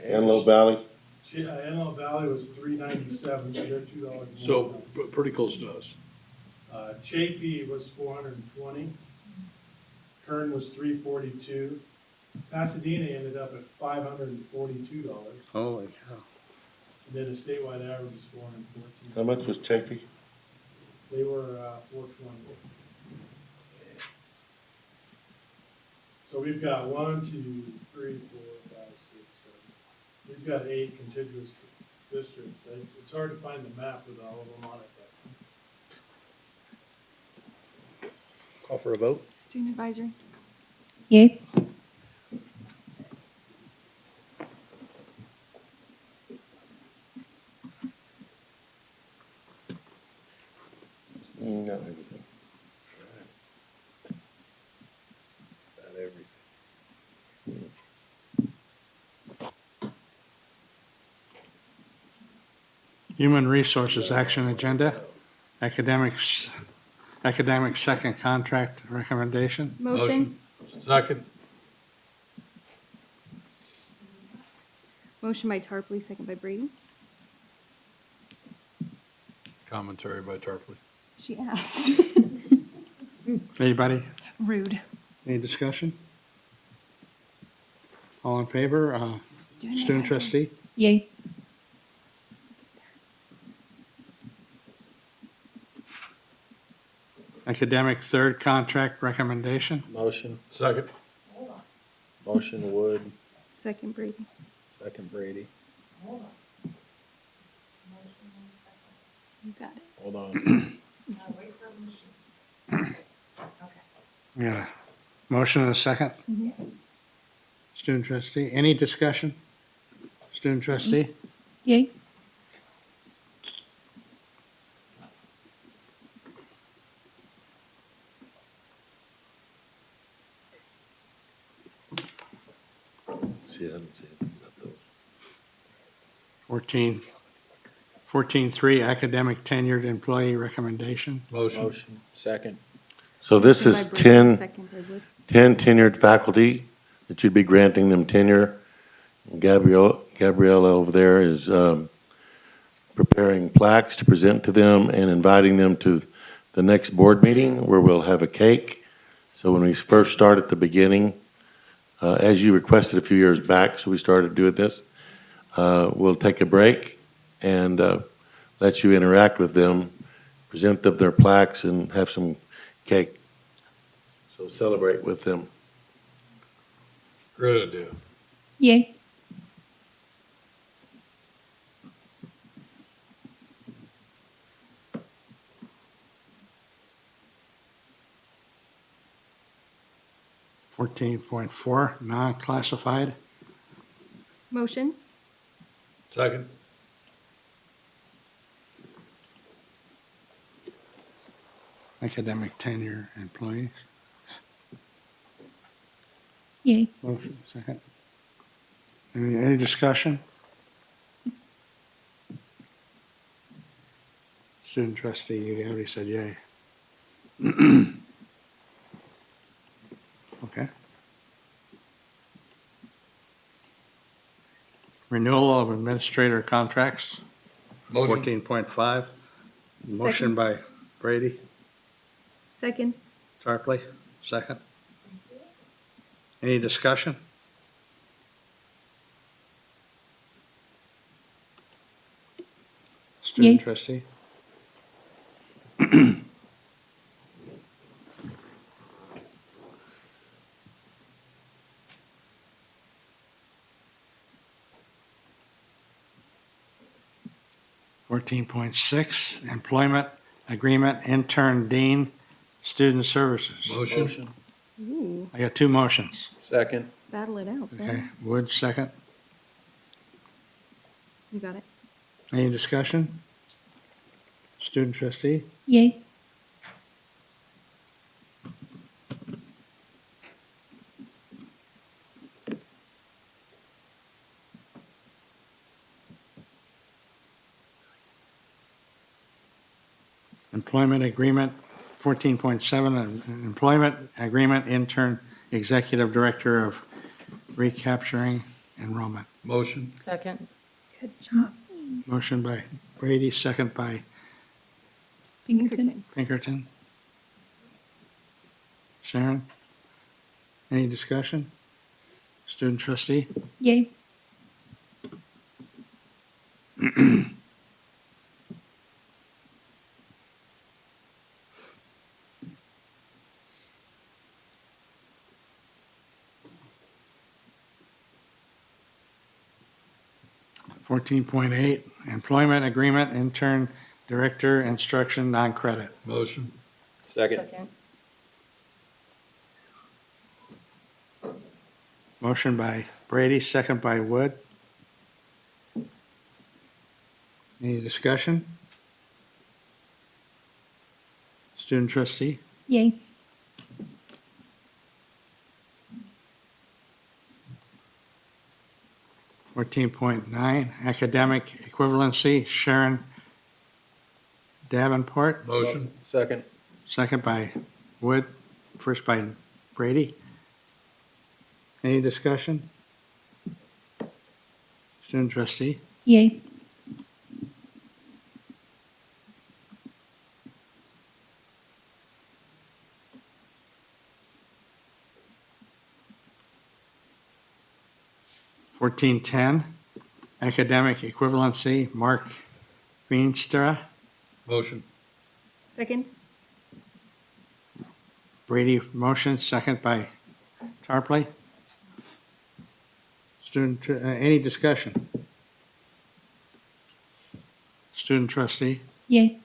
Antelope Valley? Antelope Valley was $397, so they're $2 more. So pretty close to us. Chapee was $420. Kern was $342. Pasadena ended up at $542. Holy cow. And then the statewide average is $414. How much was Chafee? They were $420. So we've got 1, 2, 3, 4, 5, 6, 7. We've got 8 contiguous districts. It's hard to find the map with all of them on it, but Call for a vote? Student advisory? Yay. Not everything. Not everything. Human Resources Action Agenda, academic second contract recommendation. Motion. Second. Motion by Tarpley, second by Brady. Commentary by Tarpley. She asked. Anybody? Rude. Any discussion? All in favor? Student trustee? Yay. Academic third contract recommendation. Motion. Second. Motion Wood, Second Brady. second Brady. You got it. Hold on. We got a motion and a second. Student trustee, any discussion? Student trustee? Yay. See, I didn't see anything about those. 14.3 academic tenured employee recommendation. Motion. Second. So this Motion is by Brady, 10 second by Wood. 10 tenured faculty that you'd be granting them tenure. Gabriella over there is preparing plaques to present to them and inviting them to the next board meeting where we'll have a cake. So when we first start at the beginning, as you requested a few years back, so we started doing this, we'll take a break and let you interact with them, present them their plaques, and have some cake. So celebrate with them. Great idea. Yay. Fourteen point four, non-classified. Motion. Second. Academic tenure employees. Yay. Motion, second. Any discussion? Student trustee, you already said yay. Okay. Renewal of administrator contracts. Motion. 14.5. Motion Second. by Brady, Second. Tarpley, second. Any discussion? Student Yay. trustee? 14.6, employment agreement, intern dean, student services. Motion. Ooh, I got two motions. Second. battle it out. Okay, Fred. Wood, second. You got it. Any discussion? Student trustee? Yay. Employment agreement, 14.7, employment agreement, intern executive director of recapturing enrollment. Motion. Second. Good job. Motion by Brady, second by Pinkerton. Pinkerton. Sharon? Any discussion? Student trustee? Yay. 14.8, employment agreement, intern director, instruction, non-credit. Motion. Second. Motion by Brady, second by Wood. Any discussion? Student trustee? Yay. 14.9, academic equivalency, Sharon Davenport, Motion. Second. second by Wood, first by Brady. Any discussion? Student trustee? Yay. $1410, academic equivalency, Mark Veenstra. Motion. Second? Brady motion, second by Tarpley. Student, any discussion? Student trustee? Yay.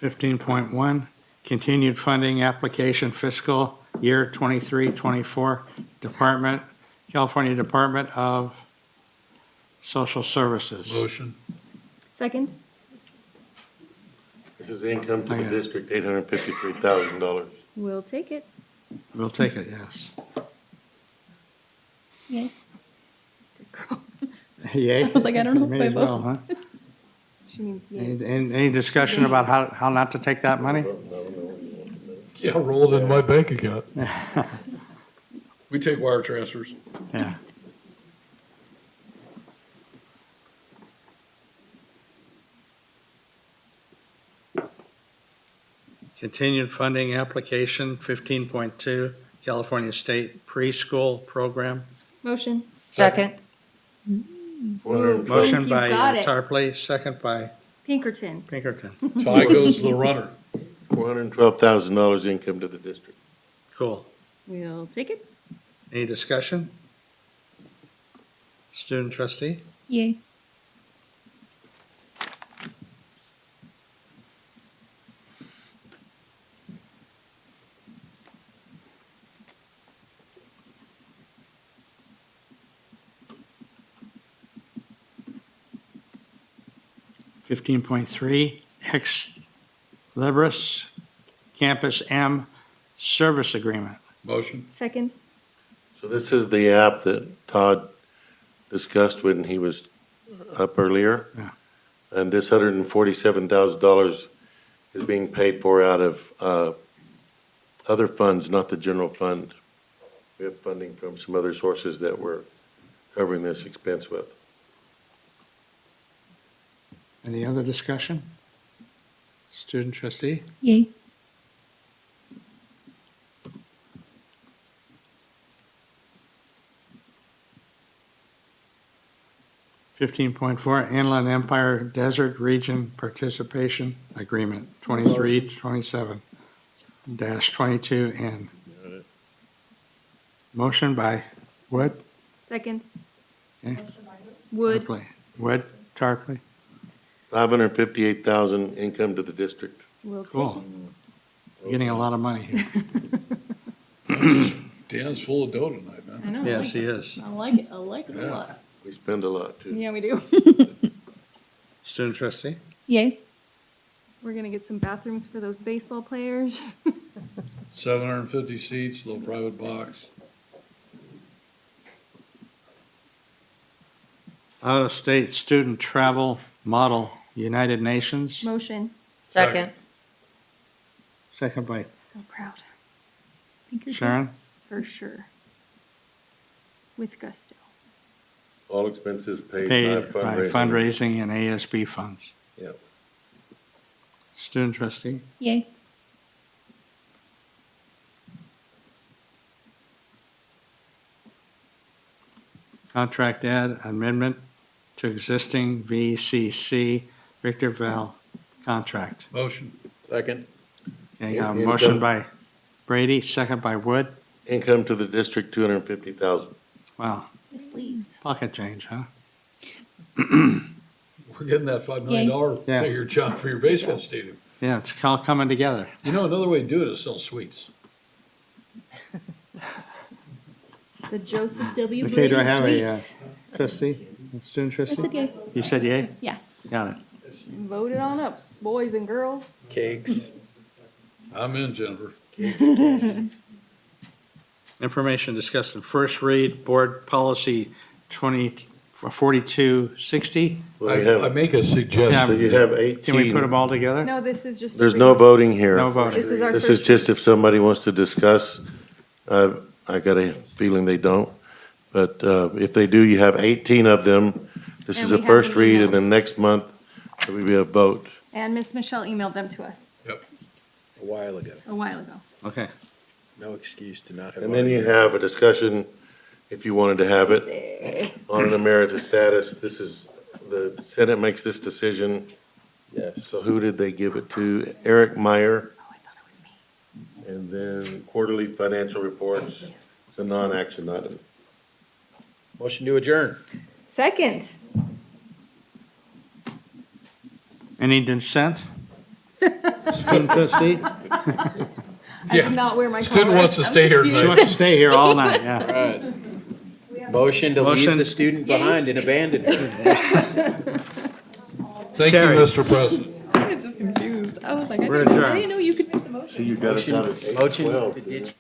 $15.1, continued funding application fiscal year 23-24, Department, California Department of Social Services. Motion. Second? This is income to the district, $853,000. We'll take it. We'll take it, yes. Yay. Yay? I was like, I don't know if May I as well, huh? She means Any discussion about how not to take that money? Yeah, roll it in my bank account. We take wire transfers. Yeah. Continued funding application, 15.2, California State Preschool Program. Motion. Second. Motion you by got it. Tarpley, second by Pinkerton. Pinkerton. Tie goes the runner. $412,000 income to the district. Cool. We'll take it. Any discussion? Student trustee? Yay. $15.3, Ex Libris Campus M Service Agreement. Motion. Second? So this is the app that Todd discussed when he was up earlier. Yeah. And this $147,000 is being paid for out of other funds, not the general fund. We have funding from some other sources that we're covering this expense with. Any other discussion? Student trustee? Yay. $15.4, Inland Empire Desert Region Participation Agreement, 2327-22N. Motion by Wood? Second? Okay. Wood. Tarpley. Wood, Tarpley. $558,000 income to the district. We'll take Cool. You're getting a lot of money here. Dan's full of dough tonight, man. I know. Yes, he is. I like it. I like it a Yeah. lot. We spend a lot too. Yeah, we do. Student trustee? Yay. We're gonna get some bathrooms for those baseball players. 750 seats, little private box. Out-of-state student travel model, United Nations. Motion. Second. Second by So proud. Pinkerton. Sharon. For sure. With gusto. All expenses paid Paid by by fundraising. fundraising and ASB funds. Yep. Student trustee? Yay. Contract add amendment to existing VCC Victor Val contract. Motion. Second. Okay, got a Income. motion by Brady, second by Wood. Income to the district, $250,000. Wow, Yes, please. pocket change, huh? We're getting that $5 million Yeah. figure, John, for your baseball stadium. Yeah, it's all coming together. You know, another way to do it is sell sweets. The Joseph W. Okay, do I have Brady a suite. trustee, a student trustee? said yay. You said yay? Yeah. Got it. Vote it on up, boys and girls. Cakes. I'm in, Jennifer. Information discussed in first read, Board Policy 4260. Well, we I have, make a so suggestion. you have Can we put 18. them all together? No, this is just. a There's no read. voting here. No voting. This is our This is first just if somebody wants to discuss. I got a feeling they don't. But if they do, you have 18 of them. This And is we a have first them read, emailed. and then next month, there will be a vote. And Miss Michelle emailed them to us A while ago. a while ago. Okay. No excuse to not have. And then you have a discussion, if you wanted to have it, on an emeritus status. This is, the Senate makes this decision. Yes. So who did they give it to? Eric Meyer. And then quarterly financial reports. It's a non-action item. Motion to adjourn. Second. Any dissent? Student trustee? I did not wear my collar. Student wants to stay here She tonight. wants to stay here all night, yeah. All right. Motion to leave Motion. the student behind and abandon her. Thank you, Carried. Mr. President. I was just confused. I was like, We're I adjourned. didn't know you could make the motion. See, you got us out at Motion 8:12. to ditch.